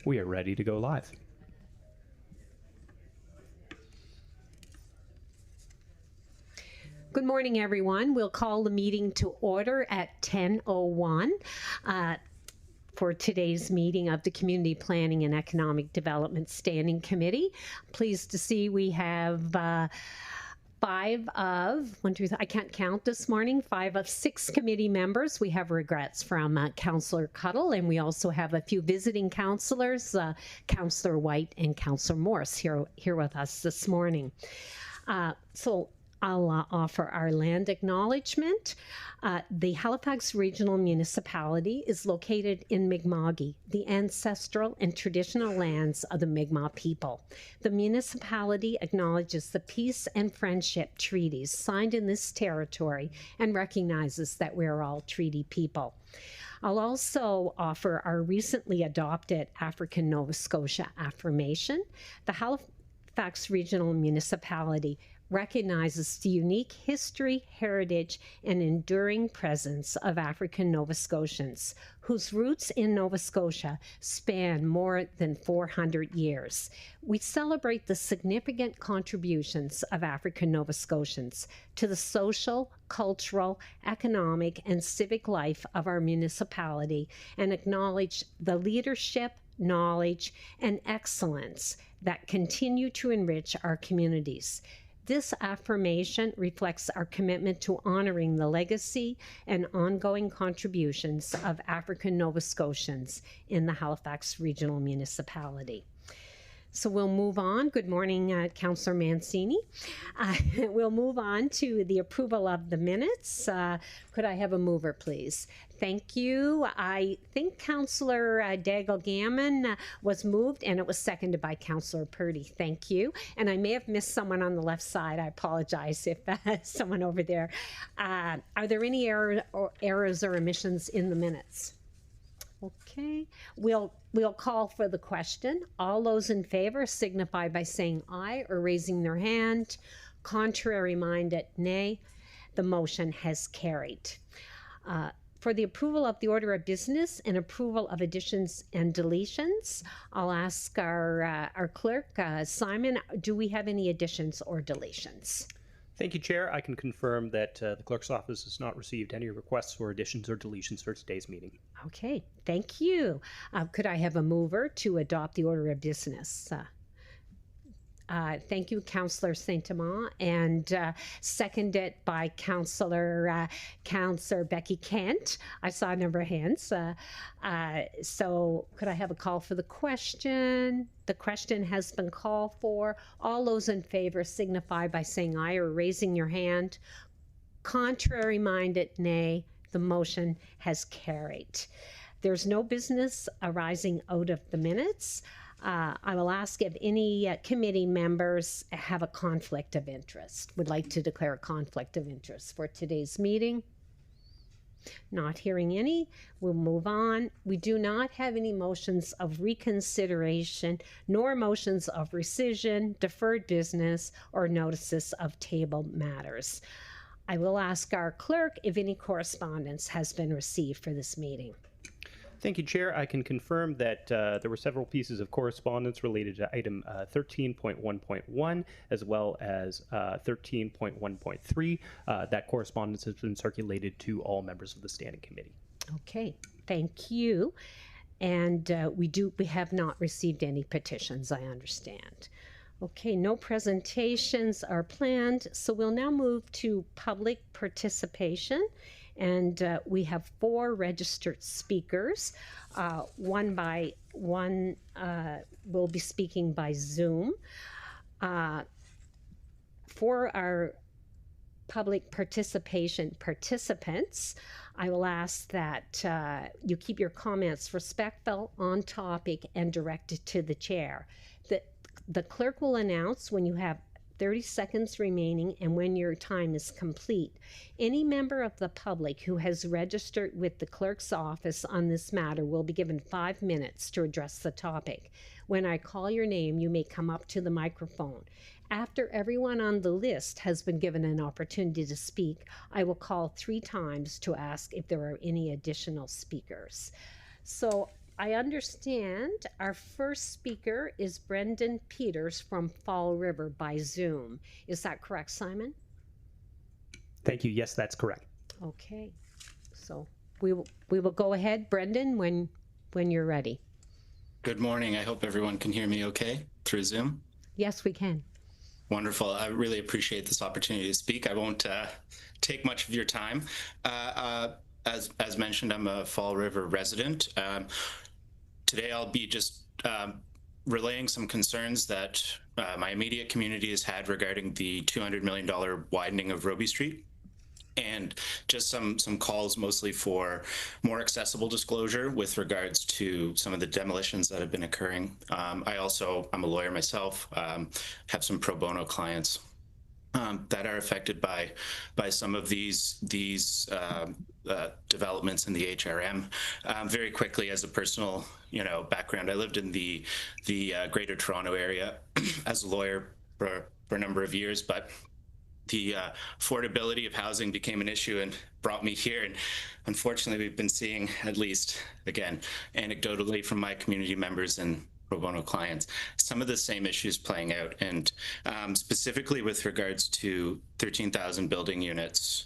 We are ready to go live. Good morning, everyone. We'll call the meeting to order at 10:01 for today's meeting of the Community Planning and Economic Development Standing Committee. Pleased to see we have I can't count this morning, 5 of 6 committee members. We have regrets from Councillor Cuddle, and we also have a few visiting councillors, Councillor White and Councillor Morse here with us this morning. So I'll offer our land acknowledgement. The Halifax Regional Municipality is located in Mi'kma'ki, the ancestral and traditional lands of the Mi'kmaq people. The municipality acknowledges the peace and friendship treaties signed in this territory and recognizes that we're all treaty people. I'll also offer our recently adopted African Nova Scotia affirmation. The Halifax Regional Municipality recognizes the unique history, heritage, and enduring presence of African Nova Scotians, whose roots in Nova Scotia span more than 400 years. We celebrate the significant contributions of African Nova Scotians to the social, cultural, economic, and civic life of our municipality and acknowledge the leadership, knowledge, and excellence that continue to enrich our communities. This affirmation reflects our commitment to honoring the legacy and ongoing contributions of African Nova Scotians in the Halifax Regional Municipality. So we'll move on. Good morning, Councillor Mancini. We'll move on to the approval of the minutes. Could I have a mover, please? Thank you. I think Councillor Daigle-Gammon was moved, and it was seconded by Councillor Purdy. Thank you. And I may have missed someone on the left side. I apologize if someone over there. Are there any errors or omissions in the minutes? Okay, we'll call for the question. All those in favor signify by saying aye or raising their hand. Contrary minded, nay. The motion has carried. For the approval of the order of business and approval of additions and deletions, I'll ask our clerk, Simon, do we have any additions or deletions? Thank you, Chair. I can confirm that the clerk's office has not received any requests for additions or deletions for today's meeting. Okay, thank you. Could I have a mover to adopt the order of business? Thank you, Councillor Saint-Amand, and seconded by Councillor Becky Kent. I saw a number of hands. So could I have a call for the question? The question has been called for. All those in favor signify by saying aye or raising your hand. Contrary minded, nay. The motion has carried. There's no business arising out of the minutes. I will ask if any committee members have a conflict of interest, would like to declare a conflict of interest for today's meeting. Not hearing any, we'll move on. We do not have any motions of reconsideration, nor motions of rescission, deferred business, or notices of table matters. I will ask our clerk if any correspondence has been received for this meeting. Thank you, Chair. I can confirm that there were several pieces of correspondence related to item 13.1.1 as well as 13.1.3. That correspondence has been circulated to all members of the Standing Committee. Okay, thank you. And we have not received any petitions, I understand. Okay, no presentations are planned, so we'll now move to public participation. And we have 4 registered speakers. One will be speaking by Zoom. For our public participation participants, I will ask that you keep your comments respectful, on topic, and directed to the chair. The clerk will announce when you have 30 seconds remaining and when your time is complete. Any member of the public who has registered with the clerk's office on this matter will be given 5 minutes to address the topic. When I call your name, you may come up to the microphone. After everyone on the list has been given an opportunity to speak, I will call 3 times to ask if there are any additional speakers. So I understand our first speaker is Brendan Peters from Fall River by Zoom. Is that correct, Simon? Thank you. Yes, that's correct. Okay, so we will go ahead, Brendan, when you're ready. Good morning. I hope everyone can hear me okay through Zoom. Yes, we can. Wonderful. I really appreciate this opportunity to speak. I won't take much of your time. As mentioned, I'm a Fall River resident. Today I'll be just relaying some concerns that my immediate community has had regarding the $200 million widening of Robie Street, and just some calls mostly for more accessible disclosure with regards to some of the demolitions that have been occurring. I'm a lawyer myself, have some pro bono clients that are affected by some of these developments in the HRM. Very quickly, as a personal background, I lived in the Greater Toronto area as a lawyer for a number of years, but the affordability of housing became an issue and brought me here. And unfortunately, we've been seeing, at least, again, anecdotally from my community members and pro bono clients, some of the same issues playing out. And specifically with regards to 13,000 building units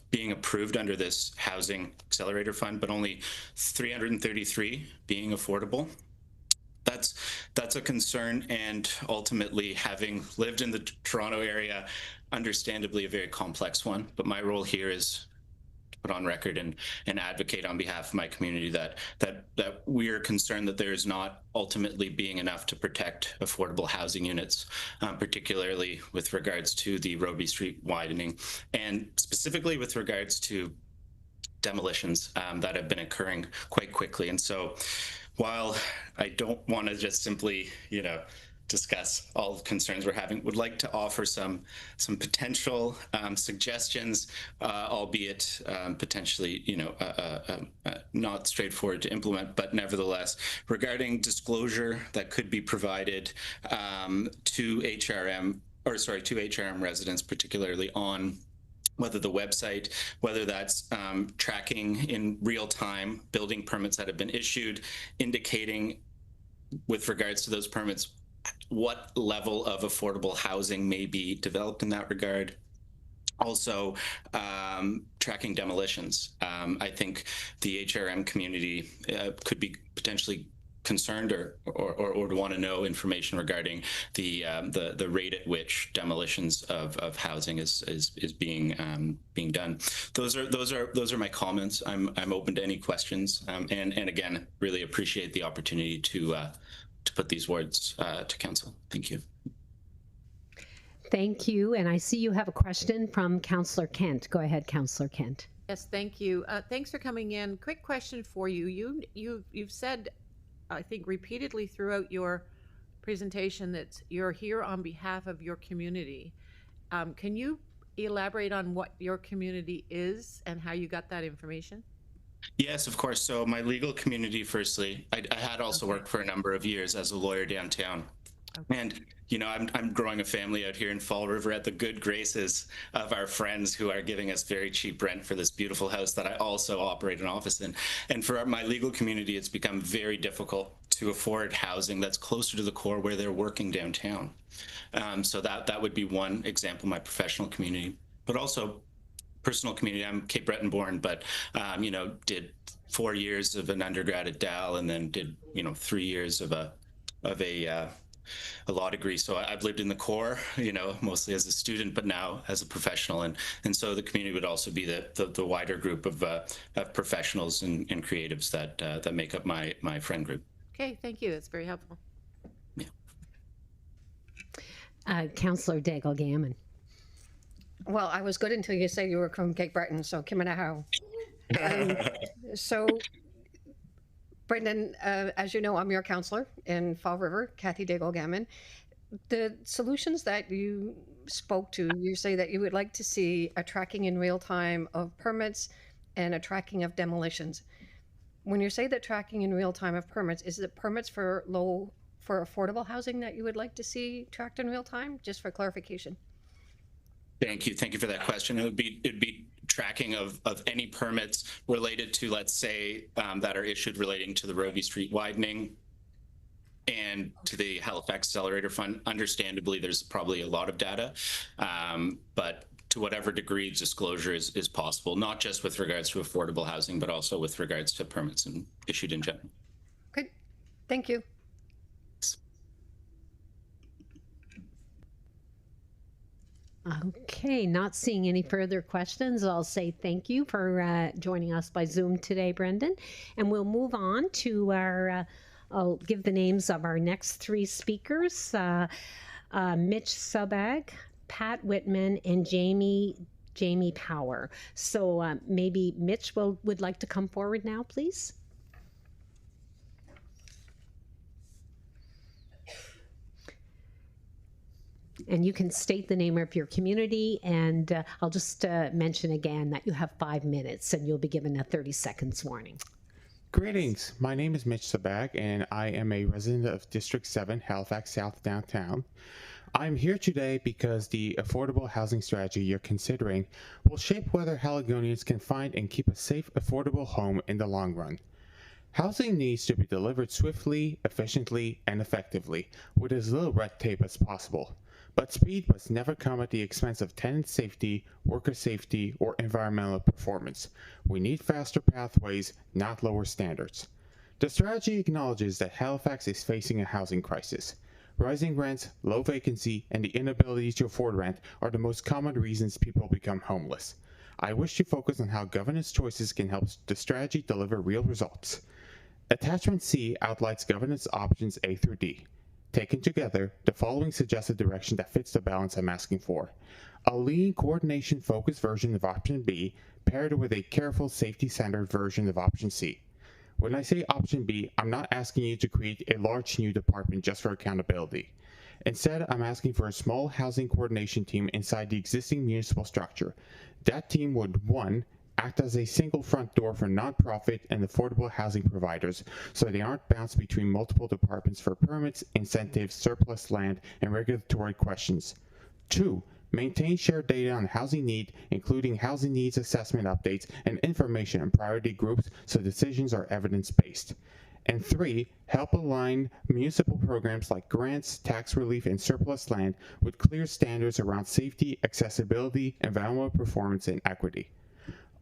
being approved under this Housing Accelerator Fund, but only 333 being affordable. That's a concern, and ultimately, having lived in the Toronto area, understandably a very complex one. But my role here is to put on record and advocate on behalf of my community that we are concerned that there is not ultimately being enough to protect affordable housing units, particularly with regards to the Robie Street widening, and specifically with regards to demolitions that have been occurring quite quickly. And so, while I don't want to just simply, discuss all the concerns we're having, would like to offer some potential suggestions, albeit potentially, not straightforward to implement, but nevertheless, regarding disclosure that could be provided to HRM residents, particularly on whether the website, whether that's tracking in real time building permits that have been issued, indicating with regards to those permits what level of affordable housing may be developed in that regard. Also, tracking demolitions. I think the HRM community could be potentially concerned or want to know information regarding the rate at which demolitions of housing is being done. Those are my comments. I'm open to any questions, and again, really appreciate the opportunity to put these words to council. Thank you. Thank you. And I see you have a question from Councillor Kent. Go ahead, Councillor Kent. Yes, thank you. Thanks for coming in. Quick question for you. You've said, I think, repeatedly throughout your presentation that you're here on behalf of your community. Can you elaborate on what your community is and how you got that information? Yes, of course. So my legal community, firstly, I had also worked for a number of years as a lawyer downtown. Okay. And, I'm growing a family out here in Fall River at the good graces of our friends who are giving us very cheap rent for this beautiful house that I also operate an office in. And for my legal community, it's become very difficult to afford housing that's closer to the core where they're working downtown. So that would be one example, my professional community, but also personal community. I'm Cape Breton born, but, did 4 years of an undergrad at Dal, and then did, 3 years of a law degree. So I've lived in the core, mostly as a student, but now as a professional. And so the community would also be the wider group of professionals and creatives that make up my friend group. Okay, thank you. That's very helpful. Yeah. Councillor Daigle Gammon. Well, I was good until you said you were from Cape Breton, so Kimanahow. So, Brendan, as you know, I'm your councillor in Fall River, Kathy Daigle Gammon. The solutions that you spoke to, you say that you would like to see a tracking in real time of permits and a tracking of demolitions. When you say the tracking in real time of permits, is it permits for affordable housing that you would like to see tracked in real time? Just for clarification. Thank you for that question. It'd be tracking of any permits related to, let's say, that are issued relating to the Rovey Street widening and to the Halifax Accelerator Fund. Understandably, there's probably a lot of data, but to whatever degree disclosure is possible, not just with regards to affordable housing, but also with regards to permits and issued in general. Good. Thank you. Okay, not seeing any further questions, I'll say thank you for joining us by Zoom today, Brendan. And we'll move on to our, I'll give the names of our next three speakers, Mitch Subag, Pat Whitman, and Jamie Power. So maybe Mitch would like to come forward now, please. And you can state the name of your community, and I'll just mention again that you have 5 minutes and you'll be given a 30 seconds warning. Greetings, my name is Mitch Subag and I am a resident of District 7, Halifax South Downtown. I'm here today because the affordable housing strategy you're considering will shape whether Haligonians can find and keep a safe, affordable home in the long run. Housing needs to be delivered swiftly, efficiently, and effectively, with as little red tape as possible. But speed must never come at the expense of tenant safety, worker safety, or environmental performance. We need faster pathways, not lower standards. The strategy acknowledges that Halifax is facing a housing crisis. Rising rents, low vacancy, and the inability to afford rent are the most common reasons people become homeless. I wish to focus on how governance choices can help the strategy deliver real results. Attachment C outlines governance options A through D. Taken together, the following suggests a direction that fits the balance I'm asking for. A lean, coordination-focused version of option B paired with a careful, safety-centered version of option C. When I say option B, I'm not asking you to create a large new department just for accountability. Instead, I'm asking for a small housing coordination team inside the existing municipal structure. That team would, 1, act as a single front door for nonprofit and affordable housing providers so they aren't bounced between multiple departments for permits, incentives, surplus land, and regulatory questions. 2, maintain shared data on housing need, including housing needs assessment updates and information on priority groups so decisions are evidence-based. And 3, help align municipal programs like grants, tax relief, and surplus land with clear standards around safety, accessibility, environmental performance, and equity.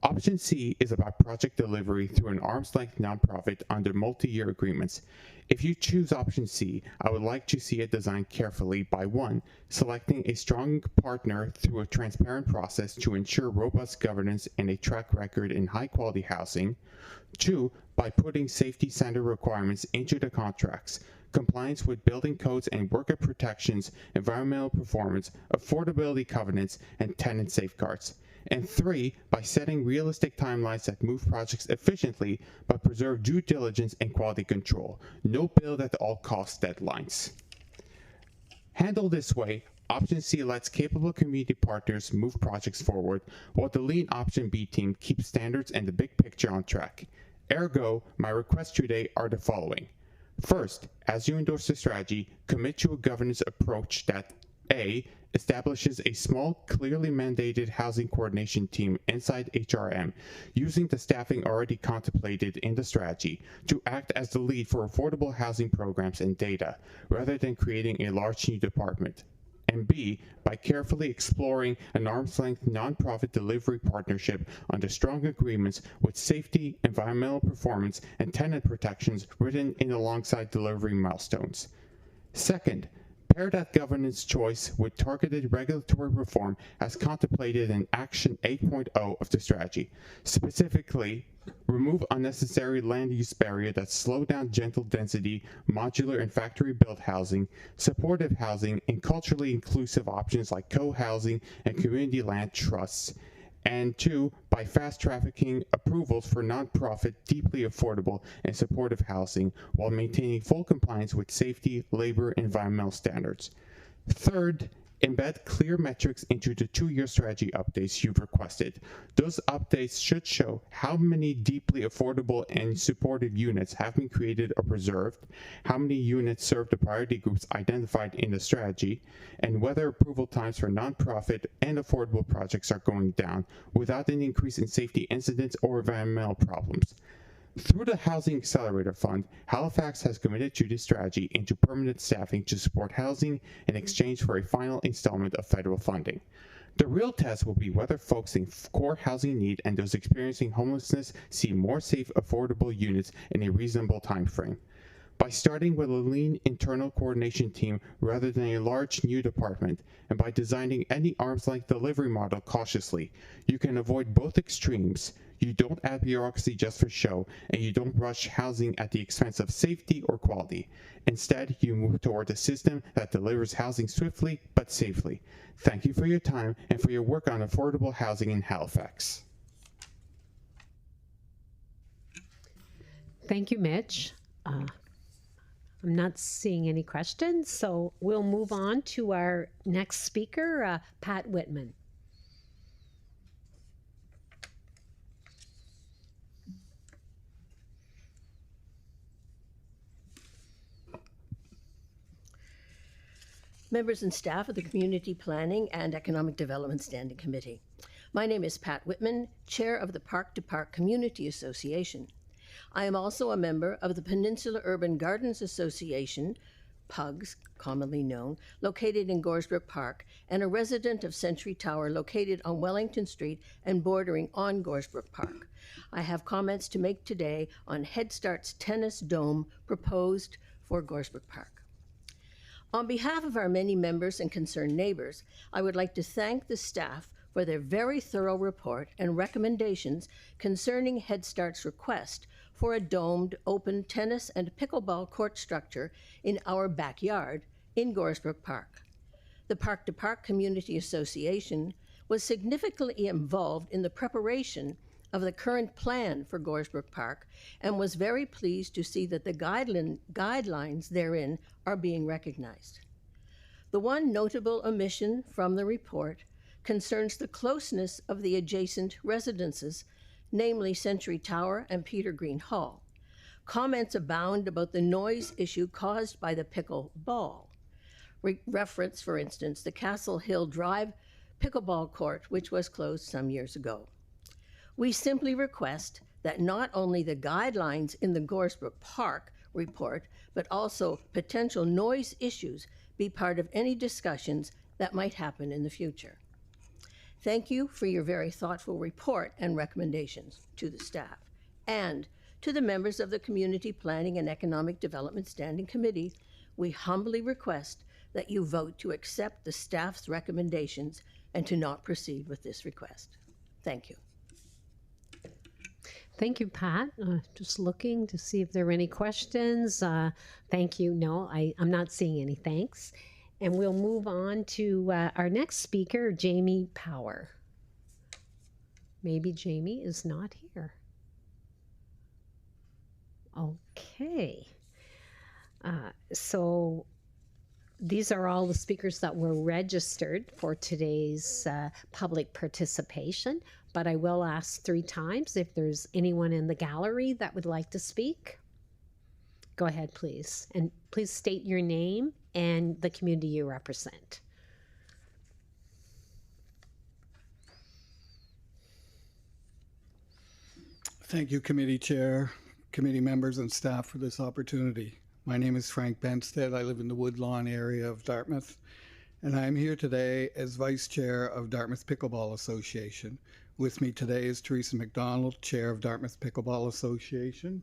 Option C is about project delivery through an arm's-length nonprofit under multi-year agreements. If you choose option C, I would like to see it designed carefully by 1, selecting a strong partner through a transparent process to ensure robust governance and a track record in high-quality housing. 2, by putting safety-centered requirements into the contracts, compliance with building codes and worker protections, environmental performance, affordability covenants, and tenant safeguards. And 3, by setting realistic timelines that move projects efficiently but preserve due diligence and quality control. No build at all cost deadlines. Handled this way, option C lets capable community partners move projects forward, while the lean option B team keeps standards and the big picture on track. Ergo, my requests today are the following. First, as you endorse the strategy, commit to a governance approach that A, establishes a small, clearly mandated housing coordination team inside HRM, using the staffing already contemplated in the strategy to act as the lead for affordable housing programs and data, rather than creating a large new department. And B, by carefully exploring an arm's-length nonprofit delivery partnership under strong agreements with safety, environmental performance, and tenant protections written in alongside delivery milestones. Second, pair that governance choice with targeted regulatory reform as contemplated in Action 8.0 of the strategy. Specifically, remove unnecessary land use barriers that slow down gentle density, modular and factory-built housing, supportive housing, and culturally inclusive options like co-housing and community land trusts. And 2, by fast-tracking approvals for nonprofit, deeply affordable, and supportive housing while maintaining full compliance with safety, labor, and environmental standards. Third, Embed clear metrics into the 2-year strategy updates you've requested. Those updates should show how many deeply affordable and supported units have been created or preserved, how many units serve the priority groups identified in the strategy, and whether approval times for nonprofit and affordable projects are going down without an increase in safety incidents or environmental problems. Through the Housing Accelerator Fund, Halifax has committed to this strategy into permanent staffing to support housing in exchange for a final installment of federal funding. The real test will be whether folks in core housing need and those experiencing homelessness see more safe, affordable units in a reasonable time frame. By starting with a lean internal coordination team rather than a large new department, and by designing any arm's-length delivery model cautiously, you can avoid both extremes. You don't add bureaucracy just for show, and you don't rush housing at the expense of safety or quality. Instead, you move toward a system that delivers housing swiftly but safely. Thank you for your time and for your work on affordable housing in Halifax. Thank you, Mitch. I'm not seeing any questions, so we'll move on to our next speaker, Pat Whitman. Members and staff of the Community Planning and Economic Development Standing Committee. My name is Pat Whitman, Chair of the Park to Park Community Association. I am also a member of the Peninsula Urban Gardens Association, PUGS, commonly known, located in Goresbrook Park, and a resident of Century Tower located on Wellington Street and bordering on Goresbrook Park. I have comments to make today on Head Start's tennis dome proposed for Goresbrook Park. On behalf of our many members and concerned neighbors, I would like to thank the staff for their very thorough report and recommendations concerning Head Start's request for a domed, open tennis and pickleball court structure in our backyard in Goresbrook Park. The Park to Park Community Association was significantly involved in the preparation of the current plan for Goresbrook Park and was very pleased to see that the guidelines therein are being recognized. The one notable omission from the report concerns the closeness of the adjacent residences, namely Century Tower and Peter Green Hall. Comments abound about the noise issue caused by the pickleball. Reference, for instance, the Castle Hill Drive pickleball court, which was closed some years ago. We simply request that not only the guidelines in the Goresbrook Park report, but also potential noise issues be part of any discussions that might happen in the future. Thank you for your very thoughtful report and recommendations to the staff and to the members of the Community Planning and Economic Development Standing Committee. We humbly request that you vote to accept the staff's recommendations and to not proceed with this request. Thank you. Thank you, Pat. Just looking to see if there are any questions. Thank you. No, I'm not seeing any thanks. And we'll move on to our next speaker, Jamie Power. Maybe Jamie is not here. Okay. So these are all the speakers that were registered for today's public participation, but I will ask 3 times if there's anyone in the gallery that would like to speak. Go ahead, please. And please state your name and the community you represent. Thank you, Committee Chair, committee members, and staff for this opportunity. My name is Frank Benstead. I live in the Woodlawn area of Dartmouth, and I am here today as Vice Chair of Dartmouth Pickleball Association. With me today is Teresa McDonald, Chair of Dartmouth Pickleball Association.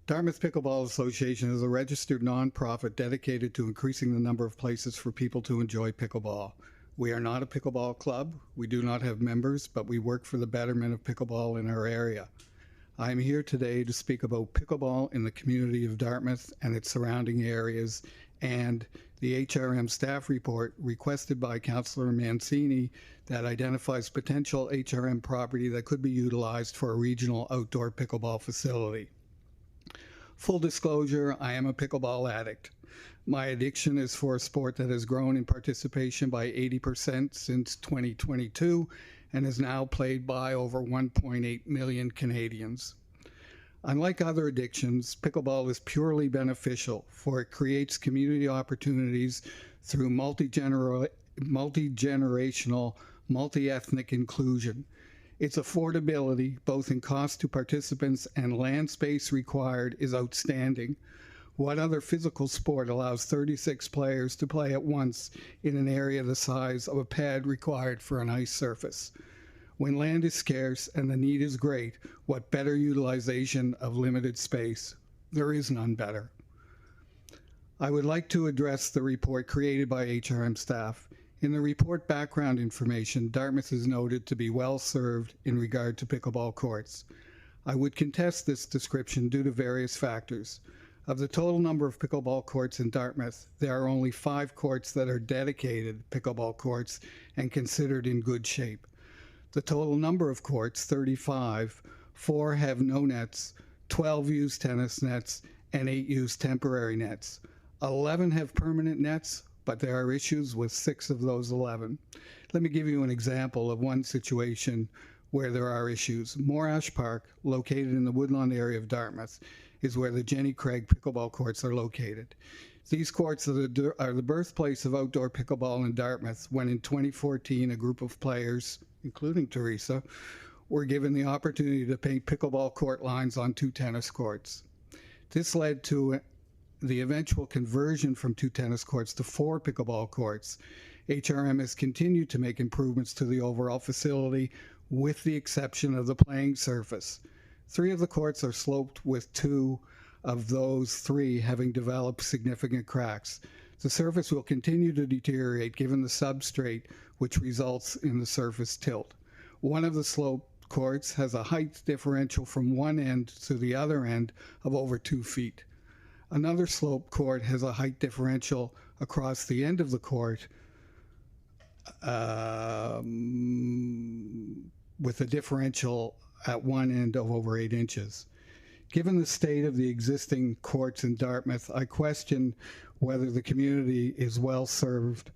Dartmouth Pickleball Association is a registered nonprofit dedicated to increasing the number of places for people to enjoy pickleball. We are not a pickleball club. We do not have members, but we work for the betterment of pickleball in our area. I am here today to speak about pickleball in the community of Dartmouth and its surrounding areas, and the HRM staff report requested by Councillor Mancini that identifies potential HRM property that could be utilized for a regional outdoor pickleball facility. Full disclosure, I am a pickleball addict. My addiction is for a sport that has grown in participation by 80% since 2022 and is now played by over 1.8 million Canadians. Unlike other addictions, pickleball is purely beneficial, for it creates community opportunities through multi-generational, multi-ethnic inclusion. Its affordability, both in cost to participants and land space required, is outstanding. What other physical sport allows 36 players to play at once in an area the size of a pad required for an ice surface? When land is scarce and the need is great, what better utilization of limited space? There is none better. I would like to address the report created by HRM staff. In the report background information, Dartmouth is noted to be well served in regard to pickleball courts. I would contest this description due to various factors. Of the total number of pickleball courts in Dartmouth, there are only 5 courts that are dedicated pickleball courts and considered in good shape. The total number of courts, 35, 4 have no nets, 12 use tennis nets, and 8 use temporary nets. 11 have permanent nets, but there are issues with 6 of those 11. Let me give you an example of one situation where there are issues. Morash Park, located in the Woodlawn area of Dartmouth, is where the Jenny Craig pickleball courts are located. These courts are the birthplace of outdoor pickleball in Dartmouth when in 2014 a group of players, including Teresa, were given the opportunity to paint pickleball court lines on 2 tennis courts. This led to the eventual conversion from 2 tennis courts to 4 pickleball courts. HRM has continued to make improvements to the overall facility with the exception of the playing surface. 3 of the courts are sloped, with 2 of those 3 having developed significant cracks. The surface will continue to deteriorate given the substrate, which results in the surface tilt. One of the sloped courts has a height differential from one end to the other end of over 2 feet. Another sloped court has a height differential across the end of the court with a differential at one end of over 8 inches. Given the state of the existing courts in Dartmouth, I question whether the community is well served.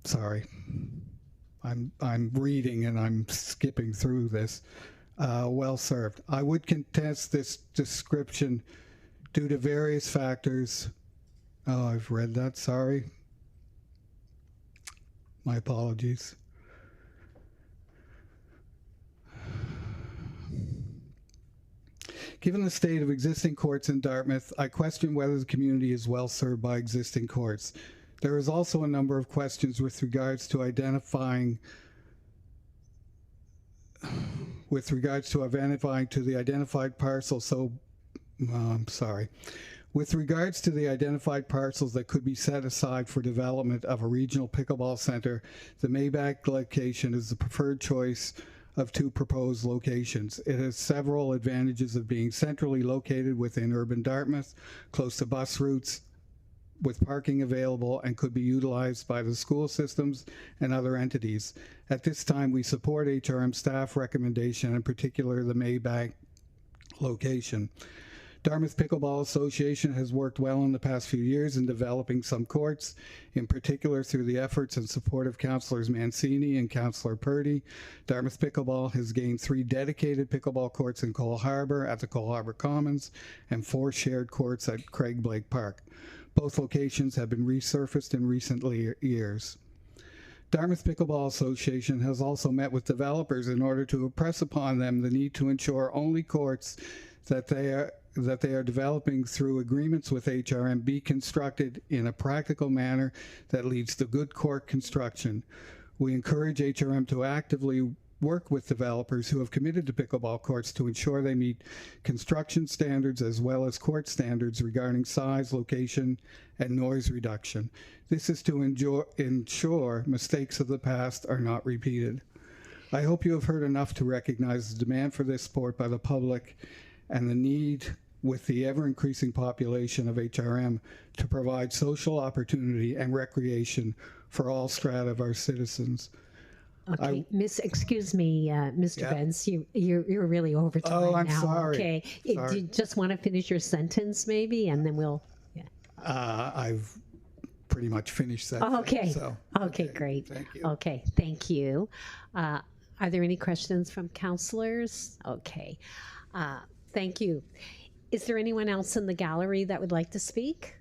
Sorry, I'm reading and I'm skipping through this. Well served. I would contest this description due to various factors. Oh, I've read that, sorry. My apologies. Given the state of existing courts in Dartmouth, I question whether the community is well served by existing courts. There is also a number of questions with regards to identifying to the identified parcels. With regards to the identified parcels that could be set aside for development of a regional pickleball center, the Mayback location is the preferred choice of 2 proposed locations. It has several advantages of being centrally located within urban Dartmouth, close to bus routes, with parking available, and could be utilized by the school systems and other entities. At this time, we support HRM staff recommendation, in particular the Mayback location. Dartmouth Pickleball Association has worked well in the past few years in developing some courts, in particular through the efforts and support of Councillors Mancini and Councillor Purdy. Dartmouth Pickleball has gained 3 dedicated pickleball courts in Cole Harbour at the Cole Harbour Commons and 4 shared courts at Craig Blake Park. Both locations have been resurfaced in recent years. Dartmouth Pickleball Association has also met with developers in order to impress upon them the need to ensure only courts that they are developing through agreements with HRM be constructed in a practical manner that leads to good court construction. We encourage HRM to actively work with developers who have committed to pickleball courts to ensure they meet construction standards as well as court standards regarding size, location, and noise reduction. This is to ensure mistakes of the past are not repeated. I hope you have heard enough to recognize the demand for this sport by the public and the need with the ever-increasing population of HRM to provide social opportunity and recreation for all strata of our citizens. Okay, excuse me, Mr. Yeah. Benz, you're really over time I'm now. sorry. Okay, Sorry. do you just want to finish your sentence maybe, and then we'll, yeah. I've pretty much finished that. Okay. So, Okay, great. thank you. Okay, thank you. Are there any questions from counselors? Okay, thank you. Is there anyone else in the gallery that would like to speak?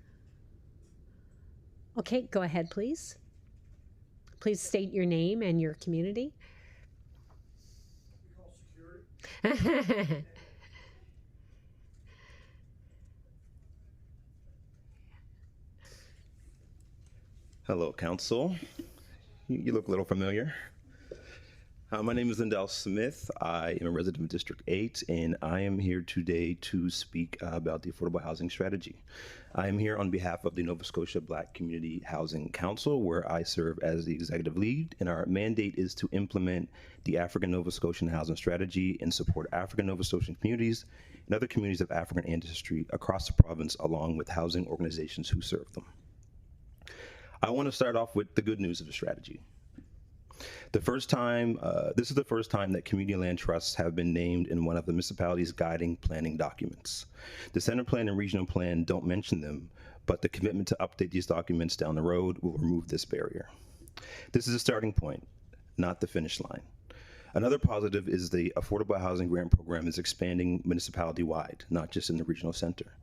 Okay, go ahead, please. Please state your name and your community. Hello, Council. You look a little familiar. My name is Lindell Smith. I am a resident of District 8, and I am here today to speak about the Affordable Housing Strategy. I am here on behalf of the Nova Scotia Black Community Housing Council, where I serve as the executive lead, and our mandate is to implement the African Nova Scotian Housing Strategy and support African Nova Scotian communities and other communities of African ancestry across the province, along with housing organizations who serve them. I want to start off with the good news of the strategy. This is the first time that community land trusts have been named in one of the municipality's guiding planning documents. The Center Plan and Regional Plan don't mention them, but the commitment to update these documents down the road will remove this barrier. This is a starting point, not the finish line. Another positive is the Affordable Housing Grant Program is expanding municipality-wide, not just in the regional center.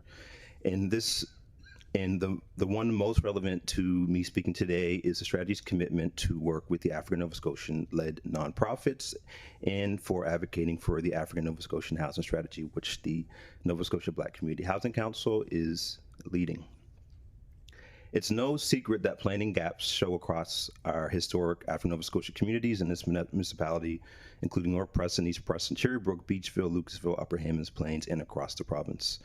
And the one most relevant to me speaking today is the strategy's commitment to work with the African Nova Scotian-led nonprofits and for advocating for the African Nova Scotian Housing Strategy, which the Nova Scotia Black Community Housing Council is leading. It's no secret that planning gaps show across our historic African Nova Scotia communities in this municipality, including North Preston, East Preston, Cherrybrook, Beachville, Lucasville, Upper Hammonds Plains, and across the province.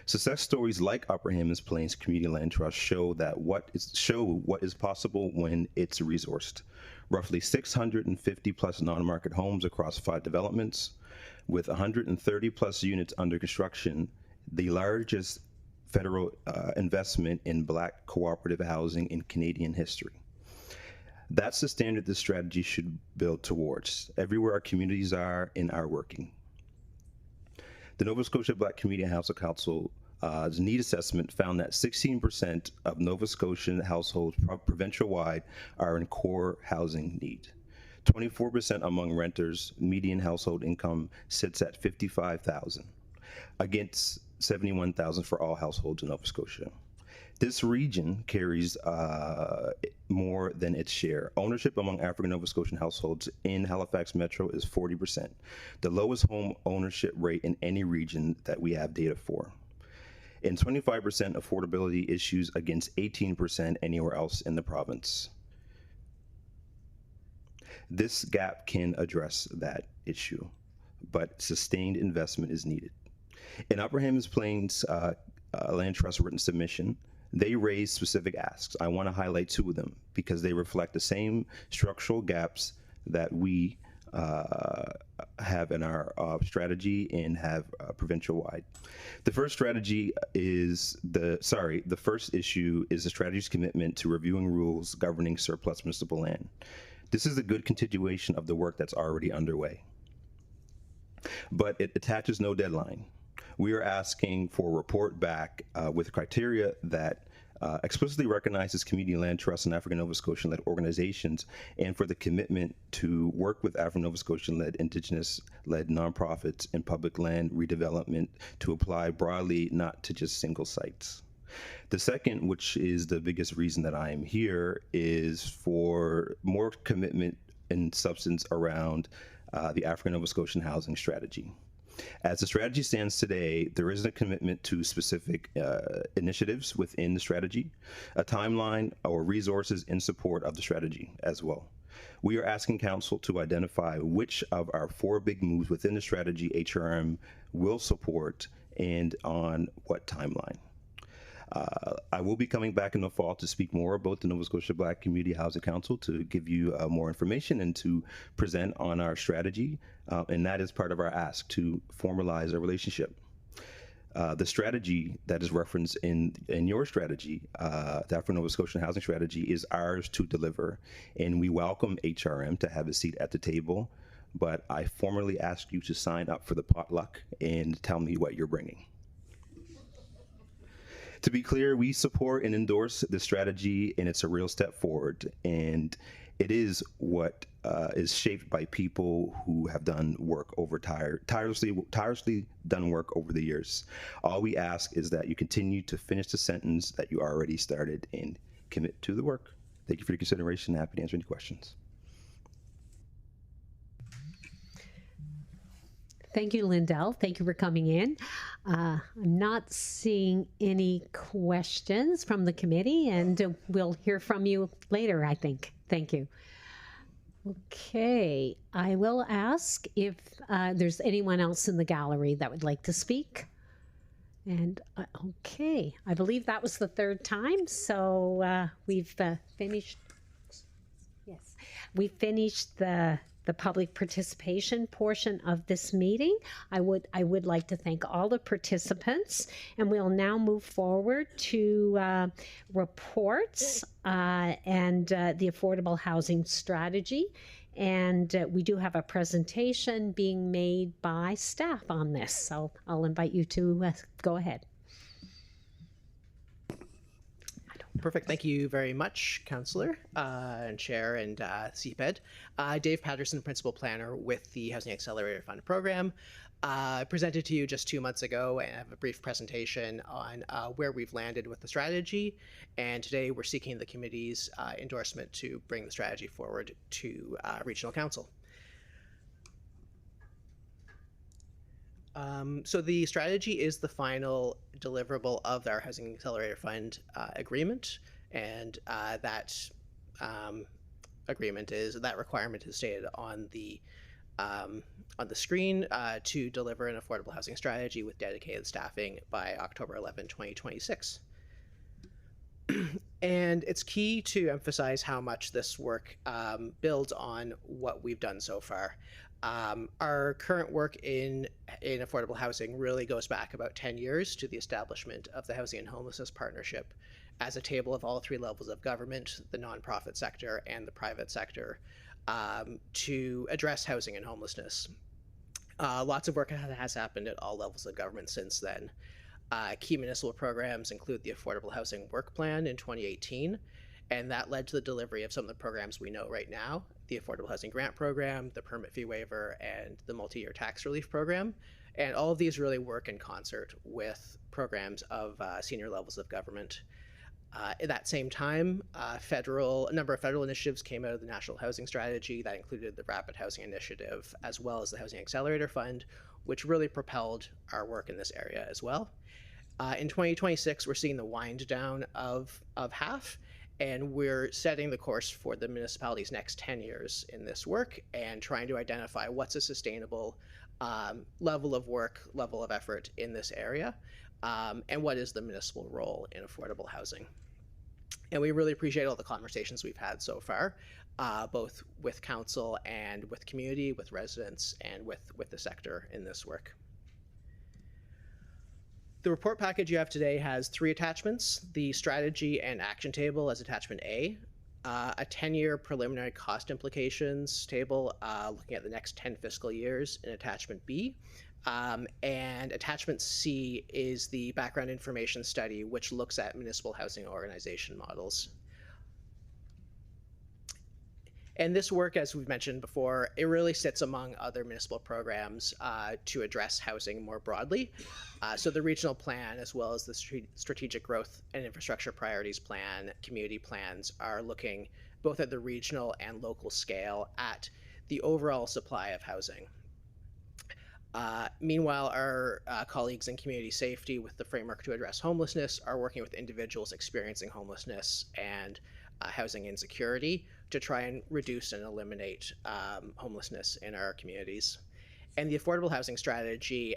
Success stories like Upper Hammonds Plains Community Land Trust show what is possible when it's resourced. Roughly 650 plus non-market homes across 5 developments, with 130 plus units under construction, the largest federal investment in Black cooperative housing in Canadian history. That's the standard this strategy should build towards, everywhere our communities are in our working. The Nova Scotia Black Community Housing Council's need assessment found that 16% of Nova Scotian households provincial-wide are in core housing need. 24% among renters, median household income sits at $55,000, against $71,000 for all households in Nova Scotia. This region carries more than its share. Ownership among African Nova Scotian households in Halifax Metro is 40%, the lowest home ownership rate in any region that we have data for, and 25% affordability issues against 18% anywhere else in the province. This gap can address that issue, but sustained investment is needed. In Upper Hammonds Plains Land Trust written submission, they raised specific asks. I want to highlight 2 of them because they reflect the same structural gaps that we have in our strategy and have provincial-wide. The first issue is the strategy's commitment to reviewing rules governing surplus municipal land. This is a good continuation of the work that's already underway, but it attaches no deadline. We are asking for a report back with criteria that explicitly recognizes community land trusts and African Nova Scotian-led organizations, and for the commitment to work with African Nova Scotian-led, Indigenous-led nonprofits in public land redevelopment to apply broadly, not to just single sites. The second, which is the biggest reason that I am here, is for more commitment and substance around the African Nova Scotian Housing Strategy. As the strategy stands today, there isn't a commitment to specific initiatives within the strategy, a timeline, or resources in support of the strategy as well. We are asking Council to identify which of our 4 big moves within the strategy HRM will support and on what timeline. I will be coming back in the fall to speak more about the Nova Scotia Black Community Housing Council, to give you more information and to present on our strategy, and that is part of our ask to formalize a relationship. The strategy that is referenced in your strategy, the African Nova Scotian Housing Strategy, is ours to deliver, and we welcome HRM to have a seat at the table, but I formally ask you to sign up for the potluck and tell me what you're bringing. To be clear, we support and endorse this strategy, and it's a real step forward. And it is what is shaped by people who have done work over tirelessly done work over the years. All we ask is that you continue to finish the sentence that you already started and commit to the work. Thank you for your consideration. Happy to answer any questions. Thank you, Lindell. Thank you for coming in. I'm not seeing any questions from the committee, and we'll hear from you later, I think. Thank you. Okay, I will ask if there's anyone else in the gallery that would like to speak. And okay, I believe that was the third time, so we've finished. Yes, we finished the public participation portion of this meeting. I would like to thank all the participants, and we'll now move forward to reports and the affordable housing strategy. And we do have a presentation being made by staff on this, so I'll invite you to go ahead. Perfect. Thank you very much, Councillor and Chair and CPED. Dave Patterson, Principal Planner with the Housing Accelerator Fund program. I presented to you just 2 months ago and have a brief presentation on where we've landed with the strategy. And today we're seeking the committee's endorsement to bring the strategy forward to Regional Council. So the strategy is the final deliverable of our Housing Accelerator Fund agreement, and that requirement is stated on the screen to deliver an affordable housing strategy with dedicated staffing by October 11, 2026. And it's key to emphasize how much this work builds on what we've done so far. Our current work in affordable housing really goes back about 10 years to the establishment of the Housing and Homelessness Partnership as a table of all three levels of government, the nonprofit sector and the private sector, to address housing and homelessness. Lots of work has happened at all levels of government since then. Key municipal programs include the Affordable Housing Work Plan in 2018, and that led to the delivery of some of the programs we know right now: the Affordable Housing Grant Program, the Permit Fee Waiver, and the Multi-Year Tax Relief Program. And all of these really work in concert with programs of senior levels of government. At that same time, a number of federal initiatives came out of the National Housing Strategy that included the Rapid Housing Initiative, as well as the Housing Accelerator Fund, which really propelled our work in this area as well. In 2026, we're seeing the wind down of HAF, and we're setting the course for the municipality's next 10 years in this work and trying to identify what's a sustainable level of work, level of effort in this area, and what is the municipal role in affordable housing. And we really appreciate all the conversations we've had so far, both with council and with community, with residents, and with the sector in this work. The report package you have today has 3 attachments: the strategy and action table as attachment A, a 10-year preliminary cost implications table looking at the next 10 fiscal years in attachment B, and attachment C is the background information study, which looks at municipal housing organization models. And this work, as we've mentioned before, it really sits among other municipal programs to address housing more broadly. So the regional plan, as well as the strategic growth and infrastructure priorities plan, community plans, are looking both at the regional and local scale at the overall supply of housing. Meanwhile, our colleagues in community safety with the framework to address homelessness are working with individuals experiencing homelessness and housing insecurity to try and reduce and eliminate homelessness in our communities. And the affordable housing strategy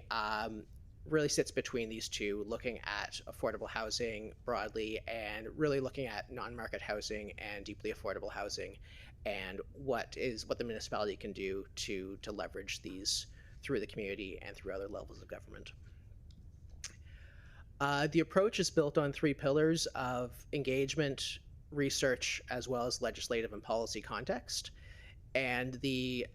really sits between these two, looking at affordable housing broadly and really looking at non-market housing and deeply affordable housing, and what the municipality can do to leverage these through the community and through other levels of government. The approach is built on 3 pillars of engagement, research, as well as legislative and policy context. And the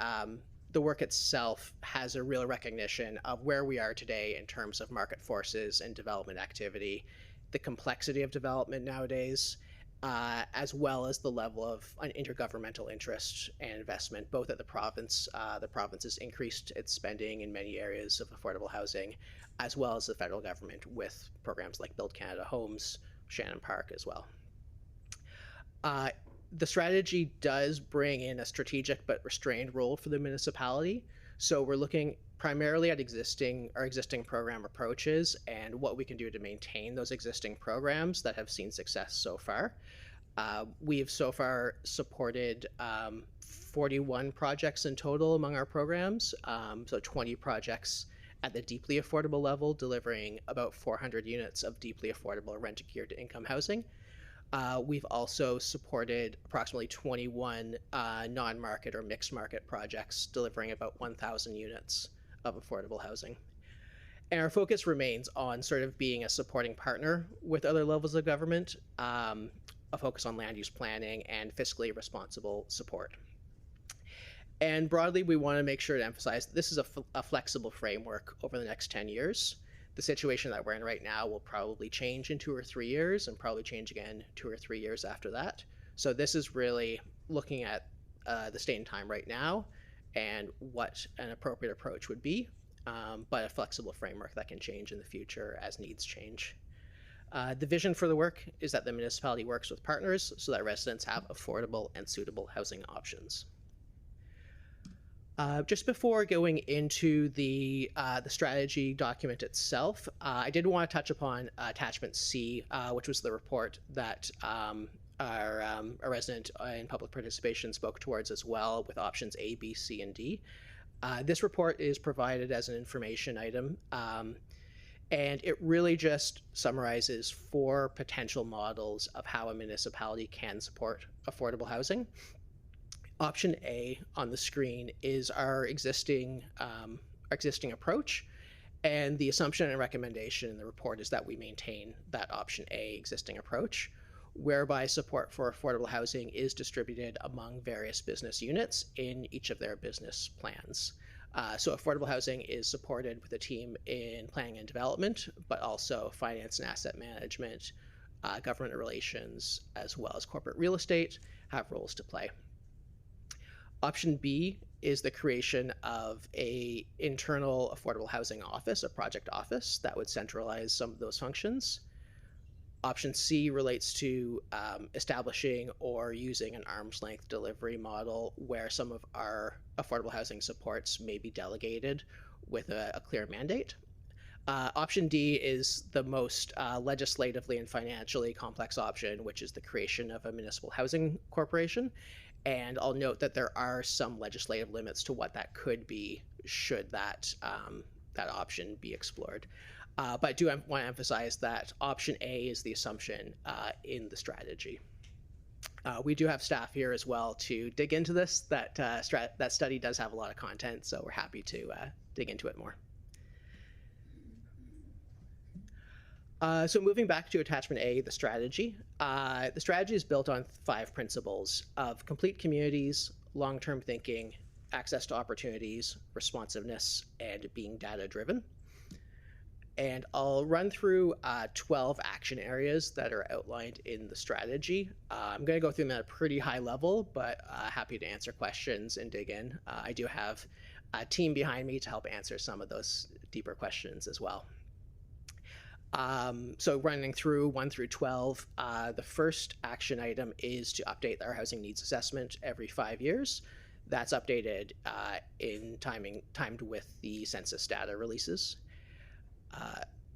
work itself has a real recognition of where we are today in terms of market forces and development activity, the complexity of development nowadays, as well as the level of intergovernmental interest and investment, both at the province. The province has increased its spending in many areas of affordable housing, as well as the federal government with programs like Build Canada Homes, Shannon Park as well. The strategy does bring in a strategic but restrained role for the municipality. So we're looking primarily at our existing program approaches and what we can do to maintain those existing programs that have seen success so far. We have so far supported 41 projects in total among our programs, so 20 projects at the deeply affordable level, delivering about 400 units of deeply affordable rent geared to income housing. We've also supported approximately 21 non-market or mixed market projects, delivering about 1,000 units of affordable housing. And our focus remains on sort of being a supporting partner with other levels of government, a focus on land use planning and fiscally responsible support. And broadly, we want to make sure to emphasize that this is a flexible framework over the next 10 years. The situation that we're in right now will probably change in 2 or 3 years and probably change again 2 or 3 years after that. So this is really looking at the state and time right now and what an appropriate approach would be, but a flexible framework that can change in the future as needs change. The vision for the work is that the municipality works with partners so that residents have affordable and suitable housing options. Just before going into the strategy document itself, I did want to touch upon attachment C, which was the report that our resident in public participation spoke towards as well, with options A, B, C, and D. This report is provided as an information item, and it really just summarizes 4 potential models of how a municipality can support affordable housing. Option A on the screen is our existing approach, and the assumption and recommendation in the report is that we maintain that option A existing approach, whereby support for affordable housing is distributed among various business units in each of their business plans. So affordable housing is supported with a team in planning and development, but also finance and asset management, government relations, as well as corporate real estate have roles to play. Option B is the creation of an internal affordable housing office, a project office that would centralize some of those functions. Option C relates to establishing or using an arm's length delivery model where some of our affordable housing supports may be delegated with a clear mandate. Option D is the most legislatively and financially complex option, which is the creation of a municipal housing corporation. And I'll note that there are some legislative limits to what that could be should that option be explored. But I do want to emphasize that option A is the assumption in the strategy. We do have staff here as well to dig into this. That study does have a lot of content, so we're happy to dig into it more. So moving back to attachment A, the strategy. The strategy is built on 5 principles of complete communities, long-term thinking, access to opportunities, responsiveness, and being data-driven. And I'll run through 12 action areas that are outlined in the strategy. I'm going to go through them at a pretty high level, but happy to answer questions and dig in. I do have a team behind me to help answer some of those deeper questions as well. So running through 1 through 12, the first action item is to update our housing needs assessment every 5 years. That's updated timed with the census data releases.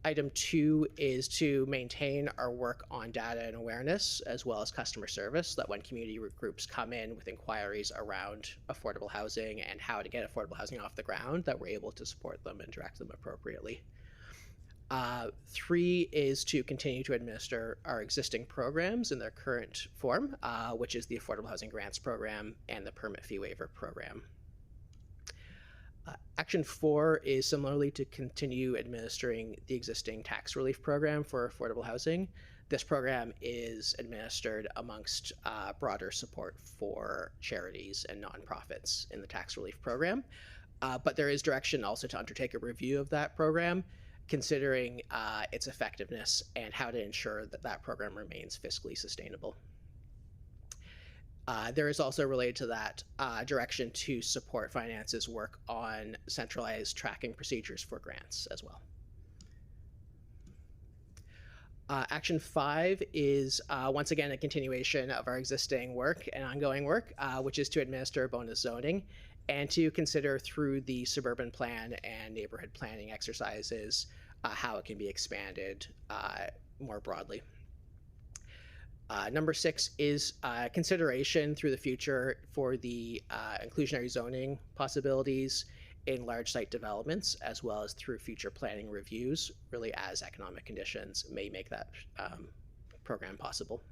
Item 2 is to maintain our work on data and awareness, as well as customer service, so that when community groups come in with inquiries around affordable housing and how to get affordable housing off the ground, that we're able to support them and direct them appropriately. 3 is to continue to administer our existing programs in their current form, which is the Affordable Housing Grants Program and the Permit Fee Waiver Program. Action 4 is similarly to continue administering the existing tax relief program for affordable housing. This program is administered amongst broader support for charities and nonprofits in the tax relief program. But there is direction also to undertake a review of that program considering its effectiveness and how to ensure that that program remains fiscally sustainable. There is also related to that direction to support Finance's work on centralized tracking procedures for grants as well. Action 5 is once again a continuation of our existing work and ongoing work, which is to administer bonus zoning and to consider through the suburban plan and neighborhood planning exercises how it can be expanded more broadly. Number 6 is consideration through the future for the inclusionary zoning possibilities in large site developments, as well as through future planning reviews, really as economic conditions may make that program possible.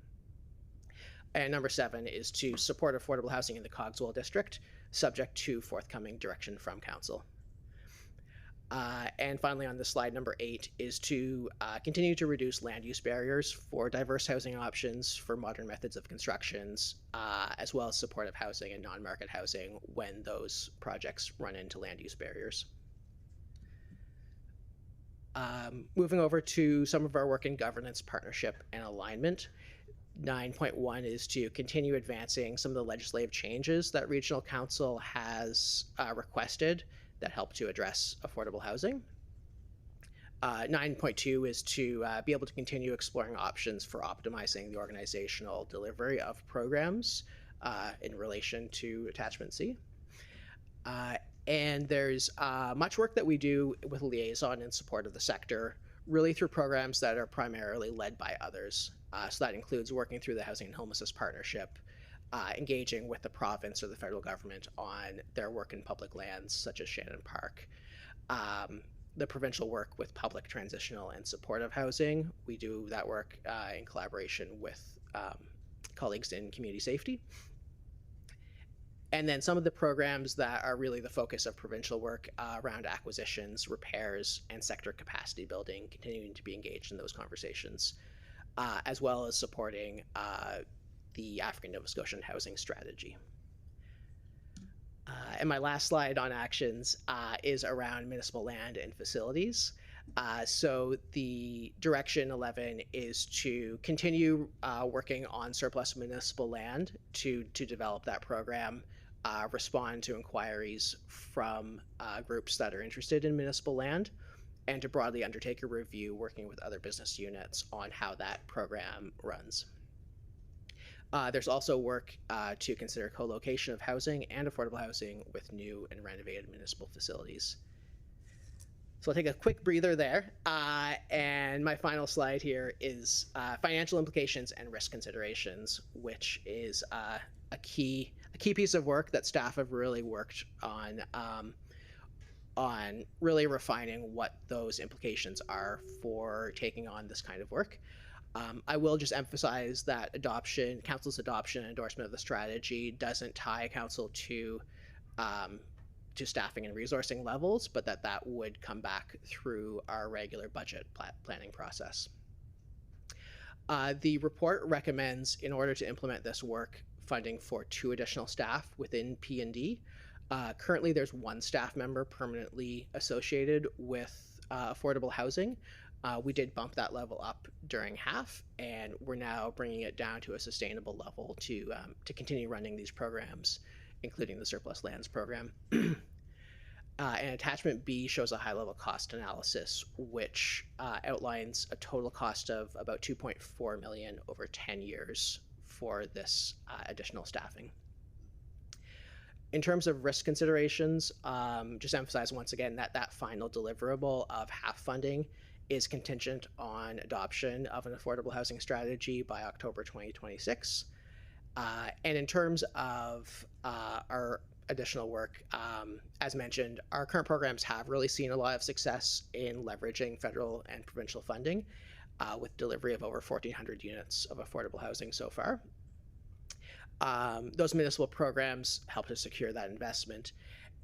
And number 7 is to support affordable housing in the Cogswell district, subject to forthcoming direction from council. And finally, on this slide, number 8 is to continue to reduce land use barriers for diverse housing options for modern methods of constructions, as well as supportive housing and non-market housing when those projects run into land use barriers. Moving over to some of our work in governance, partnership, and alignment. 9.1 is to continue advancing some of the legislative changes that Regional Council has requested that help to address affordable housing. 9.2 is to be able to continue exploring options for optimizing the organizational delivery of programs in relation to Attachment C. And there's much work that we do with Liaison in support of the sector, really through programs that are primarily led by others. So that includes working through the Housing and Homelessness Partnership, engaging with the province or the federal government on their work in public lands, such as Shannon Park. The provincial work with public transitional and supportive housing. We do that work in collaboration with colleagues in community safety. And then some of the programs that are really the focus of provincial work around acquisitions, repairs, and sector capacity building, continuing to be engaged in those conversations, as well as supporting the African Nova Scotian housing strategy. And my last slide on actions is around municipal land and facilities. So the direction 11 is to continue working on surplus municipal land to develop that program, respond to inquiries from groups that are interested in municipal land, and to broadly undertake a review working with other business units on how that program runs. There's also work to consider co-location of housing and affordable housing with new and renovated municipal facilities. So I'll take a quick breather there. And my final slide here is financial implications and risk considerations, which is a key piece of work that staff have really worked on really refining what those implications are for taking on this kind of work. I will just emphasize that council's adoption and endorsement of the strategy doesn't tie council to staffing and resourcing levels, but that would come back through our regular budget planning process. The report recommends, in order to implement this work, funding for 2 additional staff within P&D. Currently, there's 1 staff member permanently associated with affordable housing. We did bump that level up during half, and we're now bringing it down to a sustainable level to continue running these programs, including the surplus lands program. And attachment B shows a high-level cost analysis, which outlines a total cost of about $2.4 million over 10 years for this additional staffing. In terms of risk considerations, just emphasize once again that final deliverable of half funding is contingent on adoption of an affordable housing strategy by October 2026. And in terms of our additional work, as mentioned, our current programs have really seen a lot of success in leveraging federal and provincial funding, with delivery of over 1,400 units of affordable housing so far. Those municipal programs help to secure that investment,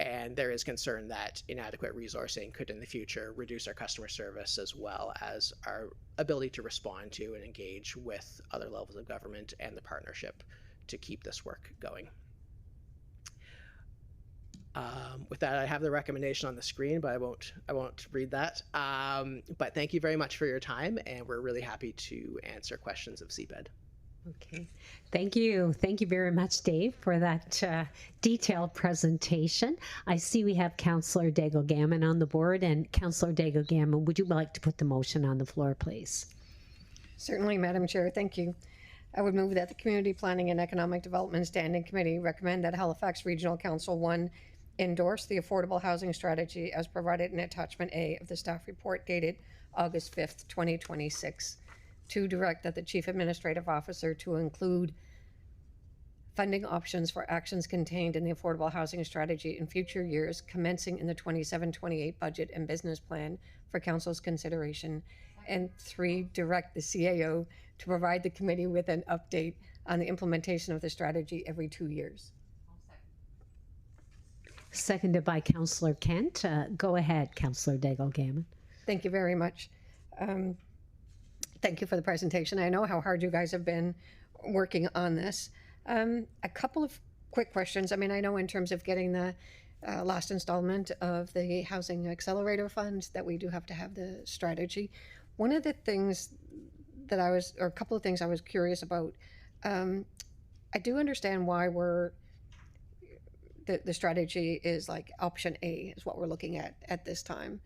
and there is concern that inadequate resourcing could in the future reduce our customer service as well as our ability to respond to and engage with other levels of government and the partnership to keep this work going. With that, I have the recommendation on the screen, but I won't read that. But thank you very much for your time, and we're really happy to answer questions of CPED. Okay, thank you. Thank you very much, Dave, for that detailed presentation. I see we have Councillor Daigle-Gammon on the board, and Councillor Daigle-Gammon, would you like to put the motion on the floor, please? Certainly, Madam Chair. Thank you. I would move that the Community Planning and Economic Development Standing Committee recommend that Halifax Regional Council 1 endorse the affordable housing strategy as provided in Attachment A of the staff report dated August 5th, 2026. To direct that the Chief Administrative Officer to include funding options for actions contained in the affordable housing strategy in future years, commencing in the 27-28 budget and business plan for Council's consideration. And 3, direct the CAO to provide the committee with an update on the implementation of the strategy every 2 years. Seconded by Councillor Kent. Go ahead, Councillor Daigle-Gammon. Thank you very much. Thank you for the presentation. I know how hard you guys have been working on this. A couple of quick questions. I mean, I know in terms of getting the last installment of the Housing Accelerator Fund that we do have to have the strategy. One of the things that a couple of things I was curious about, I do understand why the strategy is like option A is what we're looking at this time.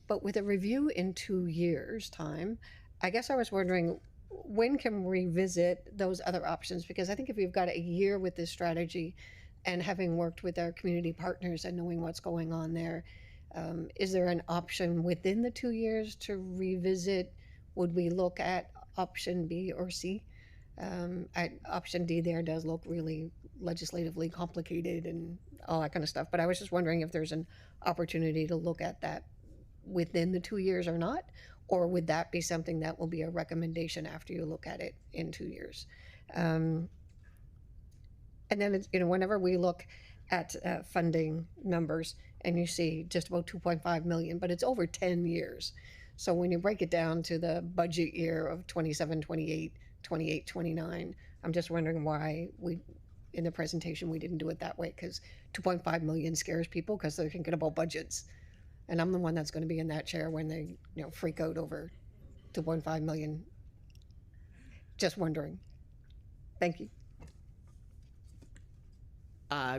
But with a review in 2 years' time, I guess I was wondering, when can we revisit those other options? Because I think if we've got a year with this strategy and having worked with our community partners and knowing what's going on there, is there an option within the 2 years to revisit? Would we look at option B or C? Option D there does look really legislatively complicated and all that kind of stuff. But I was just wondering if there's an opportunity to look at that within the 2 years or not, or would that be something that will be a recommendation after you look at it in 2 years? And then it's, whenever we look at funding numbers and you see just about 2.5 million, but it's over 10 years. So when you break it down to the budget year of 27, 28, 28, 29, I'm just wondering why in the presentation we didn't do it that way, because 2.5 million scares people because they're thinking about budgets. And I'm the one that's going to be in that chair when they, freak out over 2.5 million. Just wondering. Thank you.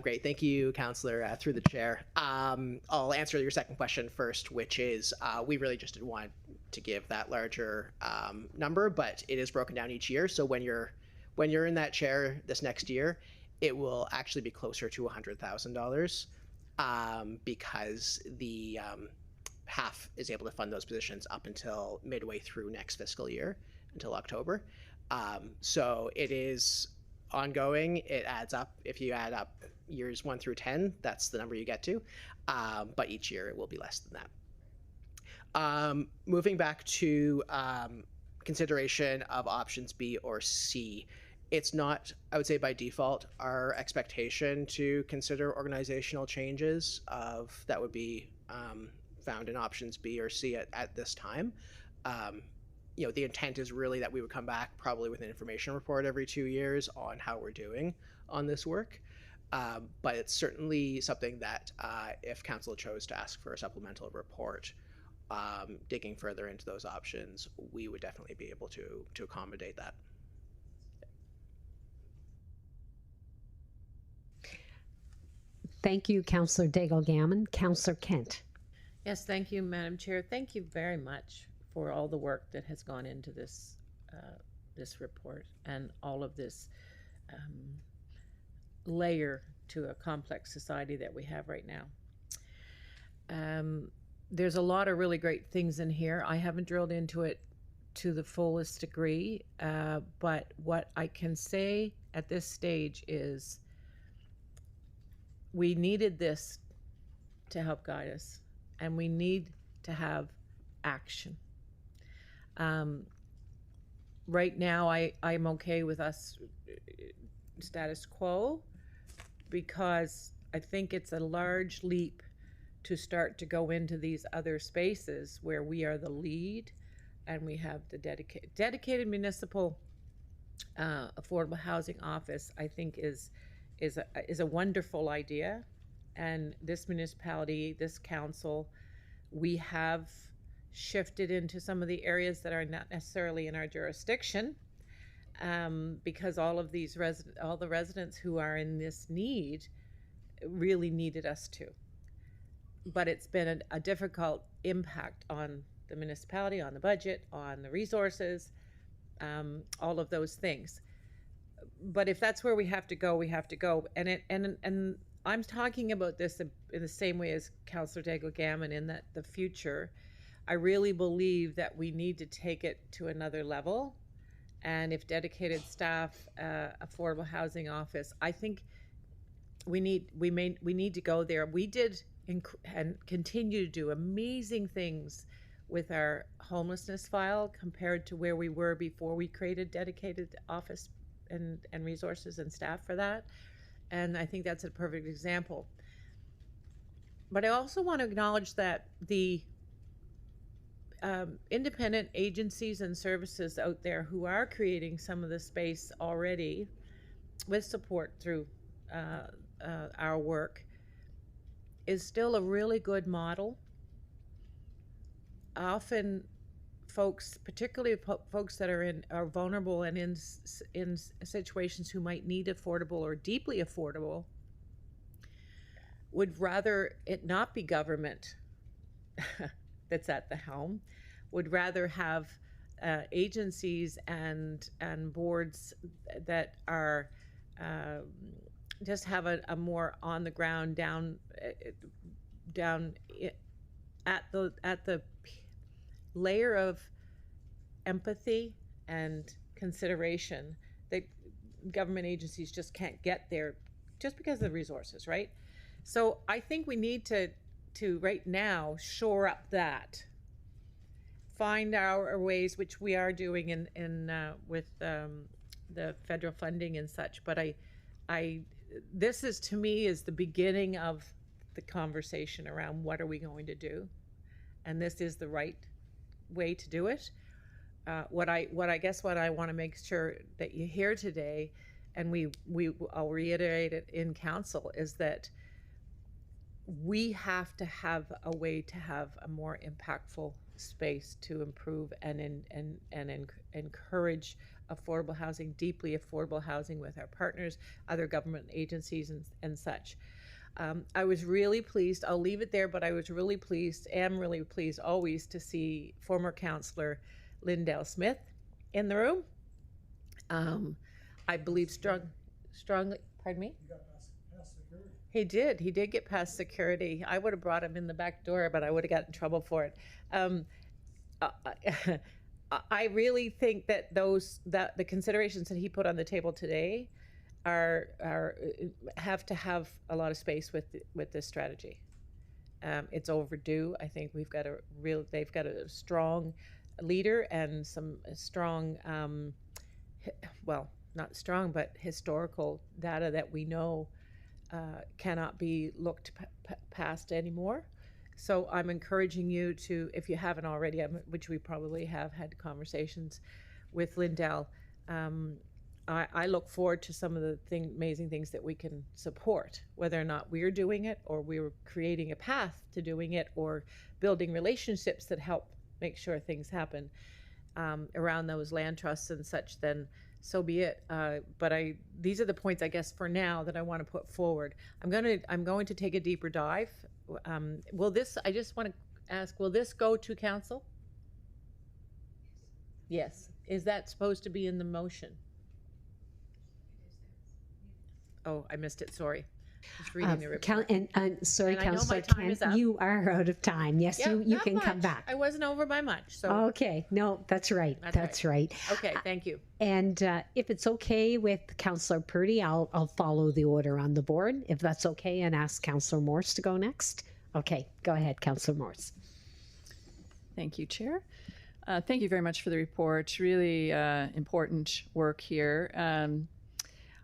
Great. Thank you, Councillor, through the chair. I'll answer your second question first, which is we really just didn't want to give that larger number, but it is broken down each year. So when you're in that chair this next year, it will actually be closer to $100,000. Because the half is able to fund those positions up until midway through next fiscal year, until October. So it is ongoing. It adds up. If you add up years 1 through 10, that's the number you get to. But each year it will be less than that. Moving back to consideration of options B or C. It's not, I would say by default, our expectation to consider organizational changes that would be found in options B or C at this time. The intent is really that we would come back probably with an information report every 2 years on how we're doing on this work. But it's certainly something that if council chose to ask for a supplemental report, digging further into those options, we would definitely be able to accommodate that. Thank you, Councillor Daigle-Gammon. Councillor Kent. Yes, thank you, Madam Chair. Thank you very much for all the work that has gone into this report and all of this layer to a complex society that we have right now. There's a lot of really great things in here. I haven't drilled into it to the fullest degree, but what I can say at this stage is we needed this to help guide us, and we need to have action. Right now, I'm okay with us status quo because I think it's a large leap to start to go into these other spaces where we are the lead and we have the dedicated municipal affordable housing office. I think is a wonderful idea, and this municipality, this council, we have shifted into some of the areas that are not necessarily in our jurisdiction, because all the residents who are in this need really needed us to. But it's been a difficult impact on the municipality, on the budget, on the resources, all of those things. But if that's where we have to go, we have to go. And I'm talking about this in the same way as Councillor Daigle-Gammon, in that the future, I really believe that we need to take it to another level. And if dedicated staff, affordable housing office, I think we need to go there. We did and continue to do amazing things with our homelessness file compared to where we were before we created dedicated office and resources and staff for that. And I think that's a perfect example. But I also want to acknowledge that the independent agencies and services out there who are creating some of the space already with support through our work is still a really good model. Often folks, particularly folks that are vulnerable and in situations who might need affordable or deeply affordable, would rather it not be government that's at the helm, would rather have agencies and boards that are just have a more on the ground down at the layer of empathy and consideration that government agencies just can't get there just because of the resources, right? So I think we need to right now shore up that, find our ways, which we are doing in with the federal funding and such. But this is, to me, is the beginning of the conversation around what are we going to do, and this is the right way to do it. What I want to make sure that you hear today, and I'll reiterate it in council, is that we have to have a way to have a more impactful space to improve and encourage affordable housing, deeply affordable housing with our partners, other government agencies and such. I was really pleased, I'll leave it there, but I was really pleased, am really pleased always to see former councillor Lindell Smith in the room. I believe strongly, pardon me? He got past security. He did get past security. I would have brought him in the back door, but I would have got in trouble for it. I really think that the considerations that he put on the table today have to have a lot of space with this strategy. It's overdue. I think they've got a strong leader and some strong, well, not strong, but historical data that we know cannot be looked past anymore. So I'm encouraging you to, if you haven't already, which we probably have had conversations with Lindell, I look forward to some of the amazing things that we can support, whether or not we're doing it or we're creating a path to doing it or building relationships that help make sure things happen around those land trusts and such, then so be it. But these are the points, I guess, for now that I want to put forward. I'm going to take a deeper dive. I just want to ask, will this go to council? Yes. Is that supposed to be in the motion? Oh, I missed it. Sorry. Just reading the report. Sorry, And I know Councillor my time is Kent, up. you are out of time. Yes, Yeah, you not can come much. back. I wasn't over by much. So Okay, no, that's right. That's right. okay, thank you. And if it's okay with Councillor Purdy, I'll follow the order on the board, if that's okay, and ask Councillor Morse to go next. Okay, go ahead, Councillor Morse. Thank you, Chair. Thank you very much for the report. Really important work here.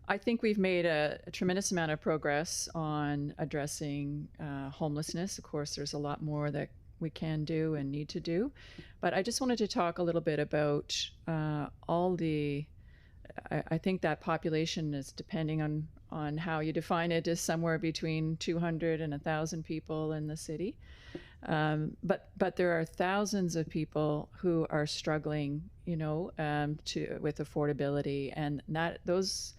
I think we've made a tremendous amount of progress on addressing homelessness. Of course, there's a lot more that we can do and need to do. But I just wanted to talk a little bit about all the I think that population is, depending on how you define it, is somewhere between 200 and 1,000 people in the city. But there are thousands of people who are struggling, with affordability, and those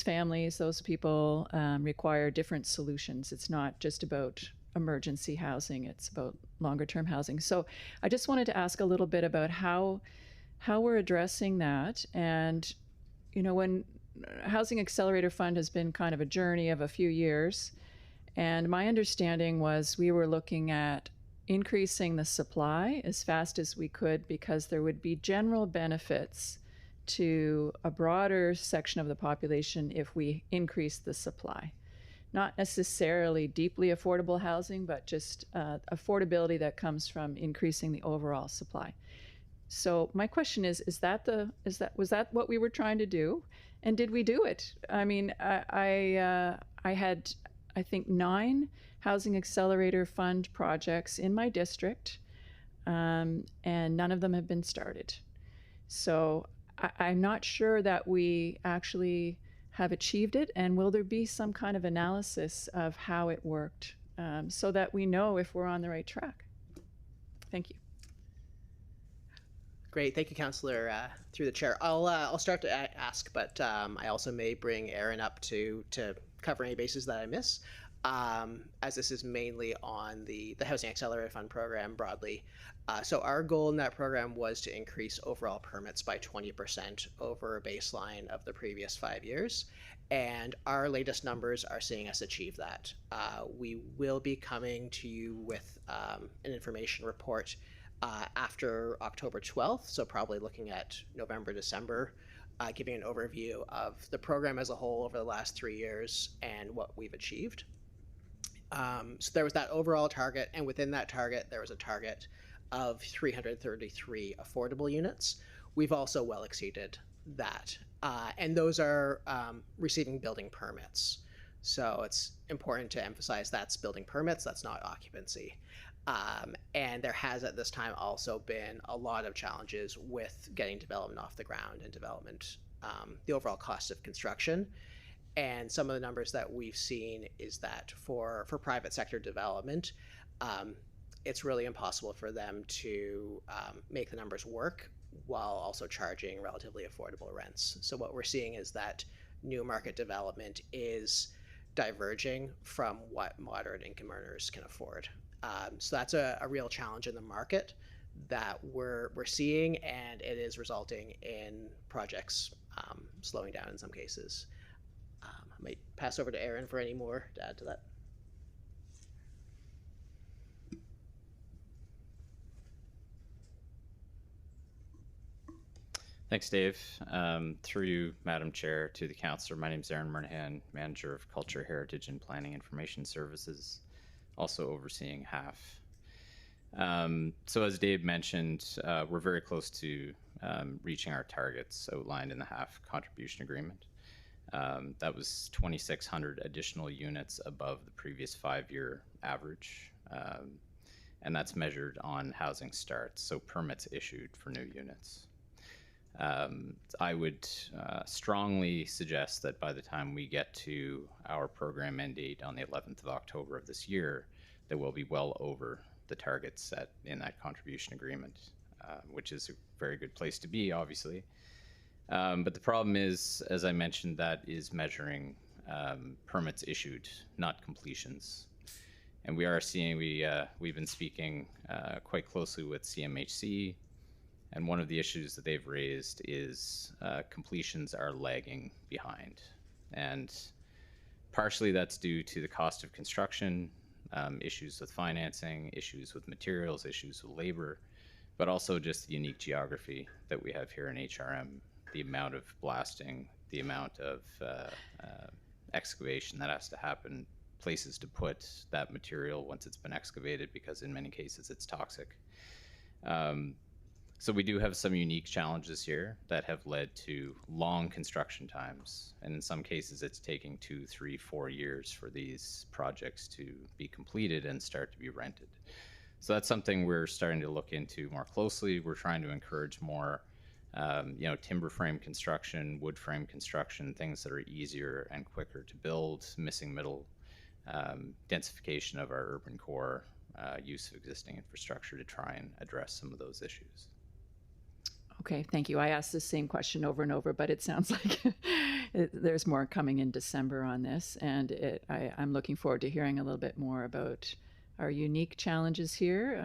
families, those people require different solutions. It's not just about emergency housing; it's about longer-term housing. So, I just wanted to ask a little bit about how we're addressing that. And when Housing Accelerator Fund has been kind of a journey of a few years. And my understanding was we were looking at increasing the supply as fast as we could, because there would be general benefits to a broader section of the population if we increase the supply. Not necessarily deeply affordable housing, but just affordability that comes from increasing the overall supply. So my question is was that what we were trying to do? And did we do it? I mean, I had, I think, 9 Housing Accelerator Fund projects in my district, and none of them have been started. So I'm not sure that we actually have achieved it, and will there be some kind of analysis of how it worked, so that we know if we're on the right track? Thank you. Great, thank you, Councillor, through the chair. I'll start to ask, but I also may bring Aaron up to cover any bases that I miss, as this is mainly on the Housing Accelerator Fund program broadly. So our goal in that program was to increase overall permits by 20% over a baseline of the previous 5 years. And our latest numbers are seeing us achieve that. We will be coming to you with an information report after October 12th, so probably looking at November, December, giving an overview of the program as a whole over the last 3 years and what we've achieved. So there was that overall target, and within that target, there was a target of 333 affordable units. We've also well exceeded that, and those are receiving building permits. So it's important to emphasize that's building permits, that's not occupancy. And there has at this time also been a lot of challenges with getting development off the ground and development, the overall cost of construction. And some of the numbers that we've seen is that for private sector development, it's really impossible for them to make the numbers work while also charging relatively affordable rents. So what we're seeing is that new market development is diverging from what moderate income earners can afford. So that's a real challenge in the market that we're seeing, and it is resulting in projects slowing down in some cases. I might pass over to Aaron for any more to add to that. Thanks, Dave. Through you, Madam Chair, to the Councillor, my name is Aaron Murnahan, Manager of Culture, Heritage and Planning Information Services, also overseeing HAF. So as Dave mentioned, we're very close to reaching our targets outlined in the HAF contribution agreement. That was 2,600 additional units above the previous 5-year average, and that's measured on housing starts, so permits issued for new units. I would strongly suggest that by the time we get to our program end date on the 11th of October of this year, that we'll be well over the targets set in that contribution agreement, which is a very good place to be, obviously. But the problem is, as I mentioned, that is measuring permits issued, not completions. And we are seeing, we've been speaking quite closely with CMHC, and one of the issues that they've raised is completions are lagging behind. And partially that's due to the cost of construction, issues with financing, issues with materials, issues with labor, but also just the unique geography that we have here in HRM, the amount of blasting, the amount of excavation that has to happen, places to put that material once it's been excavated, because in many cases it's toxic. So we do have some unique challenges here that have led to long construction times. And in some cases, it's taking 2, 3, 4 years for these projects to be completed and start to be rented. So that's something we're starting to look into more closely. We're trying to encourage more timber frame construction, wood frame construction, things that are easier and quicker to build, missing middle, densification of our urban core, use of existing infrastructure to try and address some of those issues. Okay, thank you. I asked the same question over and over, but it sounds like there's more coming in December on this, and I'm looking forward to hearing a little bit more about our unique challenges here.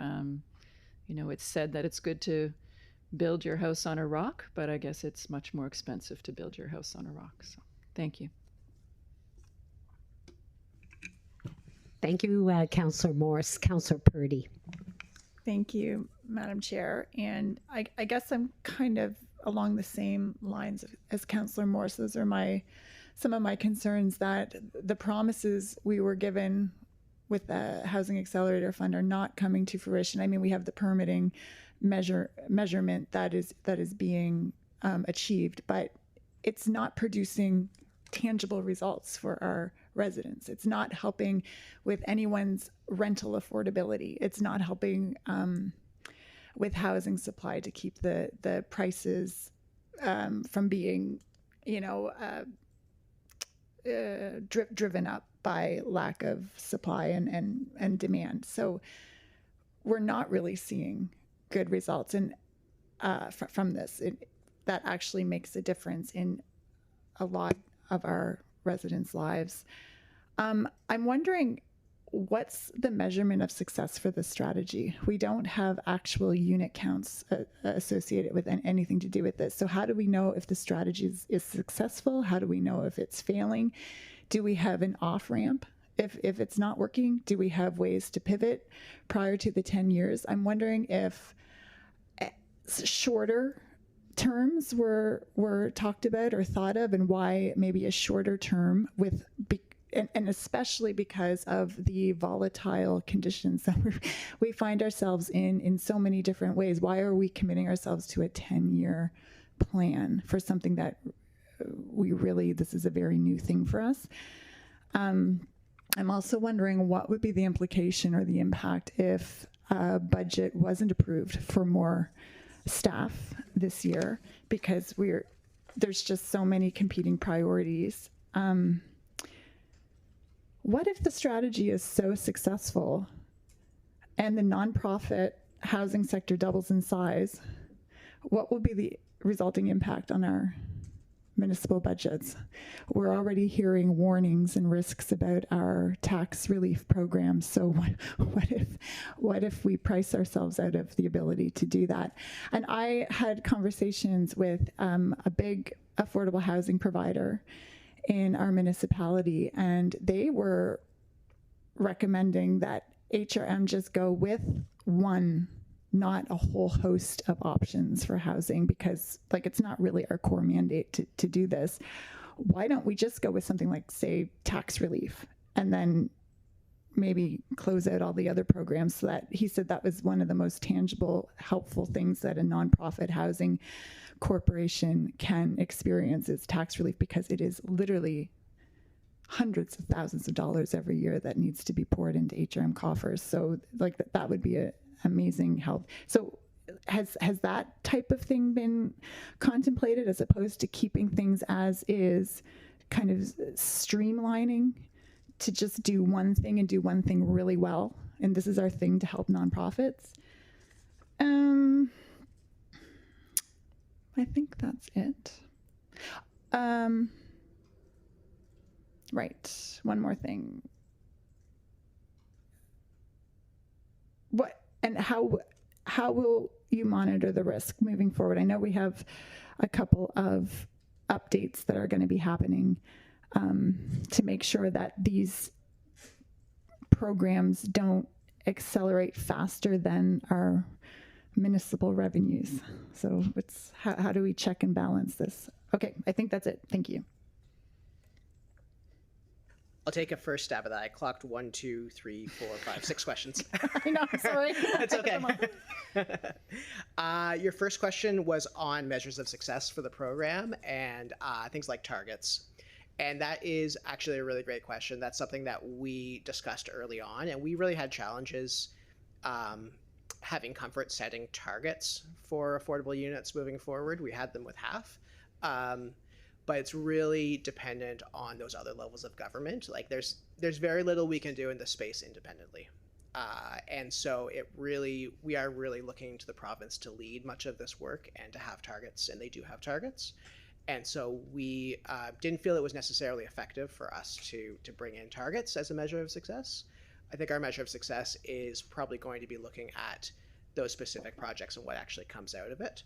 It's said that it's good to build your house on a rock, but I guess it's much more expensive to build your house on a rock. So thank you. Thank you, Councillor Morris. Councillor Purdy. Thank you, Madam Chair. And I guess I'm kind of along the same lines as Councillor Morris. Those are some of my concerns, that the promises we were given with the Housing Accelerator Fund are not coming to fruition. I mean, we have the permitting measurement that is being achieved, but it's not producing tangible results for our residents. It's not helping with anyone's rental affordability. It's not helping with housing supply to keep the prices from being, driven up by lack of supply and demand. So we're not really seeing good results from this. That actually makes a difference in a lot of our residents' lives. I'm wondering, what's the measurement of success for this strategy? We don't have actual unit counts associated with anything to do with this. So how do we know if the strategy is successful? How do we know if it's failing? Do we have an off-ramp? If it's not working, do we have ways to pivot prior to the 10 years? I'm wondering if shorter terms were talked about or thought of, and why maybe a shorter term and especially because of the volatile conditions that we find ourselves in so many different ways. Why are we committing ourselves to a 10-year plan for something that this is a very new thing for us? I'm also wondering what would be the implication or the impact if a budget wasn't approved for more staff this year, because there's just so many competing priorities. What if the strategy is so successful and the nonprofit housing sector doubles in size? What will be the resulting impact on our municipal budgets? We're already hearing warnings and risks about our tax relief programs. So what if we price ourselves out of the ability to do that? And I had conversations with a big affordable housing provider in our municipality, and they were recommending that HRM just go with one, not a whole host of options for housing, because it's not really our core mandate to do this. Why don't we just go with something like, say, tax relief, and then maybe close out all the other programs? So that, he said, that was one of the most tangible, helpful things that a nonprofit housing corporation can experience, is tax relief, because it is literally hundreds of thousands of dollars every year that needs to be poured into HRM coffers. So that would be a amazing help. So has that type of thing been contemplated, as opposed to keeping things as is, kind of streamlining to just do one thing and do one thing really well? And this is our thing to help nonprofits. I think that's it. Right, one more thing. How will you monitor the risk moving forward? I know we have a couple of updates that are going to be happening to make sure that these programs don't accelerate faster than our municipal revenues. So how do we check and balance this? Okay, I think that's it. Thank you. I'll take a first stab at that. I clocked 1, 2, 3, 4, 5, 6 questions. I know, sorry. That's okay. Your first question was on measures of success for the program and things like targets. And that is actually a really great question. That's something that we discussed early on, and we really had challenges having comfort setting targets for affordable units moving forward. We had them with half. But it's really dependent on those other levels of government. Like there's very little we can do in this space independently. And so we are really looking to the province to lead much of this work and to have targets, and they do have targets. And so we didn't feel it was necessarily effective for us to bring in targets as a measure of success. I think our measure of success is probably going to be looking at those specific projects and what actually comes out of it.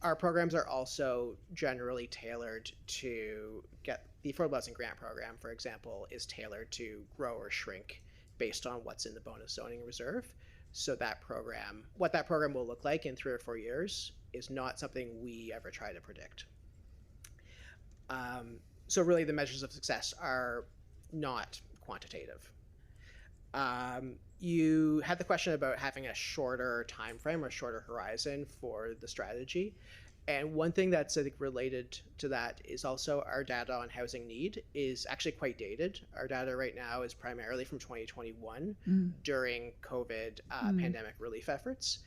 Our programs are also generally tailored to get the Affordable Housing Grant Program, for example, is tailored to grow or shrink based on what's in the bonus zoning reserve. So that program, what that program will look like in 3 or 4 years is not something we ever try to predict. So really the measures of success are not quantitative. You had the question about having a shorter time frame or shorter horizon for the strategy. And one thing that's, I think, related to that is also our data on housing need is actually quite dated. Our data right now is primarily from 2021 during COVID pandemic relief efforts.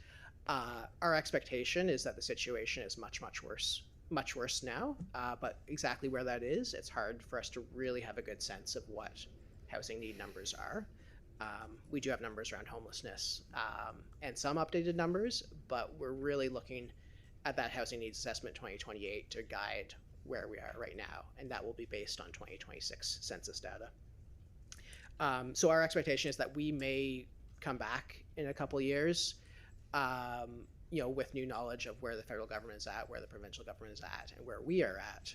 Our expectation is that the situation is much worse now, but exactly where that is, it's hard for us to really have a good sense of what housing need numbers are. We do have numbers around homelessness and some updated numbers, but we're really looking at that housing needs assessment 2028 to guide where we are right now, and that will be based on 2026 census data. So our expectation is that we may come back in a couple years, with new knowledge of where the federal government is at, where the provincial government is at, and where we are at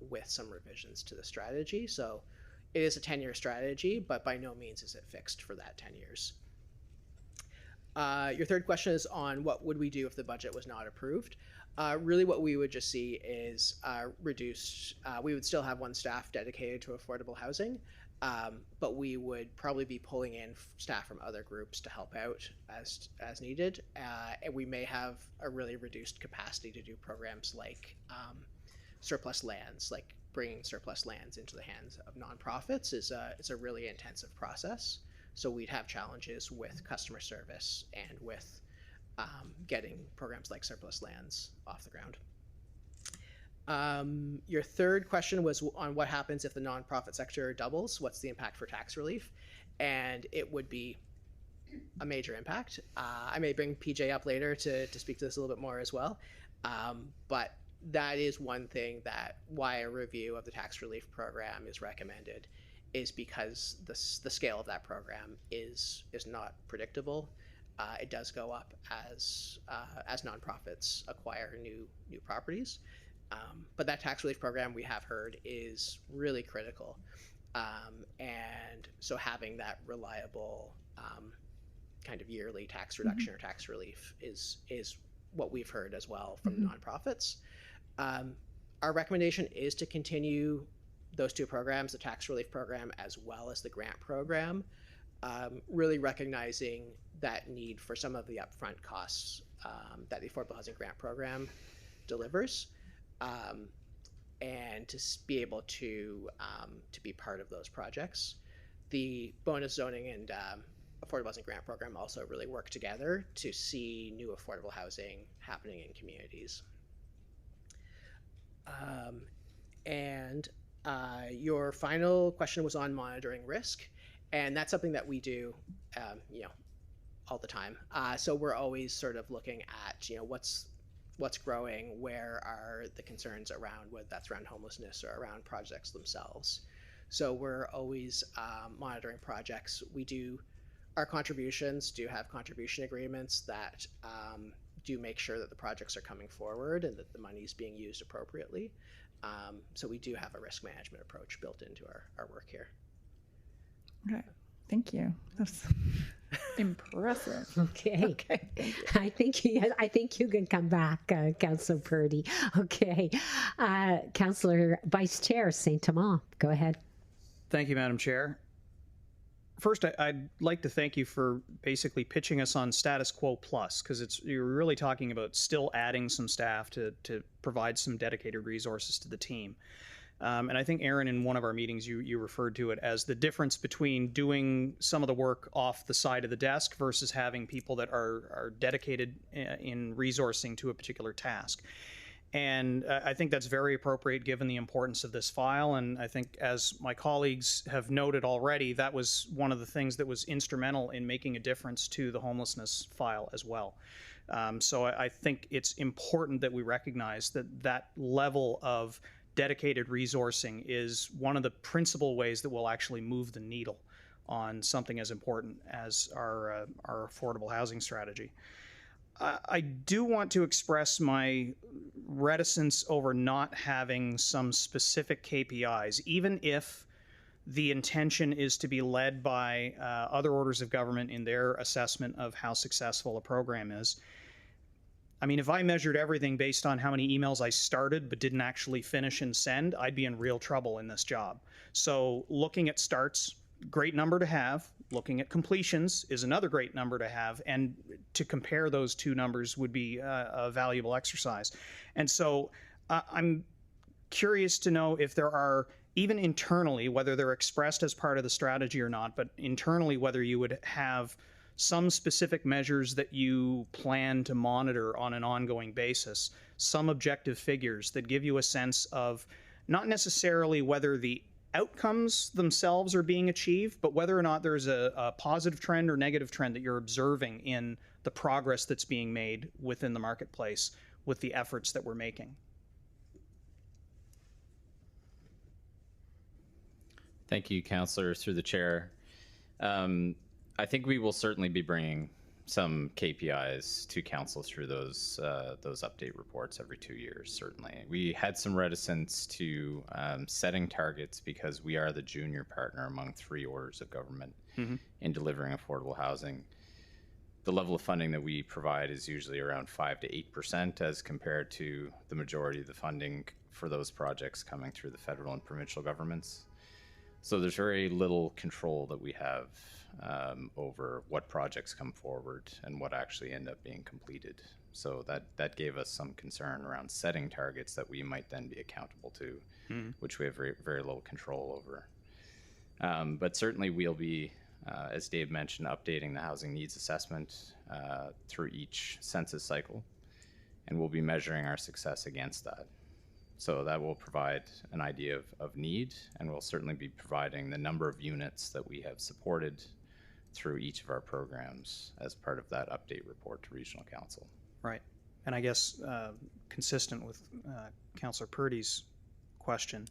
with some revisions to the strategy. So it is a 10-year strategy, but by no means is it fixed for that 10 years. Your third question is on what would we do if the budget was not approved. Really what we would just see is reduced, we would still have one staff dedicated to affordable housing, but we would probably be pulling in staff from other groups to help out as needed. And we may have a really reduced capacity to do programs like surplus lands, like bringing surplus lands into the hands of nonprofits is a really intensive process. So we'd have challenges with customer service and with getting programs like surplus lands off the ground. Your third question was on what happens if the nonprofit sector doubles. What's the impact for tax relief? And it would be a major impact. I may bring PJ up later to speak to this a little bit more as well. But that is one thing that why a review of the tax relief program is recommended, is because the scale of that program is not predictable. It does go up as nonprofits acquire new properties. But that tax relief program, we have heard, is really critical. And so having that reliable kind of yearly tax reduction or tax relief is what we've heard as well from nonprofits. Our recommendation is to continue those two programs, the tax relief program as well as the grant program, really recognizing that need for some of the upfront costs that the Affordable Housing Grant Program delivers, and to be able to be part of those projects. The bonus zoning and Affordable Housing Grant Program also really work together to see new affordable housing happening in communities. Your final question was on monitoring risk, and that's something that we do, all the time. So we're always sort of looking at, what's growing, where are the concerns around, whether that's around homelessness or around projects themselves. So we're always monitoring projects. Our contributions do have contribution agreements that do make sure that the projects are coming forward and that the money is being used appropriately. So we do have a risk management approach built into our work here. Okay, thank you. That's impressive. Okay. I think you can come back, Councillor Purdy. Okay, Councillor Vice Chair St. Thomas, go ahead. Thank you, Madam Chair. First, I'd like to thank you for basically pitching us on status quo plus, because you're really talking about still adding some staff to provide some dedicated resources to the team. And I think, Aaron, in one of our meetings, you referred to it as the difference between doing some of the work off the side of the desk versus having people that are dedicated in resourcing to a particular task. And I think that's very appropriate given the importance of this file. And I think, as my colleagues have noted already, that was one of the things that was instrumental in making a difference to the homelessness file as well. So I think it's important that we recognize that level of dedicated resourcing is one of the principal ways that we'll actually move the needle on something as important as our affordable housing strategy. I do want to express my reticence over not having some specific KPIs, even if the intention is to be led by other orders of government in their assessment of how successful a program is. I mean, if I measured everything based on how many emails I started but didn't actually finish and send, I'd be in real trouble in this job. So looking at starts, great number to have. Looking at completions is another great number to have. And to compare those two numbers would be a valuable exercise. And so I'm curious to know if there are, even internally, whether they're expressed as part of the strategy or not, but internally, whether you would have some specific measures that you plan to monitor on an ongoing basis, some objective figures that give you a sense of not necessarily whether the outcomes themselves are being achieved, but whether or not there's a positive trend or negative trend that you're observing in the progress that's being made within the marketplace with the efforts that we're making. Thank you, Councillor, through the chair. I think we will certainly be bringing some KPIs to council through those update reports every 2 years. Certainly, we had some reticence to setting targets because we are the junior partner among 3 orders of government in delivering affordable housing. The level of funding that we provide is usually around 5 to 8% as compared to the majority of the funding for those projects coming through the federal and provincial governments. So there's very little control that we have over what projects come forward and what actually end up being completed. So that gave us some concern around setting targets that we might then be accountable to, which we have very, very little control over. But certainly we'll be, as Dave mentioned, updating the housing needs assessment through each census cycle, and we'll be measuring our success against that. So that will provide an idea of need, and we'll certainly be providing the number of units that we have supported through each of our programs as part of that update report to Regional Council. Right. And I guess consistent with Councillor Purdy's question,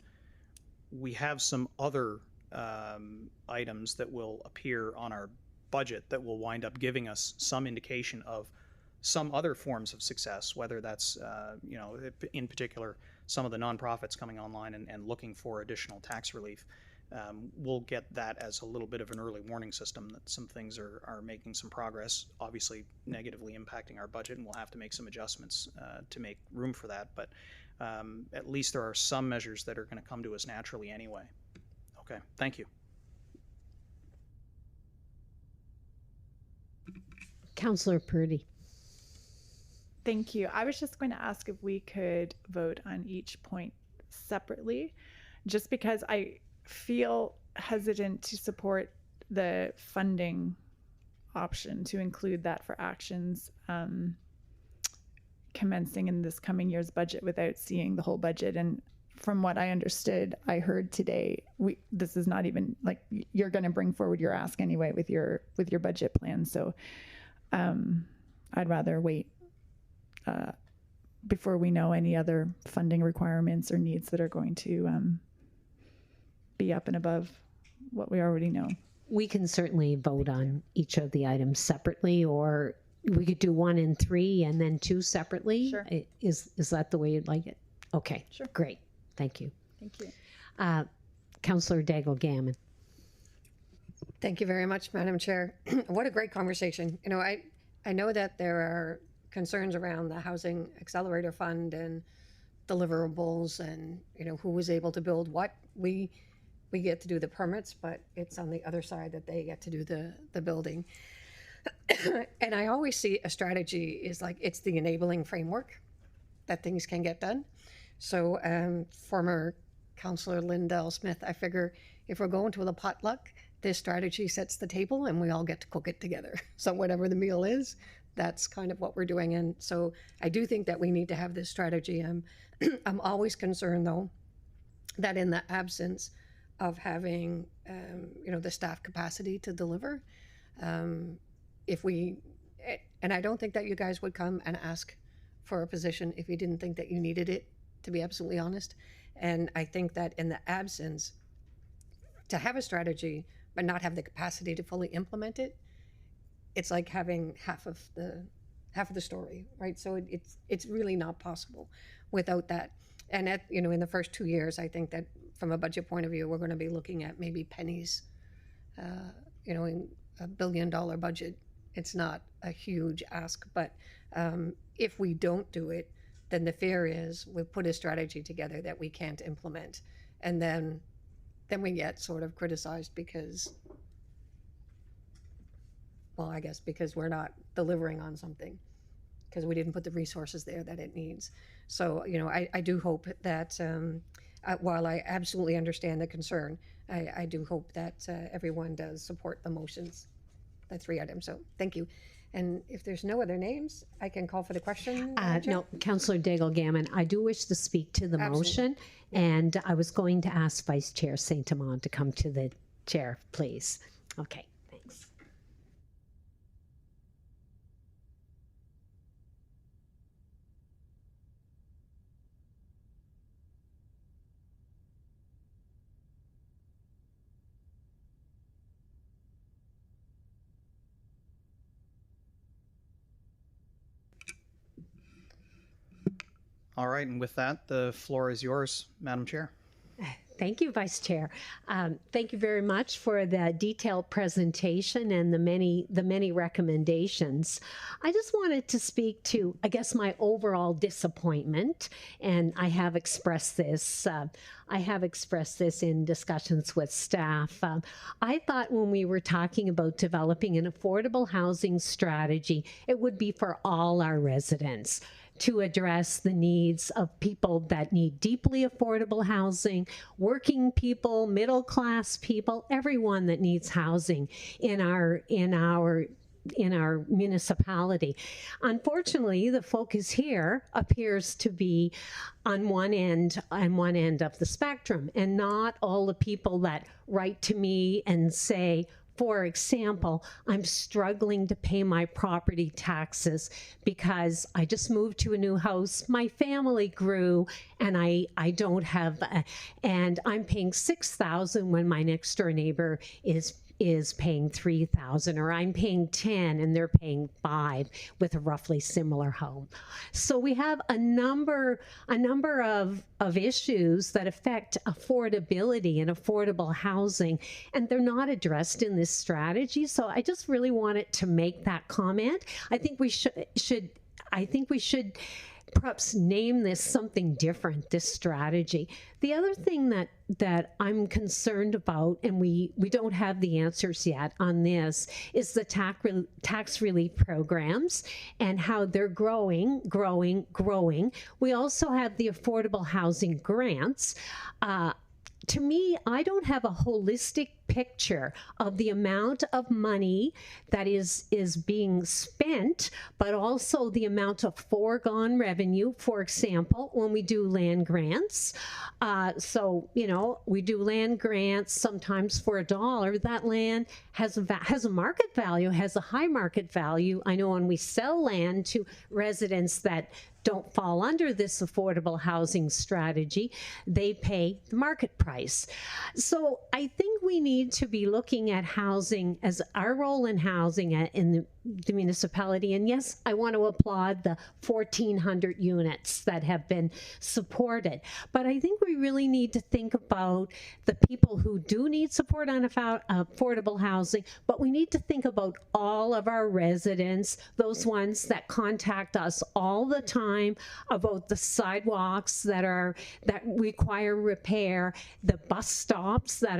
we have some other items that will appear on our budget that will wind up giving us some indication of some other forms of success, whether that's, in particular, some of the nonprofits coming online and looking for additional tax relief. We'll get that as a little bit of an early warning system that some things are making some progress, obviously negatively impacting our budget, and we'll have to make some adjustments to make room for that. But at least there are some measures that are going to come to us naturally anyway. Okay, thank you. Councillor Purdy. Thank you. I was just going to ask if we could vote on each point separately, just because I feel hesitant to support the funding option to include that for actions commencing in this coming year's budget without seeing the whole budget. And from what I understood, I heard today, this is not even like you're going to bring forward your ask anyway with your budget plan. So I'd rather wait before we know any other funding requirements or needs that are going to be up and above what we already know. We can certainly vote on each of the items separately, or we could do 1 and 3 and then 2 separately. Sure. Is that the way you'd like it? Okay, sure. Great. Thank you. Thank you. Councillor Daigle-Gammon. Thank you very much, Madam Chair. What a great conversation. I know that there are concerns around the Housing Accelerator Fund and deliverables and, who was able to build what. We get to do the permits, but it's on the other side that they get to do the building. And I always see a strategy is like it's the enabling framework that things can get done. So former Councillor Lindell Smith. I figure if we're going to the potluck, this strategy sets the table and we all get to cook it together. So whatever the meal is, that's kind of what we're doing. And so I do think that we need to have this strategy. I'm always concerned, though, that in the absence of having, the staff capacity to deliver, if we, and I don't think that you guys would come and ask for a position if you didn't think that you needed it, to be absolutely honest. And I think that in the absence, to have a strategy but not have the capacity to fully implement it, it's like having half of the story, right? So it's really not possible without that. And in the first 2 years, I think that from a budget point of view, we're going to be looking at maybe pennies. In a $1 billion budget, it's not a huge ask. But if we don't do it, then the fear is we've put a strategy together that we can't implement, and then we get sort of criticized because, well, I guess because we're not delivering on something, because we didn't put the resources there that it needs. So, I do hope that while I absolutely understand the concern, I do hope that everyone does support the motions, the 3 items. So thank you. And if there's no other names, I can call for the question. No, Councillor Daigle-Gammon, I do wish to speak to the motion, and I was going to ask Vice Chair Saint-Amand to come to the chair, please. Okay, thanks. All right, and with that, the floor is yours, Madam Chair. Thank you, Vice Chair. Thank you very much for the detailed presentation and the many recommendations. I just wanted to speak to, I guess, my overall disappointment, and I have expressed this. In discussions with staff. I thought when we were talking about developing an affordable housing strategy, it would be for all our residents, to address the needs of people that need deeply affordable housing, working people, middle-class people, everyone that needs housing in our municipality. Unfortunately, the focus here appears to be on one end of the spectrum, and not all the people that write to me and say, for example, I'm struggling to pay my property taxes because I just moved to a new house, my family grew, and I don't have, and I'm paying $6,000 when my next door neighbor is paying $3,000, or I'm paying $10,000 and they're paying $5,000 with a roughly similar home. So we have a number of issues that affect affordability and affordable housing, and they're not addressed in this strategy. So I just really wanted to make that comment. I think we should perhaps name this something different, this strategy. The other thing that I'm concerned about, and we don't have the answers yet on this, is the tax relief programs and how they're growing. We also have the affordable housing grants. To me, I don't have a holistic picture of the amount of money that is being spent, but also the amount of foregone revenue. For example, when we do land grants, we do land grants sometimes for $1. That land has a market value, has a high market value. I know when we sell land to residents that don't fall under this affordable housing strategy, they pay the market price. So I think we need to be looking at housing as our role in housing in the municipality. And yes, I want to applaud the 1,400 units that have been supported. But I think we really need to think about the people who do need support on affordable housing, but we need to think about all of our residents, those ones that contact us all the time about the sidewalks that require repair, the bus stops that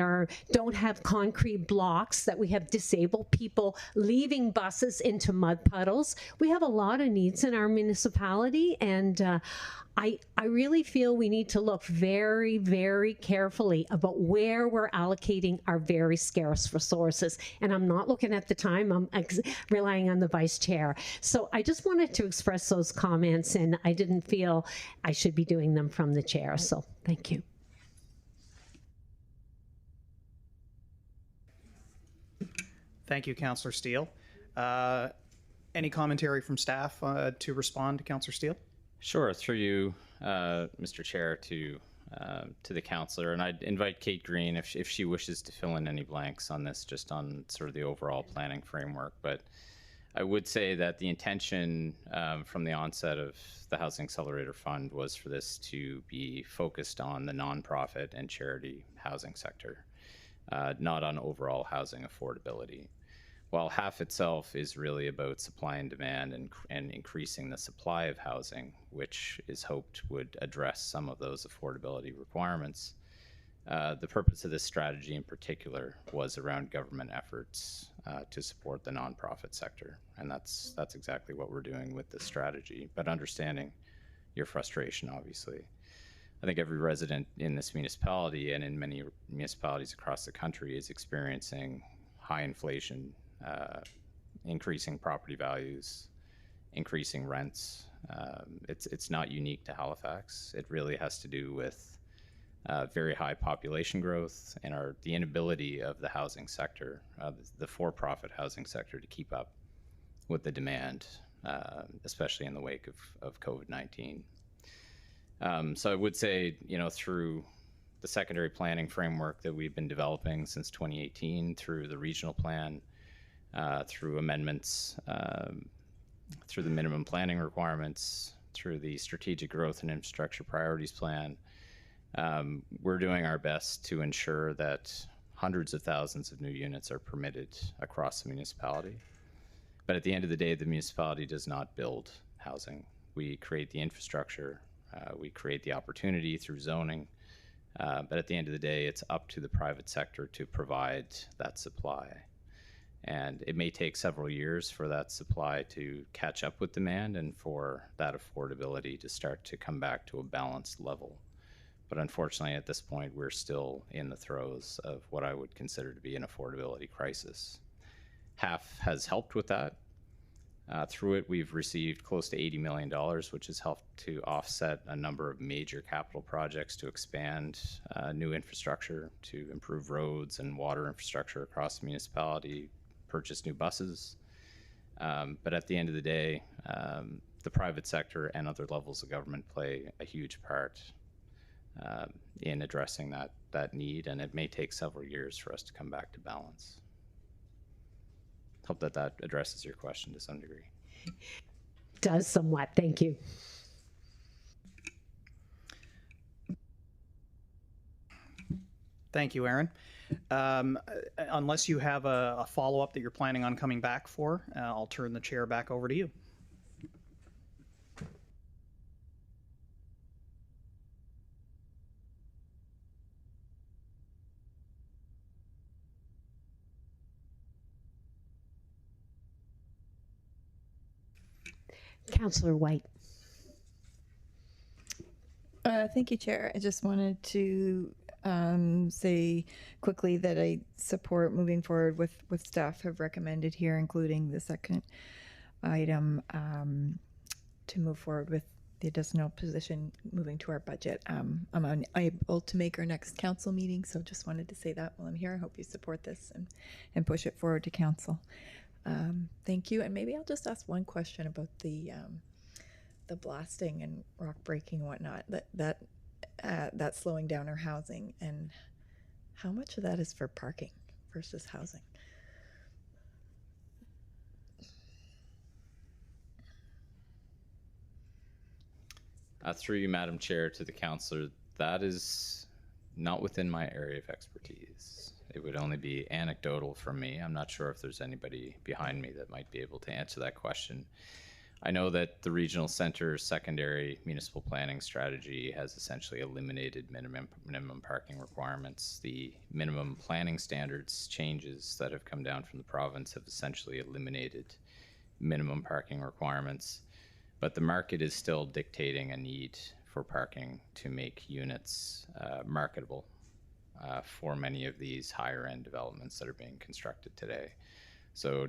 don't have concrete blocks, that we have disabled people leaving buses houses into mud puddles. We have a lot of needs in our municipality, and I really feel we need to look very, very carefully about where we're allocating our very scarce resources. And I'm not looking at the time, I'm relying on the vice chair. So I just wanted to express those comments, and I didn't feel I should be doing them from the chair. So thank you. Thank you, Councillor Steele. Any commentary from staff to respond to Councillor Steele? Sure, through you, Mr. Chair, to the councillor, and I'd invite Kate Green if she wishes to fill in any blanks on this, just on sort of the overall planning framework. But I would say that the intention from the onset of the Housing Accelerator Fund was for this to be focused on the nonprofit and charity housing sector, not on overall housing affordability. While HAF itself is really about supply and demand and increasing the supply of housing, which is hoped would address some of those affordability requirements, the purpose of this strategy in particular was around government efforts to support the nonprofit sector. And that's exactly what we're doing with this strategy, but understanding your frustration, obviously. I think every resident in this municipality and in many municipalities across the country is experiencing high inflation, increasing property values, increasing rents. It's not unique to Halifax. It really has to do with very high population growth and the inability of the housing sector, the for-profit housing sector, to keep up with the demand, especially in the wake of COVID-19. So I would say, through the secondary planning framework that we've been developing since 2018, through the regional plan, through amendments, through the minimum planning requirements, through the strategic growth and infrastructure priorities plan, we're doing our best to ensure that hundreds of thousands of new units are permitted across the municipality. But at the end of the day, the municipality does not build housing. We create the infrastructure, we create the opportunity through zoning, but at the end of the day, it's up to the private sector to provide that supply. And it may take several years for that supply to catch up with demand and for that affordability to start to come back to a balanced level. But unfortunately, at this point, we're still in the throes of what I would consider to be an affordability crisis. HAF has helped with that. Through it, we've received close to $80 million, which has helped to offset a number of major capital projects to expand new infrastructure, to improve roads and water infrastructure across the municipality, purchase new buses. But at the end of the day, the private sector and other levels of government play a huge part in addressing that need, and it may take several years for us to come back to balance. Hope that addresses your question to some degree. Does somewhat. Thank you. Thank you, Aaron. Unless you have a follow-up that you're planning on coming back for, I'll turn the chair back over to you. Councillor White. Thank you, Chair. I just wanted to say quickly that I support moving forward with what staff have recommended here, including the second item to move forward with the additional position moving to our budget. I'm unable to make our next council meeting, so just wanted to say that while I'm here. I hope you support this and push it forward to council. Thank you. And maybe I'll just ask one question about the blasting and rock breaking and whatnot, that's slowing down our housing, and how much of that is for parking versus housing? Through you, Madam Chair, to the councillor, that is not within my area of expertise. It would only be anecdotal from me. I'm not sure if there's anybody behind me that might be able to answer that question. I know that the Regional Center secondary municipal planning strategy has essentially eliminated minimum parking requirements. The minimum planning standards changes that have come down from the province have essentially eliminated minimum parking requirements, but the market is still dictating a need for parking to make units marketable for many of these higher end developments that are being constructed today. So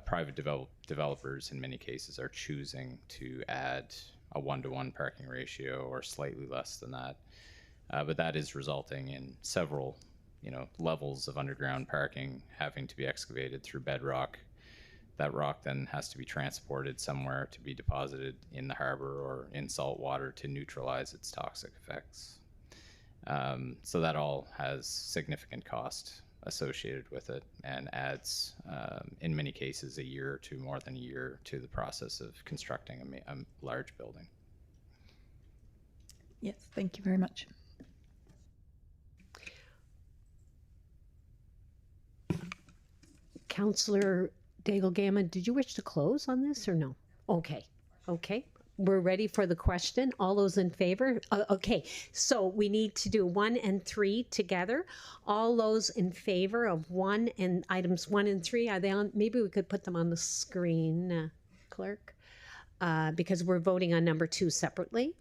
private developers in many cases are choosing to add a 1-to-1 parking ratio or slightly less than that. But that is resulting in several levels of underground parking having to be excavated through bedrock. That rock then has to be transported somewhere to be deposited in the harbor or in salt water to neutralize its toxic effects. So that all has significant cost associated with it and adds, in many cases, a year to more than a year to the process of constructing a large building. Yes, thank you very much. Councillor Daigle-Gammon, did you wish to close on this or no? Okay. We're ready for the question. All those in favor? Okay, so we need to do 1 and 3 together. All those in favor of items 1 and 3, are they on? Maybe we could put them on the screen, clerk, because we're voting on number 2 separately.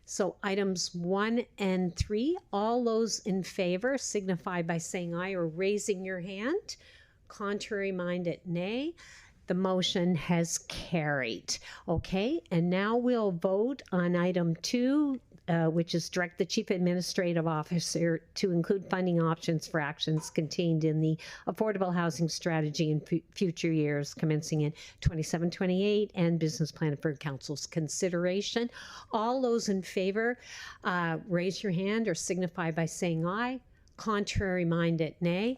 So items 1 and 3, all those in favor signify by saying aye or raising your hand. Contrary minded, nay. The motion has carried. Okay, and now we'll vote on item 2, which is direct the Chief Administrative Officer to include funding options for actions contained in the Affordable Housing Strategy in future years, commencing in 27-28, and Business Plan for Council's consideration. All those in favor, raise your hand or signify by saying aye. Contrary minded, nay.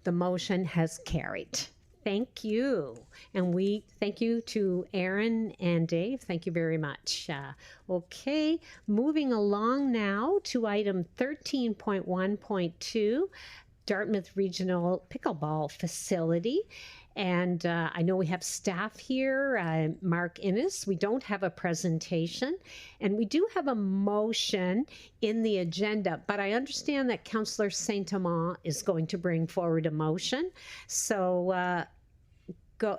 The motion has carried. Thank you. And we thank you to Aaron and Dave. Thank you very much. Okay, moving along now to item 13.1.2, Dartmouth Regional Pickleball Facility. And I know we have staff here, Mark Innes. We don't have a presentation, and we do have a motion in the agenda, but I understand that Councillor Saint-Amand is going to bring forward a motion. So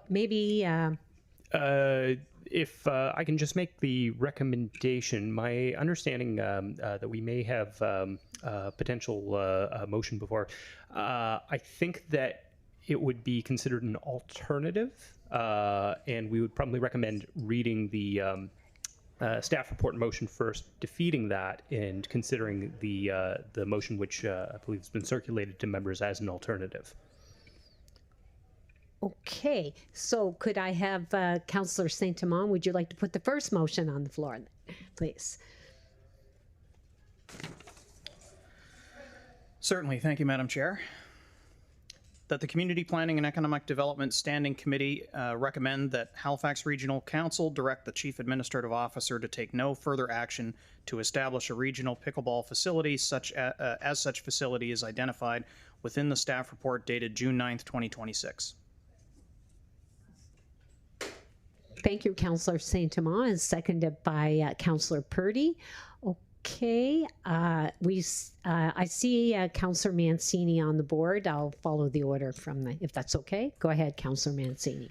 maybe... if I can just make the recommendation, my understanding that we may have potential motion before, I think that it would be considered an alternative, and we would probably recommend reading the staff report motion first, defeating that, and considering the motion which I believe has been circulated to members as an alternative. Okay, so could I have Councillor Saint-Amand, would you like to put the first motion on the floor, please? Certainly. Thank you, Madam Chair. That the Community Planning and Economic Development Standing Committee recommend that Halifax Regional Council direct the Chief Administrative Officer to take no further action to establish a regional pickleball facility as such facility is identified within the staff report dated June 9th, 2026. Thank you, Councillor Saint-Amand, and seconded by Councillor Purdy. Okay, I see Councillor Mancini on the board. I'll follow the order if that's okay. Go ahead, Councillor Mancini.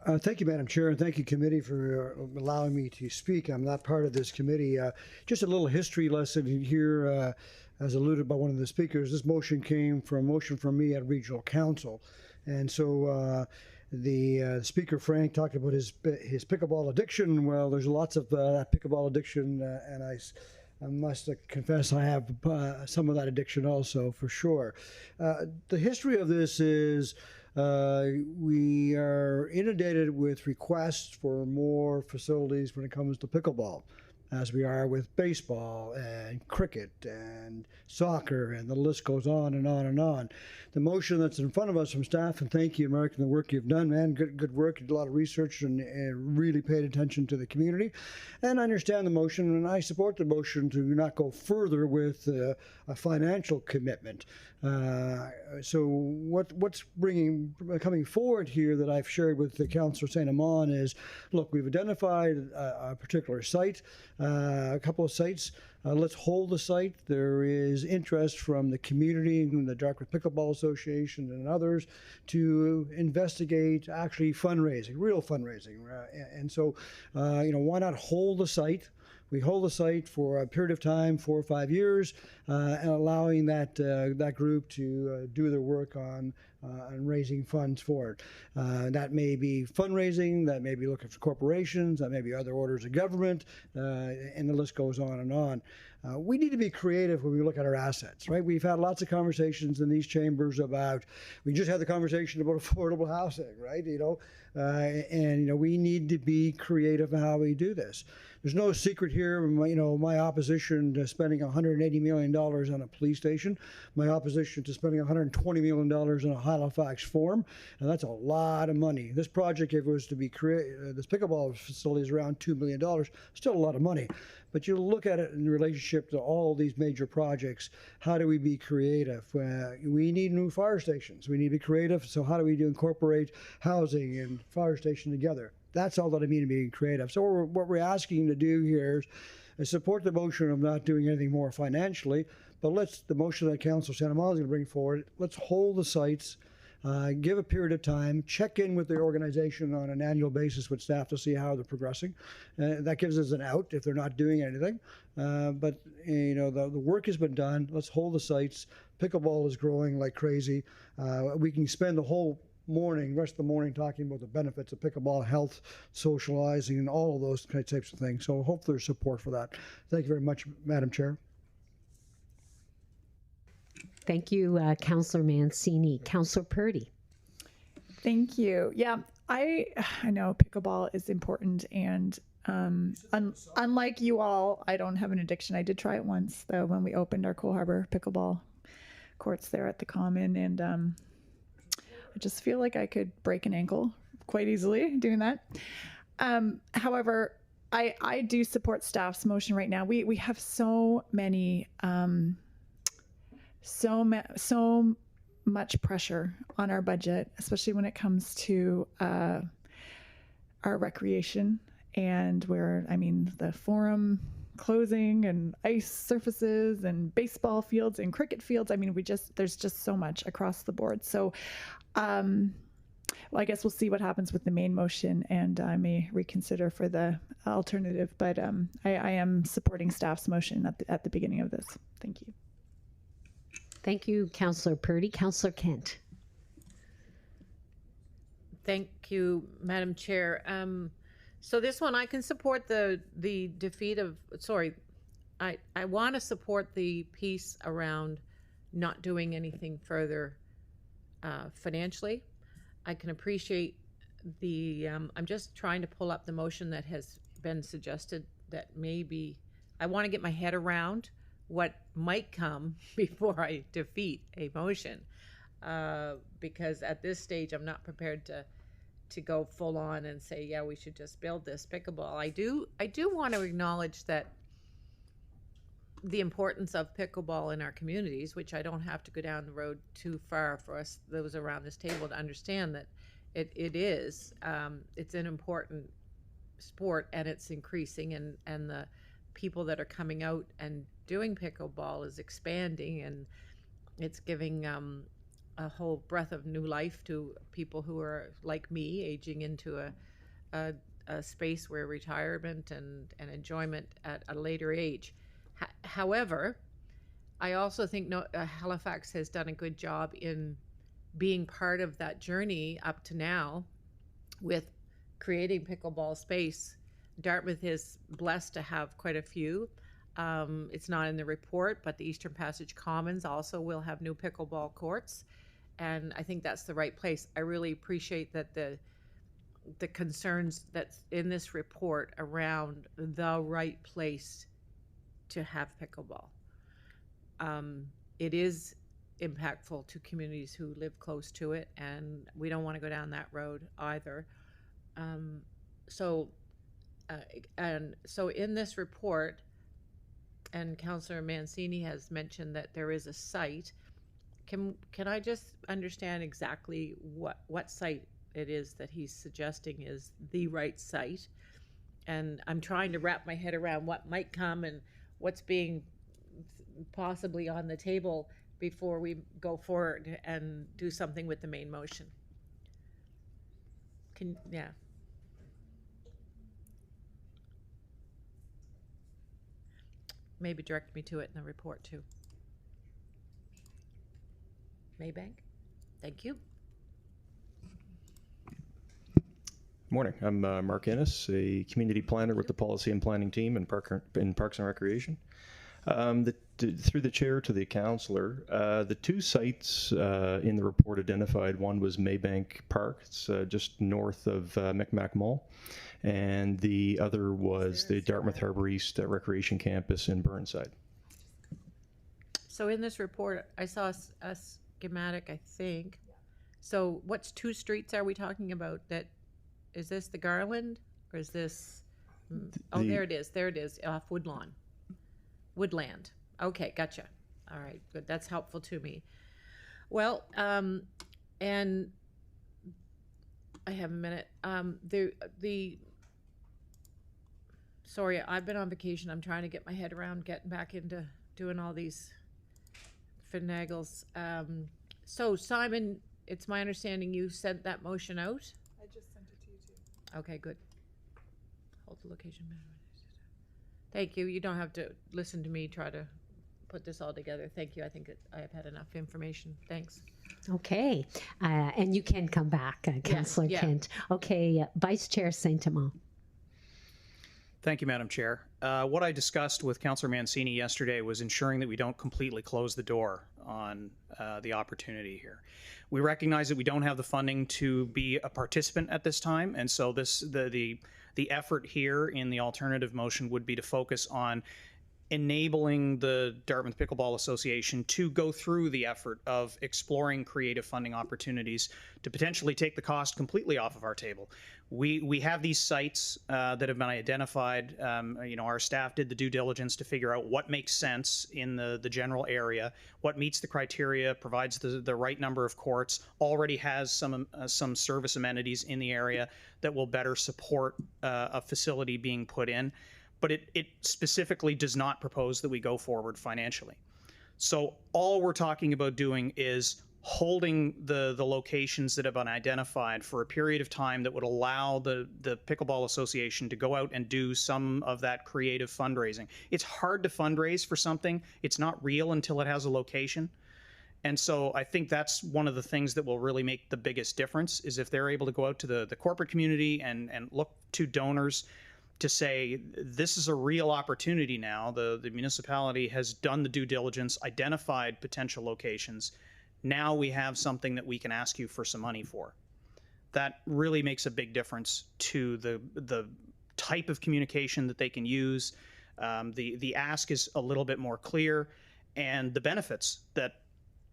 Thank you, Madam Chair, and thank you, committee, for allowing me to speak. I'm not part of this committee. Just a little history lesson here, as alluded by one of the speakers. This motion came from a motion from me at Regional Council, and so the speaker, Frank, talked about his pickleball addiction. Well, there's lots of that pickleball addiction, and I must confess I have some of that addiction also, for sure. The history of this is we are inundated with requests for more facilities when it comes to pickleball, as we are with baseball and cricket and soccer, and the list goes on and on and on. The motion that's in front of us from staff, and thank you, Mark, and the work you've done, man, good work. You did a lot of research and really paid attention to the community. And I understand the motion, and I support the motion to not go further with a financial commitment. So what's coming forward here that I've shared with the Councillor St. Amand is, look, we've identified a particular site, a couple of sites. Let's hold the site. There is interest from the community and the Dartmouth Pickleball Association and others to investigate actually fundraising, real fundraising. And so, why not hold the site? We hold the site for a period of time, 4 or 5 years, and allowing that group to do their work on raising funds for it. That may be fundraising, that may be looking for corporations, that may be other orders of government, and the list goes on and on. We need to be creative when we look at our assets, right? We've had lots of conversations in these chambers about, we just had the conversation about affordable housing, right? We need to be creative in how we do this. There's no secret here, my opposition to spending $180 million on a police station, my opposition to spending $120 million on a Halifax Forum, and that's a lot of money. This project, if it was to be created, this pickleball facility is around $2 million, still a lot of money. But you look at it in relationship to all these major projects, how do we be creative? We need new fire stations. We need to be creative, so how do we incorporate housing and fire station together? That's all that I mean being creative. So what we're asking to do here is support the motion of not doing anything more financially, but the motion that Councillor St. Amand is going to bring forward, let's hold the sites, give a period of time, check in with the organization on an annual basis with staff to see how they're progressing. That gives us an out if they're not doing anything. But the work has been done. Let's hold the sites. Pickleball is growing like crazy. We can spend the rest of the morning talking about the benefits of pickleball, health, socializing, and all of those types of things. So hope there's support for that. Thank you very much, Madam Chair. Thank you, Councillor Mancini. Councillor Purdy. Thank you. Yeah, I know pickleball is important, and unlike you all, I don't have an addiction. I did try it once, though, when we opened our Cole Harbour pickleball courts there at the Common, and I just feel like I could break an ankle quite easily doing that. However, I do support staff's motion right now. We have so many, so much pressure on our budget, especially when it comes to our recreation and the forum closing and ice surfaces and baseball fields and cricket fields. There's just so much across the board. So, I guess we'll see what happens with the main motion, and I may reconsider for the alternative, but I am supporting staff's motion at the beginning of this. Thank you. Thank you, Councillor Purdy. Councillor Kent. Thank you, Madam Chair. So this one, I can support the defeat of, I want to support the piece around not doing anything further financially. I can appreciate I'm just trying to pull up the motion that has been suggested that maybe, I want to get my head around what might come before I defeat a motion. Because at this stage, I'm not prepared to go full on and say, yeah, we should just build this pickleball. I do want to acknowledge that the importance of pickleball in our communities, which I don't have to go down the road too far for us, those around this table, to understand that it is, it's an important sport, and it's increasing, and the people that are coming out and doing pickleball is expanding, and it's giving a whole breath of new life to people who are like me, aging into a space where retirement and enjoyment at a later age. However, I also think Halifax has done a good job in being part of that journey up to now with creating pickleball space. Dartmouth is blessed to have quite a few. It's not in the report, but the Eastern Passage Commons also will have new pickleball courts, and I think that's the right place. I really appreciate that the concerns that's in this report around the right place to have pickleball. It is impactful to communities who live close to it, and we don't want to go down that road either. So in this report, and Councillor Mancini has mentioned that there is a site, can I just understand exactly what site it is that he's suggesting is the right site? And I'm trying to wrap my head around what might come and what's being possibly on the table before we go forward and do something with the main motion. Yeah. Maybe direct me to it in the report too. Maybank, thank you. Morning, I'm Mark Ennis, a community planner with the Policy and Planning team in Parks and Recreation. Through the chair to the councillor, the two sites in the report identified, one was Maybank Park, it's just north of Micmac Mall, and the other was the Dartmouth Harbour East Recreation Campus in Burnside. So in this report, I saw a schematic, I think. So what's two streets are we talking about? That is this the Garland or is this? Oh, there it is. There it is off Woodland. Okay, gotcha. All right, good. That's helpful to me. Well, and I have a minute. Sorry, I've been on vacation. I'm trying to get my head around getting back into doing all these finagles. So Simon, it's my understanding you sent that motion out? I just sent it to you too. Okay, good. Hold the location. Thank you. You don't have to listen to me try to put this all together. Thank you. I think I have had enough information. Thanks. Okay. And you can come back, Councillor Kent. Okay, Vice Chair Saint-Amand. Thank you, Madam Chair. What I discussed with Councillor Mancini yesterday was ensuring that we don't completely close the door on the opportunity here. We recognize that we don't have the funding to be a participant at this time, and so the effort here in the alternative motion would be to focus on enabling the Dartmouth Pickleball Association to go through the effort of exploring creative funding opportunities to potentially take the cost completely off of our table. We have these sites that have been identified. Our staff did the due diligence to figure out what makes sense in the general area, what meets the criteria, provides the right number of courts, already has some service amenities in the area that will better support a facility being put in. But it specifically does not propose that we go forward financially. So all we're talking about doing is holding the locations that have been identified for a period of time that would allow the Pickleball Association to go out and do some of that creative fundraising. It's hard to fundraise for something. It's not real until it has a location. And so I think that's one of the things that will really make the biggest difference is if they're able to go out to the corporate community and look to donors to say, this is a real opportunity now. The municipality has done the due diligence, identified potential locations. Now we have something that we can ask you for some money for. That really makes a big difference to the type of communication that they can use. The ask is a little bit more clear, and the benefits that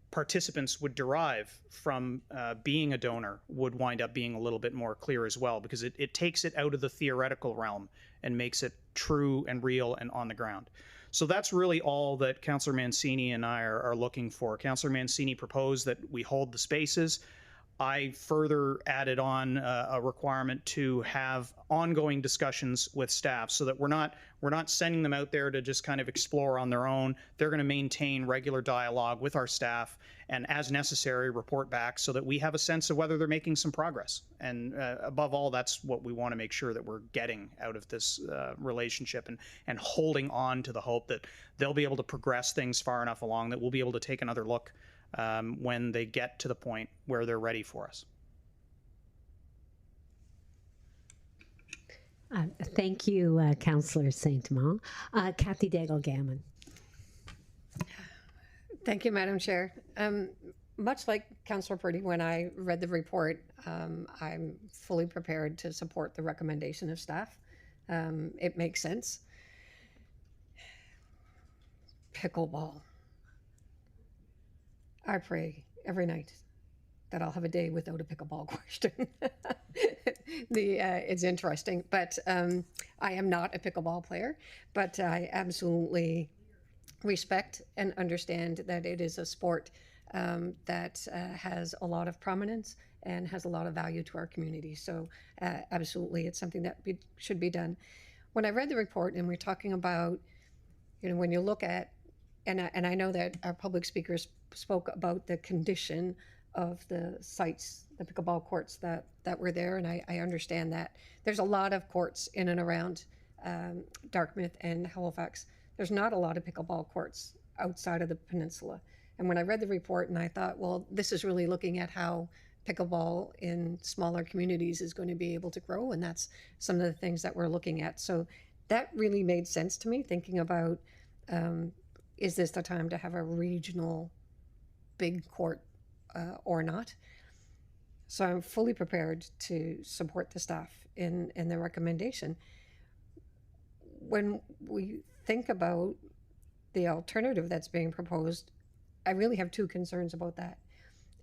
participants would derive from being a donor would wind up being a little bit more clear as well, because it takes it out of the theoretical realm and makes it true and real and on the ground. So that's really all that Councillor Mancini and I are looking for. Councillor Mancini proposed that we hold the spaces. I further added on a requirement to have ongoing discussions with staff so that we're not sending them out there to just kind of explore on their own. They're going to maintain regular dialogue with our staff and as necessary report back so that we have a sense of whether they're making some progress. And above all, that's what we want to make sure that we're getting out of this relationship and holding on to the hope that they'll be able to progress things far enough along that we'll be able to take another look when they get to the point where they're ready for us. Thank you, Councillor Saint-Amand. Cathy Daigle-Gammon. Thank you, Madam Chair. Much like Councillor Purdy, when I read the report, I'm fully prepared to support the recommendation of staff. It makes sense. Pickleball. I pray every night that I'll have a day without a pickleball question. It's interesting, but I am not a pickleball player, but I absolutely respect and understand that it is a sport that has a lot of prominence and has a lot of value to our community. So absolutely, it's something that should be done. When I read the report and we're talking about, when you look at, and I know that our public speakers spoke about the condition of the sites, the pickleball courts that were there, and I understand that. There's a lot of courts in and around Dartmouth and Halifax. There's not a lot of pickleball courts outside of the peninsula. And when I read the report and I thought, well, this is really looking at how pickleball in smaller communities is going to be able to grow, and that's some of the things that we're looking at. So that really made sense to me, thinking about, is this the time to have a regional big court or not? So I'm fully prepared to support the staff in the recommendation. When we think about the alternative that's being proposed, I really have two concerns about that.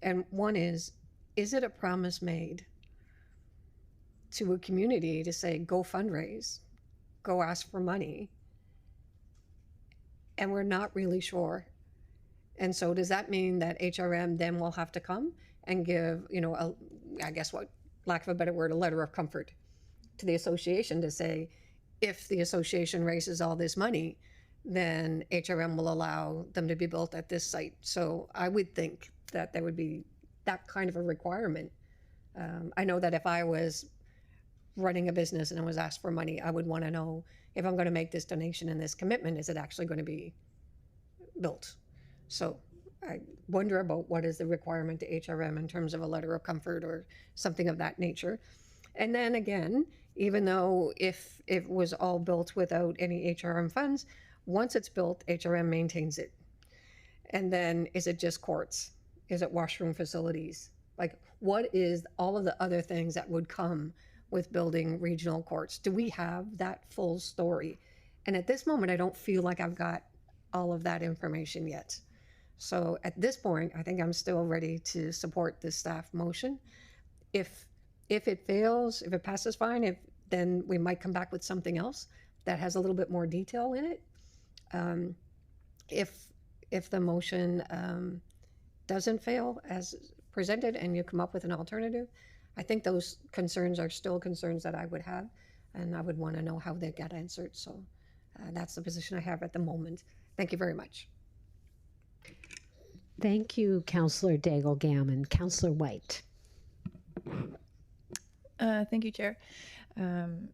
And one is it a promise made to a community to say, go fundraise, go ask for money? And we're not really sure. And so does that mean that HRM then will have to come and give, I guess what, lack of a better word, a letter of comfort to the association to say, if the association raises all this money, then HRM will allow them to be built at this site. So I would think that there would be that kind of a requirement. I know that if I was running a business and I was asked for money, I would want to know, if I'm going to make this donation and this commitment, is it actually going to be built? So I wonder about what is the requirement to HRM in terms of a letter of comfort or something of that nature. And then again, even though if it was all built without any HRM funds, once it's built, HRM maintains it. And then is it just courts? Is it washroom facilities? Like, what is all of the other things that would come with building regional courts? Do we have that full story? And at this moment, I don't feel like I've got all of that information yet. So at this point, I think I'm still ready to support this staff motion. If it fails, if it passes fine, then we might come back with something else that has a little bit more detail in it. If the motion doesn't fail as presented and you come up with an alternative, I think those concerns are still concerns that I would have, and I would want to know how they get answered. So that's the position I have at the moment. Thank you very much. Thank you, Councillor Daigle Gammon. Councillor White. Thank you, Chair. I'm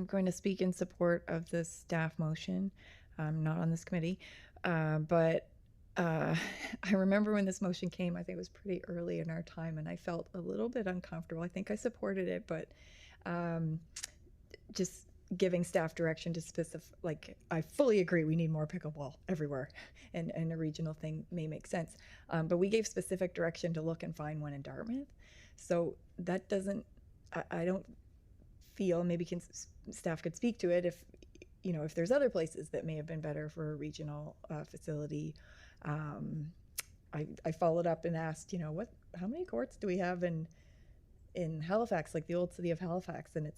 going to speak in support of this staff motion. I'm not on this committee, but I remember when this motion came, I think it was pretty early in our time, and I felt a little bit uncomfortable. I think I supported it, but just giving staff direction to I fully agree we need more pickleball everywhere, and a regional thing may make sense. But we gave specific direction to look and find one in Dartmouth. So that doesn't, I don't feel, maybe staff could speak to it if there's other places that may have been better for a regional facility. I followed up and asked, how many courts do we have in Halifax, like the old city of Halifax? And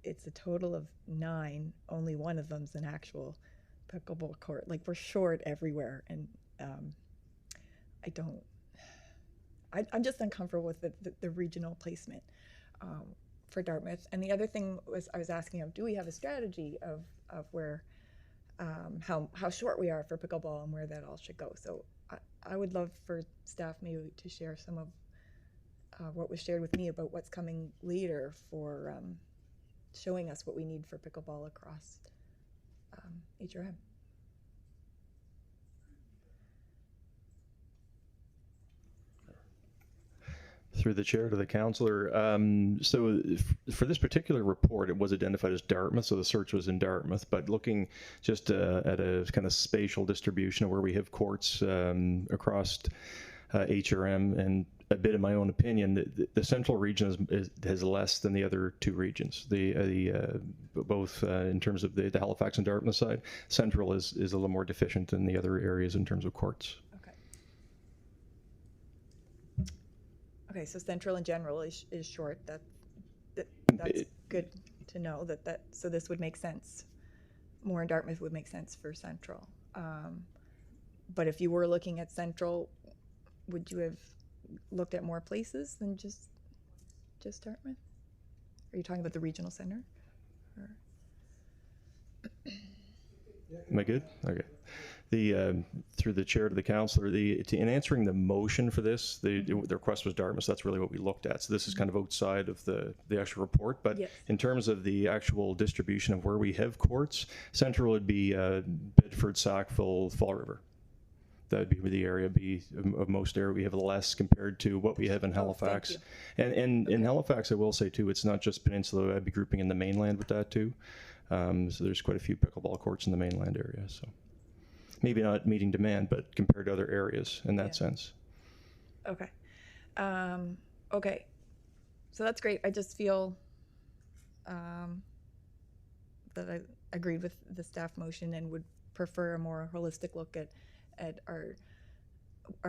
it's a total of 9. Only one of them's an actual pickleball court. Like, we're short everywhere, and I'm just uncomfortable with the regional placement for Dartmouth. And the other thing was, I was asking, do we have a strategy of where, how short we are for pickleball and where that all should go? So I would love for staff maybe to share some of what was shared with me about what's coming later for showing us what we need for pickleball across HRM. Through the chair to the councillor. So for this particular report, it was identified as Dartmouth, so the search was in Dartmouth, but looking just at a kind of spatial distribution of where we have courts across HRM, and a bit of my own opinion, the central region has less than the other two regions. Both in terms of the Halifax and Dartmouth side, central is a little more deficient than the other areas in terms of courts. Okay, so central in general is short. That's good to know so this would make sense. More in Dartmouth would make sense for central. But if you were looking at Central, would you have looked at more places than just Dartmouth? Are you talking about the regional center? Or? Am I good? Okay. Through the chair to the councillor, in answering the motion for this, the request was Dartmouth, so that's really what we looked at. So this is kind of outside of the actual report, but yes. In terms of the actual distribution of where we have courts, Central would be Bedford, Sackville, Fall River. That would be the area of most area we have less compared to what we have in Halifax. And in Halifax, I will say too, it's not just Peninsula. I'd be grouping in the mainland with that too. So there's quite a few pickleball courts in the mainland area. So maybe not meeting demand, but compared to other areas in that sense. Okay. Okay. So that's great. I just feel that I agreed with the staff motion and would prefer a more holistic look at our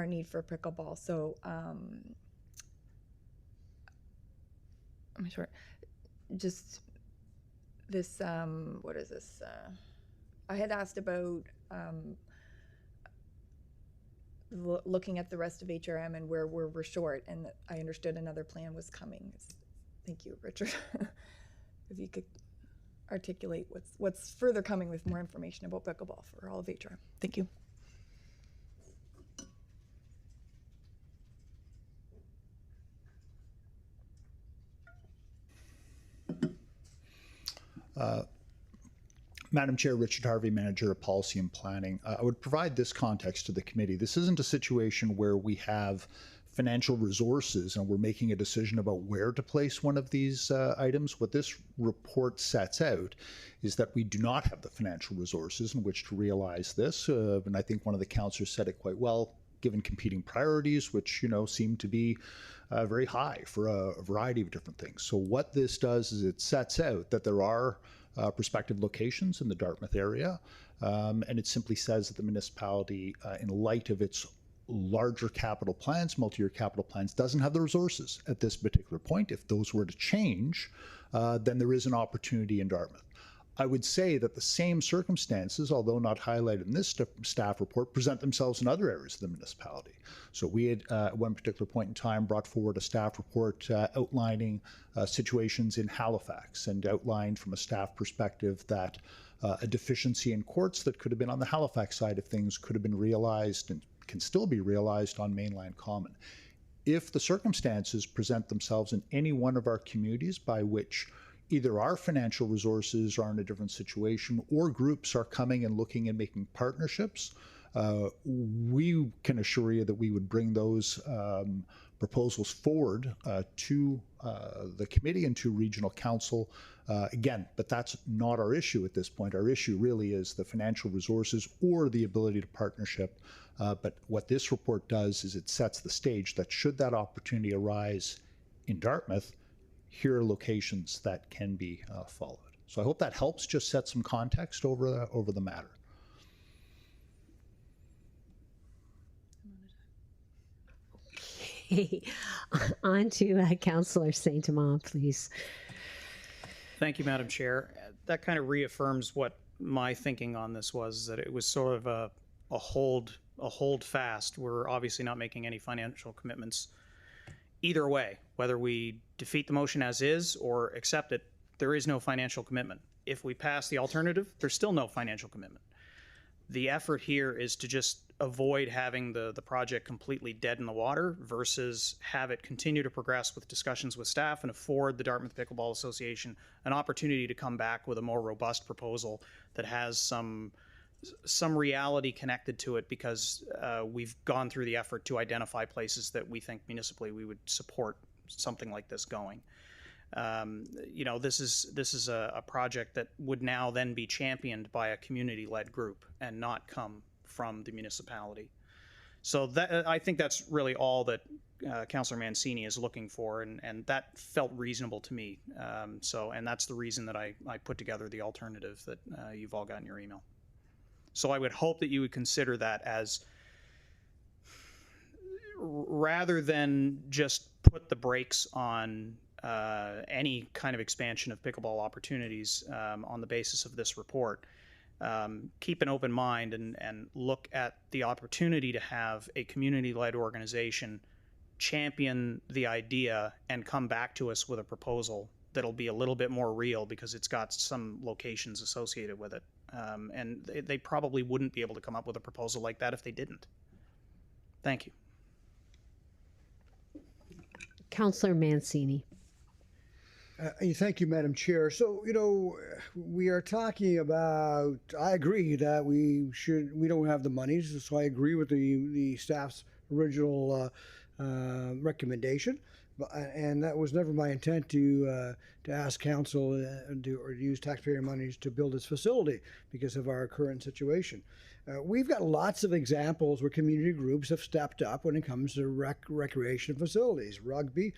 need for pickleball. So I'm sure just this what is this? I had asked about looking at the rest of HRM and where we're short, and I understood another plan was coming. Thank you, Richard. If you could articulate what's further coming with more information about pickleball for all of HRM. Thank you. Madam Chair, Richard Harvey, Manager of Policy and Planning. I would provide this context to the committee. This isn't a situation where we have financial resources and we're making a decision about where to place one of these items. What this report sets out is that we do not have the financial resources in which to realize this. And I think one of the councillors said it quite well, given competing priorities, which, seem to be very high for a variety of different things. So what this does is it sets out that there are prospective locations in the Dartmouth area, and it simply says that the municipality, in light of its larger capital plans, multi-year capital plans, doesn't have the resources at this particular point. If those were to change, then there is an opportunity in Dartmouth. I would say that the same circumstances, although not highlighted in this staff report, present themselves in other areas of the municipality. So we had, at one particular point in time, brought forward a staff report outlining situations in Halifax, and outlined from a staff perspective that a deficiency in courts that could have been on the Halifax side of things could have been realized and can still be realized on Mainland Common. If the circumstances present themselves in any one of our communities by which either our financial resources are in a different situation or groups are coming and looking and making partnerships, we can assure you that we would bring those proposals forward to the committee and to regional council. Again, but that's not our issue at this point. Our issue really is the financial resources or the ability to partnership. But what this report does is it sets the stage that should that opportunity arise in Dartmouth, here are locations that can be followed. So I hope that helps just set some context over the matter. Okay, on to Councillor Saint-Amand, please. Thank you, Madam Chair. That kind of reaffirms what my thinking on this was, that it was sort of a hold fast. We're obviously not making any financial commitments either way, whether we defeat the motion as is or accept it. There is no financial commitment. If we pass the alternative, there's still no financial commitment. The effort here is to just avoid having the project completely dead in the water versus have it continue to progress with discussions with staff and afford the Dartmouth Pickleball Association an opportunity to come back with a more robust proposal that has some reality connected to it, because we've gone through the effort to identify places that we think municipally we would support something like this going. This is a project that would now then be championed by a community-led group and not come from the municipality. So that, I think that's really all that Councillor Mancini is looking for, and that felt reasonable to me. And that's the reason that I put together the alternative that you've all got in your email. So I would hope that you would consider that as, rather than just put the brakes on any kind of expansion of pickleball opportunities on the basis of this report, keep an open mind and look at the opportunity to have a community-led organization champion the idea and come back to us with a proposal that'll be a little bit more real because it's got some locations associated with it. And they probably wouldn't be able to come up with a proposal like that if they didn't. Thank you. Councillor Mancini. Thank you, Madam Chair. So, we are talking about, I agree that we don't have the monies, so I agree with the staff's original recommendation. And that was never my intent to ask council or use taxpayer monies to build this facility because of our current situation. We've got lots of examples where community groups have stepped up when it comes to recreation facilities. Rugby,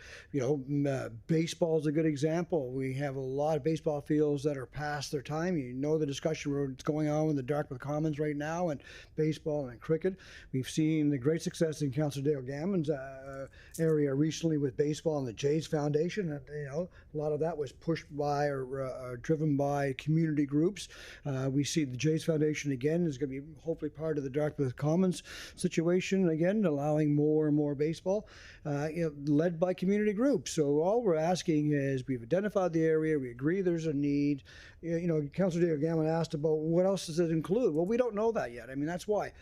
baseball is a good example. We have a lot of baseball fields that are past their time. The discussion that's going on in the Dartmouth Commons right now, and baseball and cricket. We've seen the great success in Councillor Dale Gammon's area recently with baseball and the Jays Foundation. And, a lot of that was pushed by or driven by community groups. We see the Jays Foundation again is going to be hopefully part of the Dartmouth Commons situation again, allowing more and more baseball, led by community groups. So all we're asking is we've identified the area, we agree there's a need. Councillor Dale Gammon asked about what else does it include. Well, we don't know that yet. I mean, that's why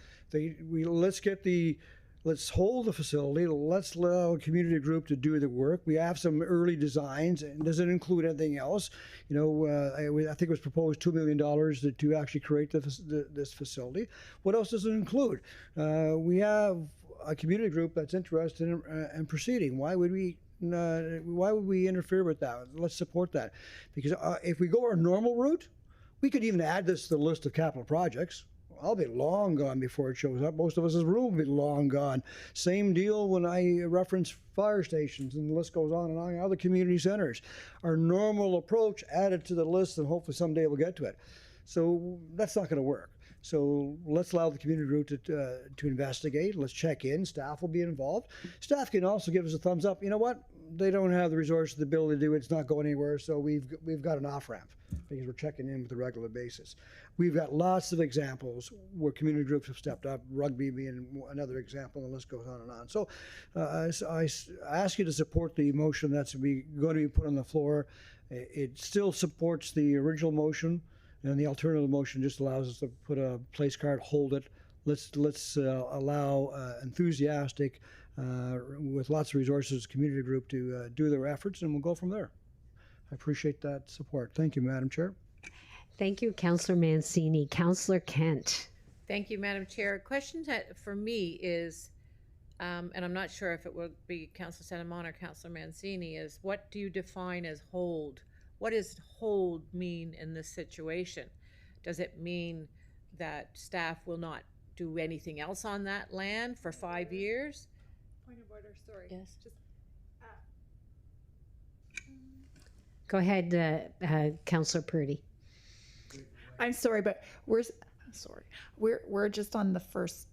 let's hold the facility. Let's allow a community group to do the work. We have some early designs, and does it include anything else? I think it was proposed $2 million to actually create this facility. What else does it include? We have a community group that's interested in proceeding. Why would we interfere with that? Let's support that, because if we go our normal route, we could even add this to the list of capital projects. I'll be long gone before it shows up. Most of us in this room will be long gone. Same deal when I reference fire stations, and the list goes on and on, other community centers. Our normal approach added to the list, and hopefully someday we'll get to it. So that's not going to work. So let's allow the community group to investigate. Let's check in. Staff will be involved. Staff can also give us a thumbs up. You know what? They don't have the resources, the ability to do it. It's not going anywhere. So we've got an off-ramp because we're checking in with a regular basis. We've got lots of examples where community groups have stepped up, rugby being another example, and the list goes on and on. So I ask you to support the motion that's going to be put on the floor. It still supports the original motion, and the alternative motion just allows us to put a place card, hold it. Let's allow enthusiastic, with lots of resources, community group to do their efforts, and we'll go from there. I appreciate that support. Thank you, Madam Chair. Thank you, Councillor Mancini. Councillor Kent. Thank you, Madam Chair. Question for me is, and I'm not sure if it will be Councillor Sanamon or Councillor Mancini, is what do you define as hold? What does hold mean in this situation? Does it mean that staff will not do anything else on that land for 5 years? Point of order, sorry. Yes. Go ahead, Councillor Purdy. I'm sorry, but we're just on the first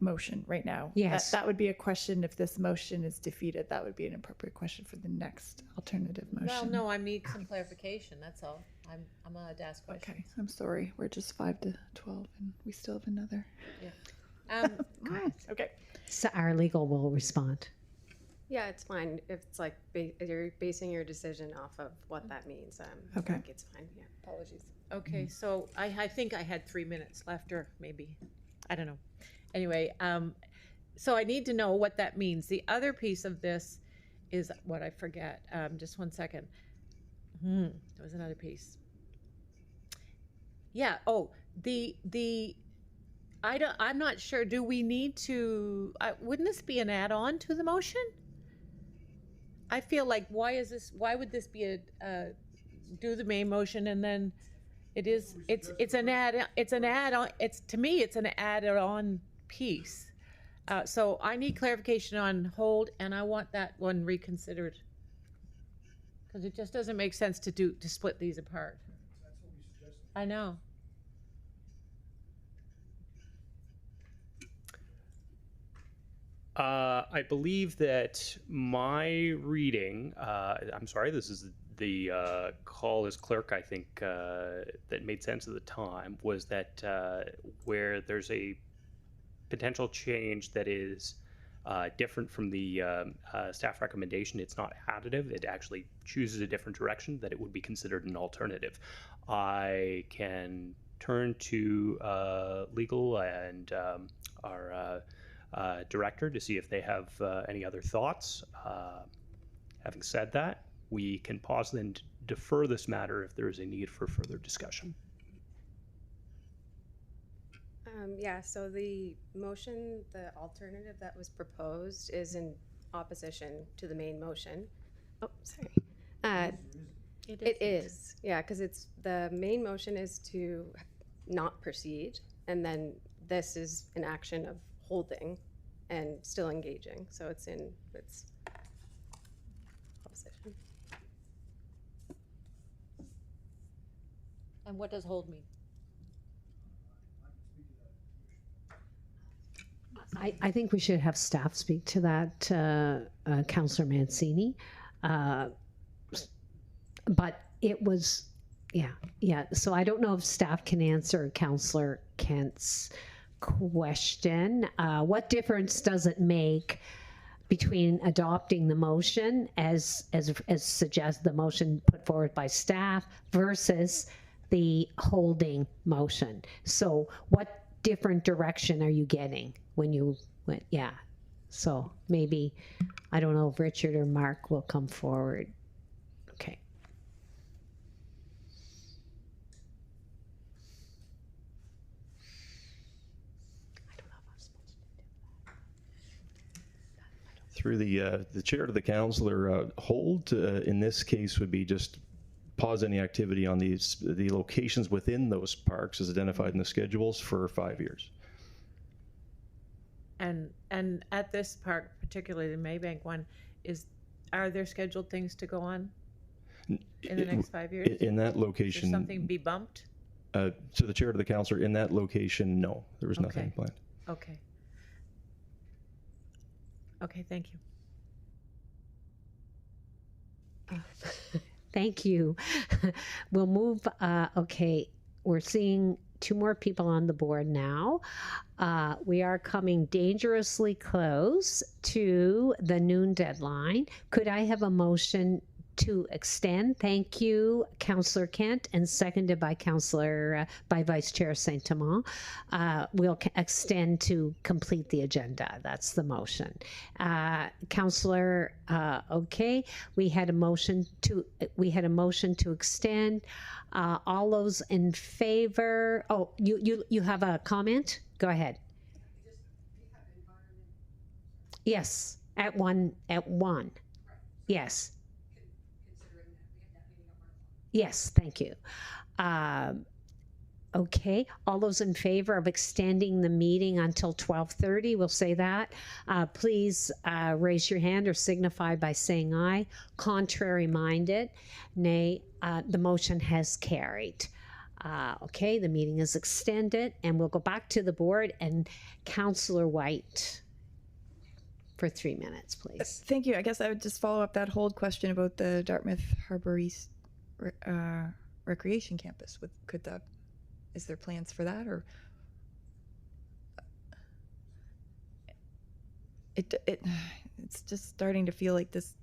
motion right now. Yes. That would be a question if this motion is defeated. That would be an appropriate question for the next alternative motion. Well, no, I need some clarification. That's all. I'm allowed to ask questions. Okay, I'm sorry. We're just 5 to 12, and we still have another. Yeah. Okay. So our legal will respond. Yeah, it's fine. If it's like you're basing your decision off of what that means, okay, I think it's fine. Yeah. Apologies. Okay, so I think I had 3 minutes left, or maybe, I don't know. Anyway, so I need to know what that means. The other piece of this is what I forget. Just 1 second. There was another piece. Yeah. Oh, I'm not sure. Do we need to? Wouldn't this be an add-on to the motion? I feel like why would this be do the main motion and then it's an add-on. To me it's an add-on piece. So I need clarification on hold, and I want that one reconsidered because it just doesn't make sense to split these apart. That's what we suggested. I know. I believe that my reading, I'm sorry, this is the call as clerk, I think, that made sense at the time was that where there's a potential change that is different from the staff recommendation, it's not additive, it actually chooses a different direction, that it would be considered an alternative. I can turn to legal and our director to see if they have any other thoughts. Having said that, we can pause and defer this matter if there is a need for further discussion. Yeah, so the motion, the alternative that was proposed is in opposition to the main motion. Oh, sorry. It is, yeah, because it's the main motion is to not proceed, and then this is an action of holding and still engaging. So it's opposition. And what does hold mean? I think we should have staff speak to that, Councillor Mancini. But it was, yeah. So I don't know if staff can answer Councillor Kent's question. What difference does it make between adopting the motion as suggests the motion put forward by staff versus the holding motion? So what different direction are you getting when you went? Yeah. So maybe, I don't know if Richard or Mark will come forward. Okay. Through the chair to the councillor, hold in this case would be just pause any activity on the locations within those parks as identified in the schedules for 5 years. And at this park, particularly the Maybank one, are there scheduled things to go on in the next 5 years? In that location, Is there something be bumped? To the chair to the councillor, in that location, no, there was nothing planned. Okay. Okay, thank you. Thank you. We'll move. Okay, we're seeing 2 more people on the board now. We are coming dangerously close to the noon deadline. Could I have a motion to extend? Thank you, Councillor Kent, and seconded by Vice Chair Saint-Amand. We'll extend to complete the agenda. That's the motion. Councillor, okay, we had a motion to extend. All those in favor? Oh, you have a comment? Go ahead. Yes, at one. Yes. Yes, thank you. Okay, all those in favor of extending the meeting until 12:30, we'll say that. Please raise your hand or signify by saying aye. Contrary minded, nay. The motion has carried. Okay, the meeting is extended, and we'll go back to the board, and Councillor White for 3 minutes, please. Thank you. I guess I would just follow up that hold question about the Dartmouth Harbour East recreation campus. Is there plans for that, or it's just starting to feel like this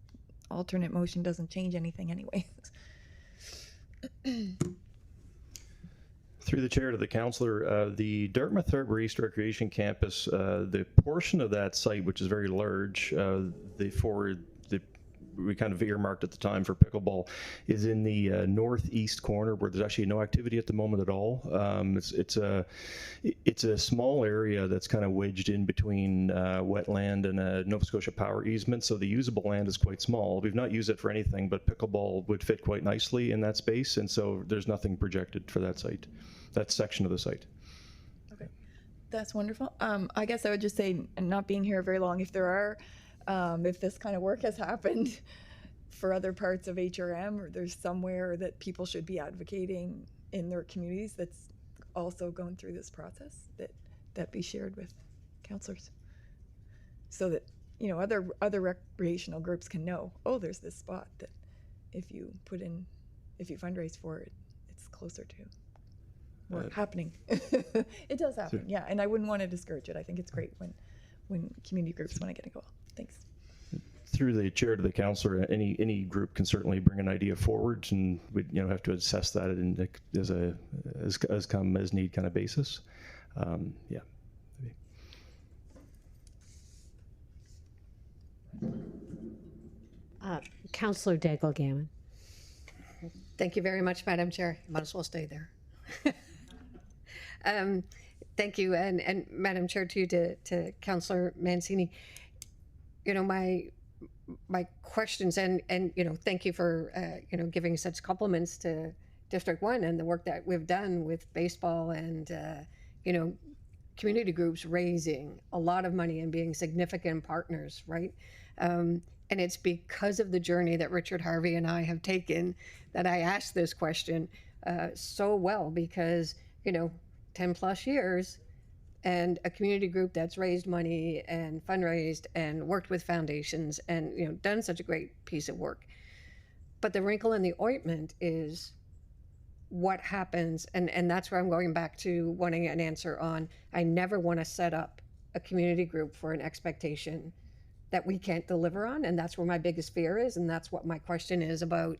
alternate motion doesn't change anything anyway. Through the chair to the councillor, the Dartmouth Harbour East Recreation Campus, the portion of that site, which is very large, we kind of earmarked at the time for pickleball, is in the northeast corner where there's actually no activity at the moment at all. It's a small area that's kind of wedged in between wetland and a Nova Scotia power easement, so the usable land is quite small. We've not used it for anything, but pickleball would fit quite nicely in that space, and so there's nothing projected for that site, that section of the site. Okay, that's wonderful. I guess I would just say, and not being here very long, if there are if this kind of work has happened for other parts of HRM, or there's somewhere that people should be advocating in their communities that's also going through this process, that be shared with councillors, so that other recreational groups can know, oh, there's this spot if you fundraise for it, it's closer to work happening. It does happen, yeah. And I wouldn't want to discourage it. I think it's great when community groups want to get involved. Thanks. Through the chair to the councillor, any group can certainly bring an idea forward, and we have to assess that as come as need kind of basis. Yeah. Councillor Daigle-Gammon. Thank you very much, Madam Chair. You might as well stay there. Thank you, and Madam Chair, to Councillor Mancini. My questions, and thank you for giving such compliments to District 1 and the work that we've done with baseball and community groups raising a lot of money and being significant partners, right? And it's because of the journey that Richard Harvey and I have taken that I asked this question so well, because 10 plus years and a community group that's raised money and fundraised and worked with foundations and done such a great piece of work. But the wrinkle in the ointment is what happens, and that's where I'm going back to wanting an answer on. I never want to set up a community group for an expectation that we can't deliver on, and that's where my biggest fear is, and that's what my question is about.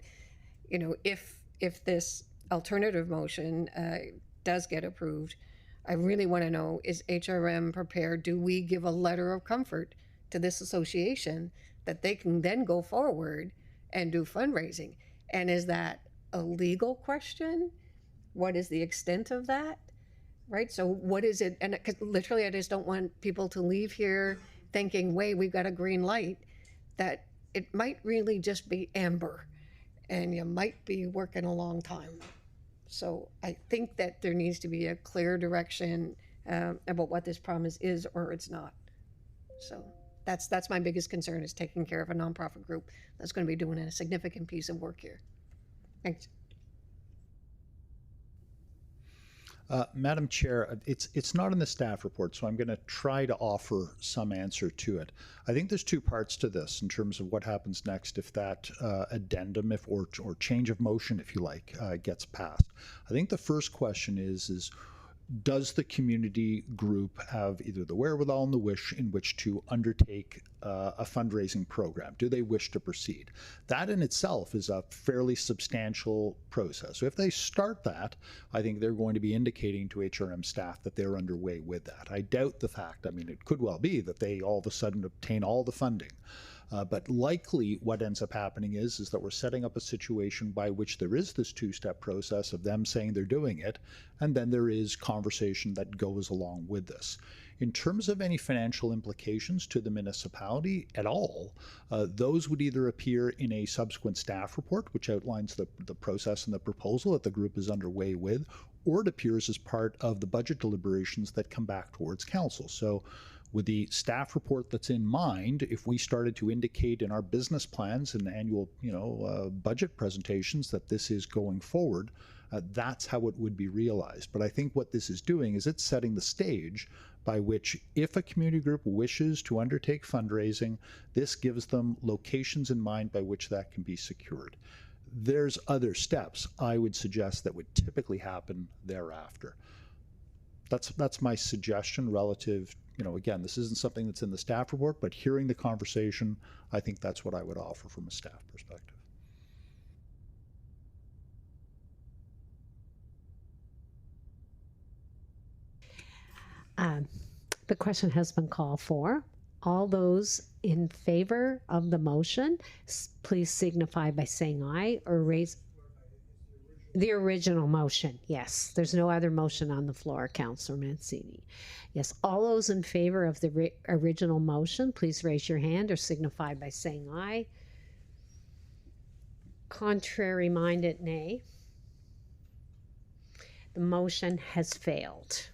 If this alternative motion does get approved, I really want to know, is HRM prepared? Do we give a letter of comfort to this association that they can then go forward and do fundraising? And is that a legal question? What is the extent of that? Right? So what is it? And 'cause literally, I just don't want people to leave here thinking, wait, we've got a green light, that it might really just be amber and you might be working a long time. So I think that there needs to be a clear direction about what this promise is or it's not. So that's my biggest concern, is taking care of a nonprofit group that's going to be doing a significant piece of work here. Thanks. Madam Chair, it's not in the staff report, so I'm going to try to offer some answer to it. I think there's two parts to this in terms of what happens next if that addendum, or change of motion, if you like, gets passed. I think the first question is does the community group have either the wherewithal and the wish in which to undertake a fundraising program? Do they wish to proceed? That in itself is a fairly substantial process. So if they start that, I think they're going to be indicating to HRM staff that they're underway with that. I doubt the fact, it could well be that they all of a sudden obtain all the funding. But likely what ends up happening is that we're setting up a situation by which there is this two-step process of them saying they're doing it, and then there is conversation that goes along with this. In terms of any financial implications to the municipality at all, those would either appear in a subsequent staff report, which outlines the process and the proposal that the group is underway with, or it appears as part of the budget deliberations that come back towards council. So with the staff report that's in mind, if we started to indicate in our business plans and annual budget presentations that this is going forward, that's how it would be realized. But I think what this is doing is it's setting the stage by which, if a community group wishes to undertake fundraising, this gives them locations in mind by which that can be secured. There's other steps I would suggest that would typically happen thereafter. That's my suggestion relative. Again, this isn't something that's in the staff report, but hearing the conversation, I think that's what I would offer from a staff perspective. The question has been called for. All those in favor of the motion, please signify by saying aye or raise. The original motion, yes. There's no other motion on the floor, Councillor Mancini. Yes, all those in favor of the original motion, please raise your hand or signify by saying aye. Contrary minded, nay. The motion has failed.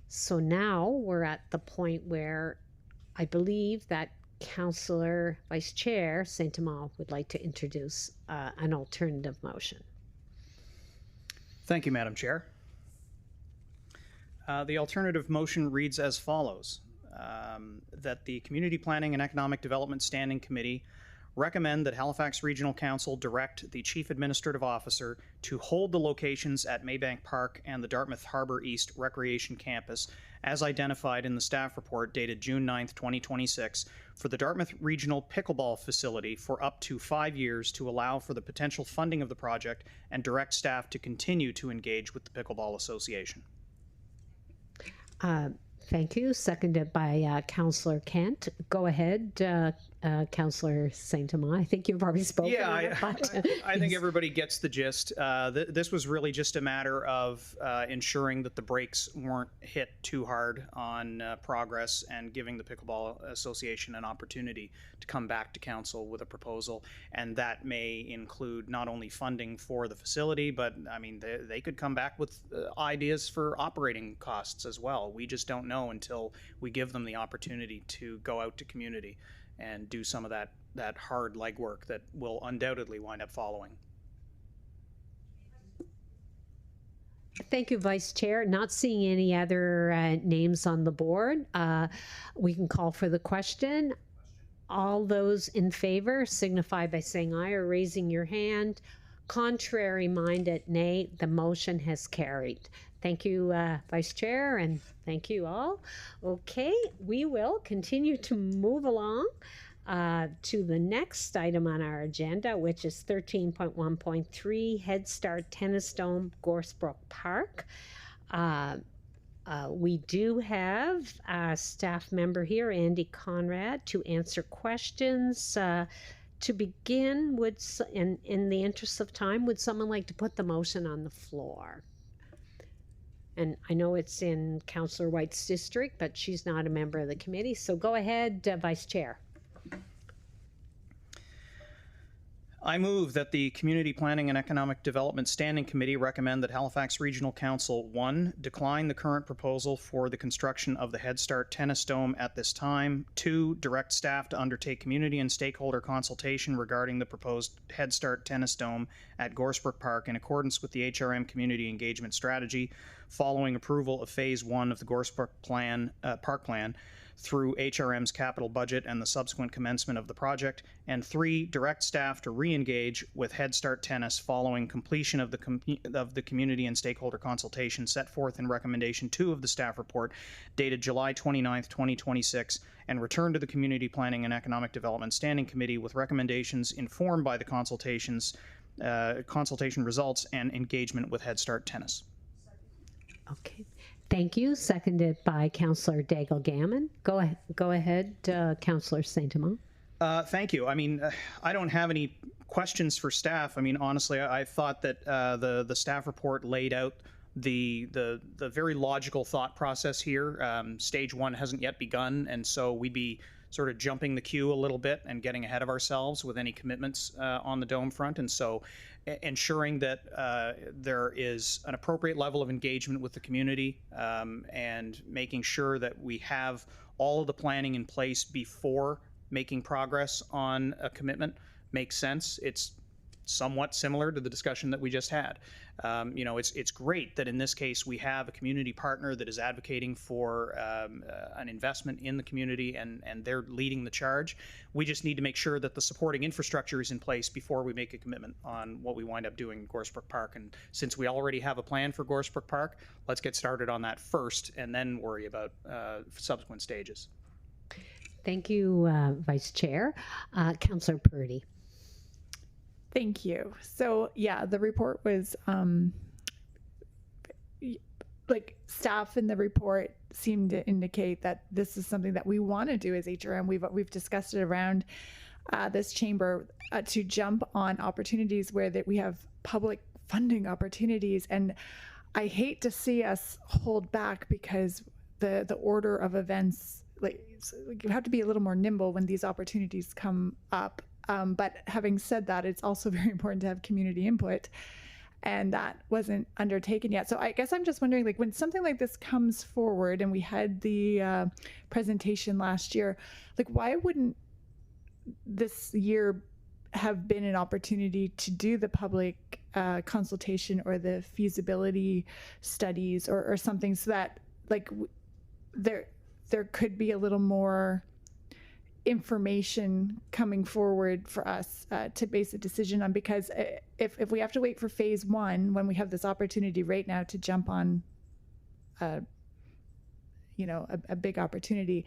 So now we're at the point where I believe that Councillor Vice Chair Saint-Amand would like to introduce an alternative motion. Thank you, Madam Chair. The alternative motion reads as follows, that the Community Planning and Economic Development Standing Committee recommend that Halifax Regional Council direct the Chief Administrative Officer to hold the locations at Maybank Park and the Dartmouth Harbour East Recreation Campus as identified in the staff report dated June 9th, 2026 for the Dartmouth Regional Pickleball Facility for up to 5 years to allow for the potential funding of the project and direct staff to continue to engage with the Pickleball Association. Thank you. Seconded by Councillor Kent. Go ahead, Councillor Saint-Amand. I think you've already spoken. Yeah, on it, but, I think everybody gets the gist. This was really just a matter of ensuring that the brakes weren't hit too hard on progress and giving the Pickleball Association an opportunity to come back to council with a proposal. And that may include not only funding for the facility, but I mean, they could come back with ideas for operating costs as well. We just don't know until we give them the opportunity to go out to community and do some of that hard legwork that will undoubtedly wind up following. Thank you, Vice Chair. Not seeing any other names on the board, we can call for the question. All those in favor signify by saying aye or raising your hand. Contrary minded, nay. The motion has carried. Thank you, Vice Chair, and thank you all. Okay, we will continue to move along to the next item on our agenda, which is 13.1.3 Head Start Tennis Dome, Goresbrook Park. We do have a staff member here, Andy Conrad, to answer questions. To begin, in the interest of time, would someone like to put the motion on the floor? And I know it's in Councillor White's district, but she's not a member of the committee. So go ahead, Vice Chair. I move that the Community Planning and Economic Development Standing Committee recommend that Halifax Regional Council 1. Decline the current proposal for the construction of the Head Start Tennis Dome at this time. 2. Direct staff to undertake community and stakeholder consultation regarding the proposed Head Start Tennis Dome at Goresbrook Park in accordance with the HRM Community Engagement Strategy following approval of Phase 1 of the Goresbrook Park Plan through HRM's capital budget and the subsequent commencement of the project, and 3, direct staff to re-engage with Head Start Tennis following completion of the community and stakeholder consultation set forth in recommendation 2 of the staff report dated July 29th, 2026, and return to the Community Planning and Economic Development Standing Committee with recommendations informed by the consultation results and engagement with Head Start Tennis. Okay. Thank you. Seconded by Councillor Daigle-Gammon. Go ahead, Councillor Saint-Amand. Thank you. I mean, I don't have any questions for staff. I mean, honestly, I thought that the staff report laid out the very logical thought process here. Stage 1 hasn't yet begun, and so we'd be sort of jumping the queue a little bit and getting ahead of ourselves with any commitments on the dome front. And so ensuring that there is an appropriate level of engagement with the community and making sure that we have all of the planning in place before making progress on a commitment makes sense. It's somewhat similar to the discussion that we just had. It's great that in this case we have a community partner that is advocating for an investment in the community and they're leading the charge. We just need to make sure that the supporting infrastructure is in place before we make a commitment on what we wind up doing in Goresbrook Park. And since we already have a plan for Goresbrook Park, let's get started on that first and then worry about subsequent stages. Thank you, Vice Chair. Councillor Purdy. Thank you. So yeah, the report was like staff in the report seemed to indicate that this is something that we want to do as HRM. We've discussed it around this chamber to jump on opportunities where that we have public funding opportunities, and I hate to see us hold back because the order of events, you have to be a little more nimble when these opportunities come up. But having said that, it's also very important to have community input, and that wasn't undertaken yet. So I guess I'm just wondering, when something like this comes forward, and we had the presentation last year, why wouldn't this year have been an opportunity to do the public consultation or the feasibility studies or something, so that there could be a little more information coming forward for us to base a decision on, because if we have to wait for phase one when we have this opportunity right now to jump on a big opportunity,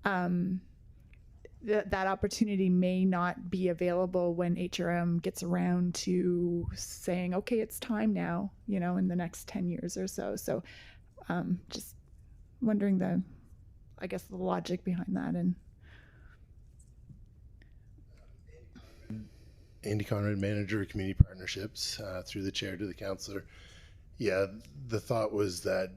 that opportunity may not be available when HRM gets around to saying, okay, it's time now, in the next 10 years or so. So just wondering the logic behind that. And Andy Conrad, Manager of Community Partnerships, through the chair to the councillor. Yeah, the thought was that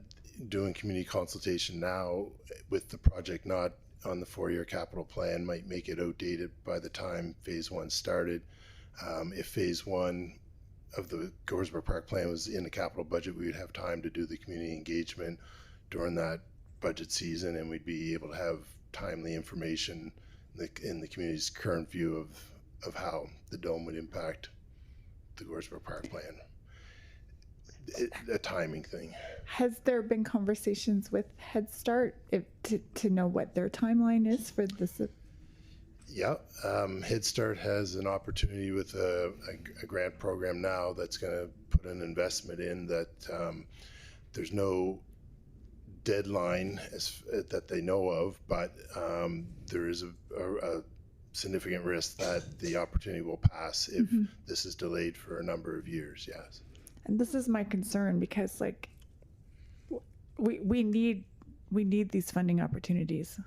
doing community consultation now with the project not on the 4-year capital plan might make it outdated by the time phase one started. If phase one of the Goresbrook Park plan was in the capital budget, we would have time to do the community engagement during that budget season, and we'd be able to have timely information in the community's current view of how the dome would impact the Goresbrook Park plan. A timing thing. Has there been conversations with Head Start to know what their timeline is for this? Yeah, Head Start has an opportunity with a grant program now that's going to put an investment in that. There's no deadline that they know of, but there is a significant risk that the opportunity will pass if this is delayed for a number of years. Yes. And this is my concern, because we need these funding opportunities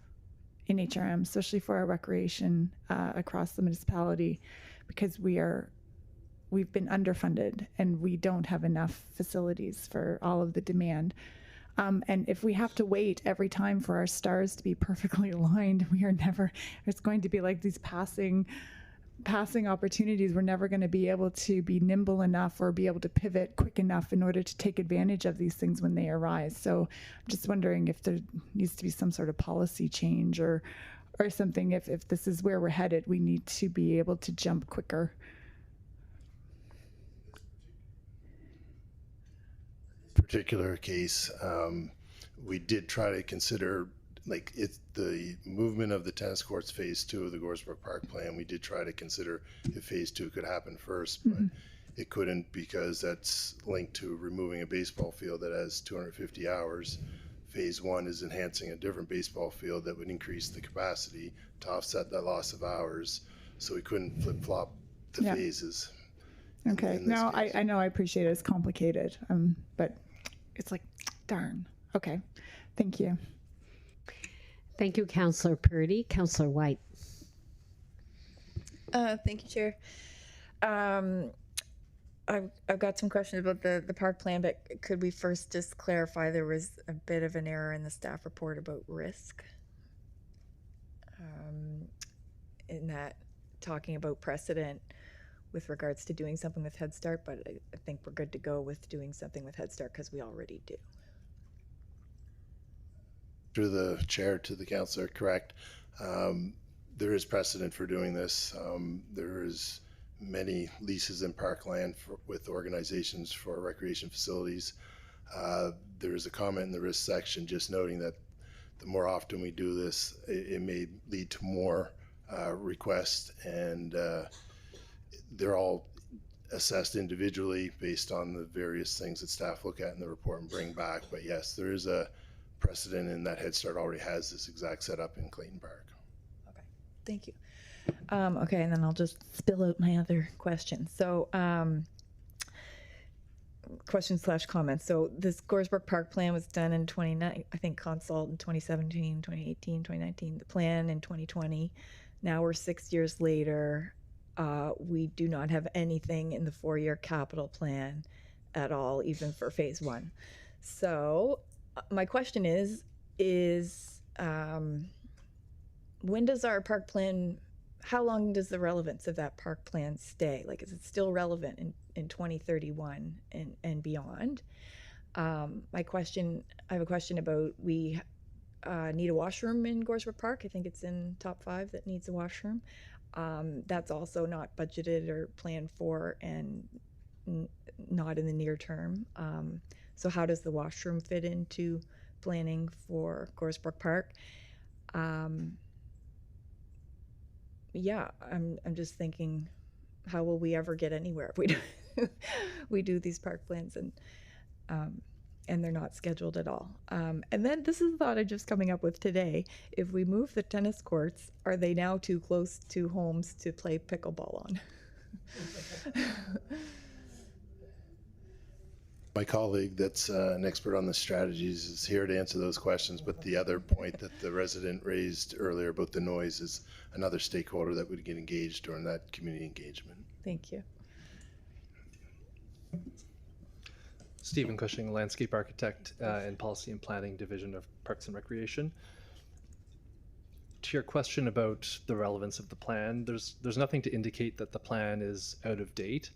in HRM, especially for our recreation across the municipality, because we've been underfunded and we don't have enough facilities for all of the demand. And if we have to wait every time for our stars to be perfectly aligned, it's going to be like these passing opportunities. We're never going to be able to be nimble enough or be able to pivot quick enough in order to take advantage of these things when they arise. So I'm just wondering if there needs to be some sort of policy change or something. If this is where we're headed, we need to be able to jump quicker. Particular case, we did try to consider the movement of the tennis courts phase 2 of the Goresbrook Park plan. We did try to consider if phase 2 could happen first, but it couldn't, because that's linked to removing a baseball field that has 250 hours. Phase 1 is enhancing a different baseball field that would increase the capacity to offset that loss of hours. So we couldn't flip-flop the phases. Okay. No, I know, I appreciate it. It's complicated, but it's like, darn. Okay. Thank you. Thank you, Councillor Purdy. Councillor White. Thank you, Chair. I've got some questions about the park plan, but could we first just clarify there was a bit of an error in the staff report about risk? In that talking about precedent with regards to doing something with Head Start, but I think we're good to go with doing something with Head Start because we already do. Through the chair to the councillor, correct. There is precedent for doing this. There is many leases in parkland with organizations for recreation facilities. There is a comment in the risk section just noting that the more often we do this, it may lead to more requests, and they're all assessed individually based on the various things that staff look at in the report and bring back. But yes, there is a precedent in that Head Start already has this exact setup in Clayton Park. Okay, thank you. Okay, and then I'll just spill out my other questions. So, questions/comments. So this Goresbrook Park plan was done in 2019, I think consult in 2017, 2018, 2019, the plan in 2020. Now we're 6 years later. We do not have anything in the 4-year capital plan at all, even for phase 1. So my question is when does our park plan, how long does the relevance of that park plan stay? Like, is it still relevant in 2031 and beyond? I have a question about, we need a washroom in Goresbrook Park. I think it's in top 5 that needs a washroom. That's also not budgeted or planned for, and not in the near term. So how does the washroom fit into planning for Goresbrook Park? yeah, I'm just thinking, how will we ever get anywhere if we do, we do these park plans and they're not scheduled at all. And then this is a thought I'm just coming up with today. If we move the tennis courts, are they now too close to homes to play pickleball on? My colleague that's an expert on the strategies is here to answer those questions, but the other point that the resident raised earlier about the noise is another stakeholder that would get engaged during that community engagement. Thank you. Stephen Cushing, landscape architect in Policy and Planning Division of Parks and Recreation. To your question about the relevance of the plan, there's nothing to indicate that the plan is out of date.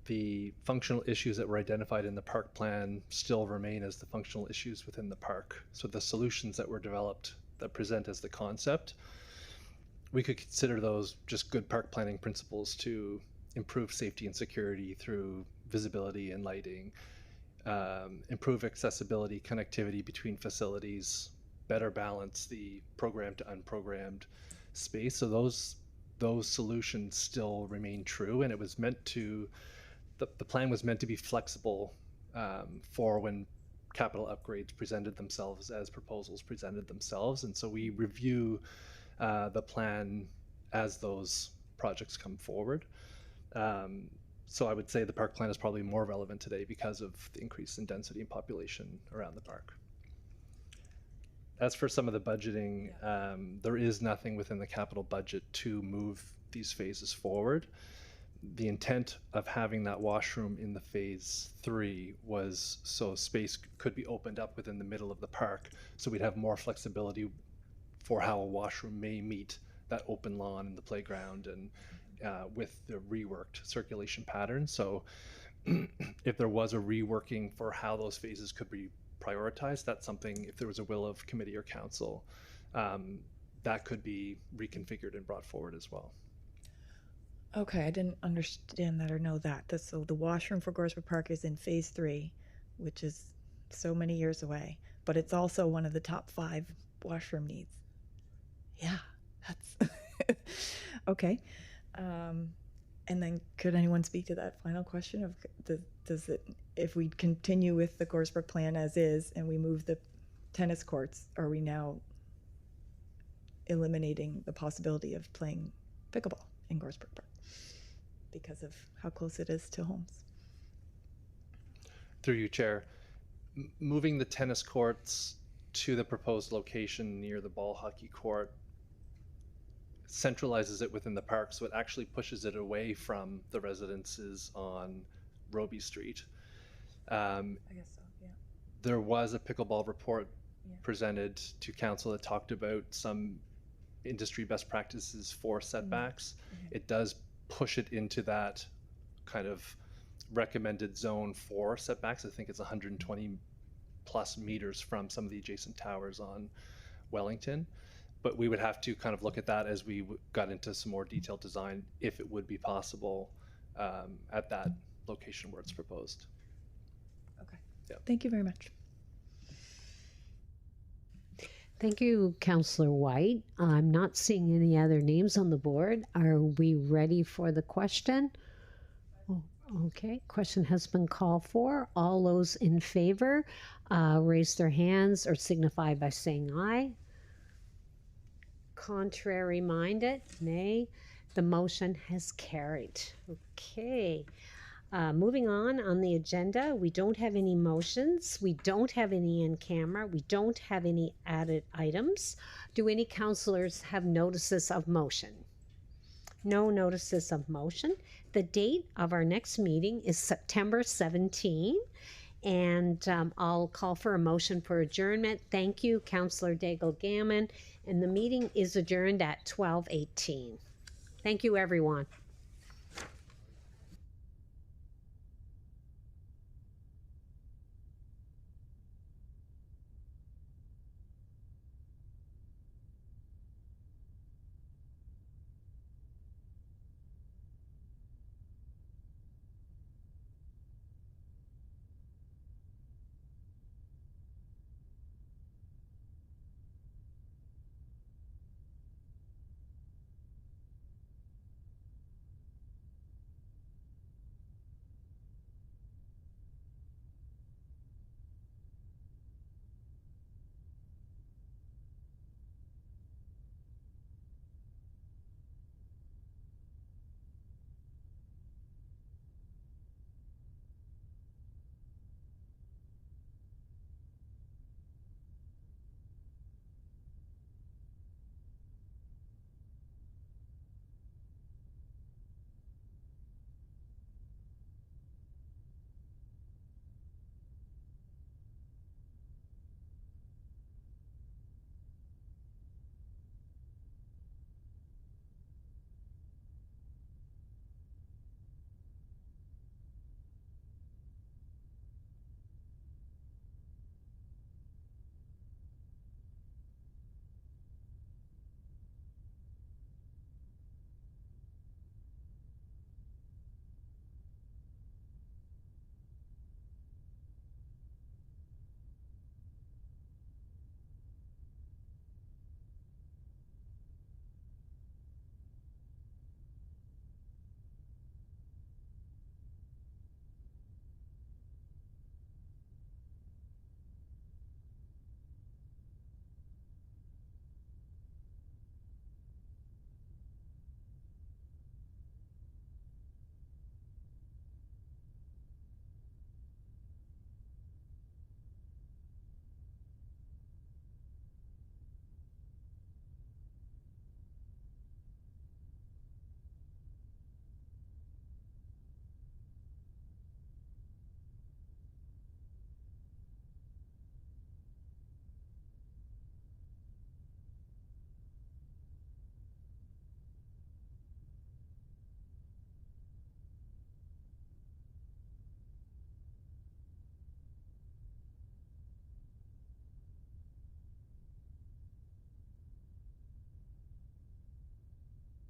The functional issues that were identified in the park plan still remain as the functional issues within the park. So the solutions that were developed that present as the concept, we could consider those just good park planning principles to improve safety and security through visibility and lighting, improve accessibility, connectivity between facilities, better balance the programmed to unprogrammed space. So those solutions still remain true, and it was meant to, the plan was meant to be flexible for when capital upgrades presented themselves as proposals presented themselves. And so we review the plan as those projects come forward. So I would say the park plan is probably more relevant today because of the increase in density and population around the park. As for some of the budgeting, there is nothing within the capital budget to move these phases forward. The intent of having that washroom in the phase 3 was so space could be opened up within the middle of the park, so we'd have more flexibility for how a washroom may meet that open lawn and the playground, and with the reworked circulation pattern. So if there was a reworking for how those phases could be prioritized, that's something, if there was a will of committee or council, that could be reconfigured and brought forward as well. Okay, I didn't understand that or know that. So the washroom for Goresbrook Park is in phase 3, which is so many years away, but it's also one of the top 5 washroom needs. Yeah, that's okay. And then could anyone speak to that final question of does it, if we continue with the Goresbrook plan as is and we move the tennis courts, are we now eliminating the possibility of playing pickleball in Goresbrook Park because of how close it is to homes? Through you, Chair, moving the tennis courts to the proposed location near the ball hockey court centralizes it within the park, so it actually pushes it away from the residences on Roby Street. I guess so, yeah. There was a pickleball report presented to council that talked about some industry best practices for setbacks. It does push it into that kind of recommended zone for setbacks. I think it's 120 plus meters from some of the adjacent towers on Wellington. But we would have to kind of look at that as we got into some more detailed design, if it would be possible at that location where it's proposed. Okay. Yeah. Thank you very much. Thank you, Councillor White. I'm not seeing any other names on the board. Are we ready for the question? Oh, okay, question has been called for. All those in favor raise their hands or signify by saying aye. Contrary minded, nay. The motion has carried. Okay. Moving on the agenda, we don't have any motions. We don't have any in camera. We don't have any added items. Do any councillors have notices of motion? No notices of motion. The date of our next meeting is September 17. And I'll call for a motion for adjournment. Thank you, Councillor Daigle-Gammon. And the meeting is adjourned at 12:18. Thank you, everyone.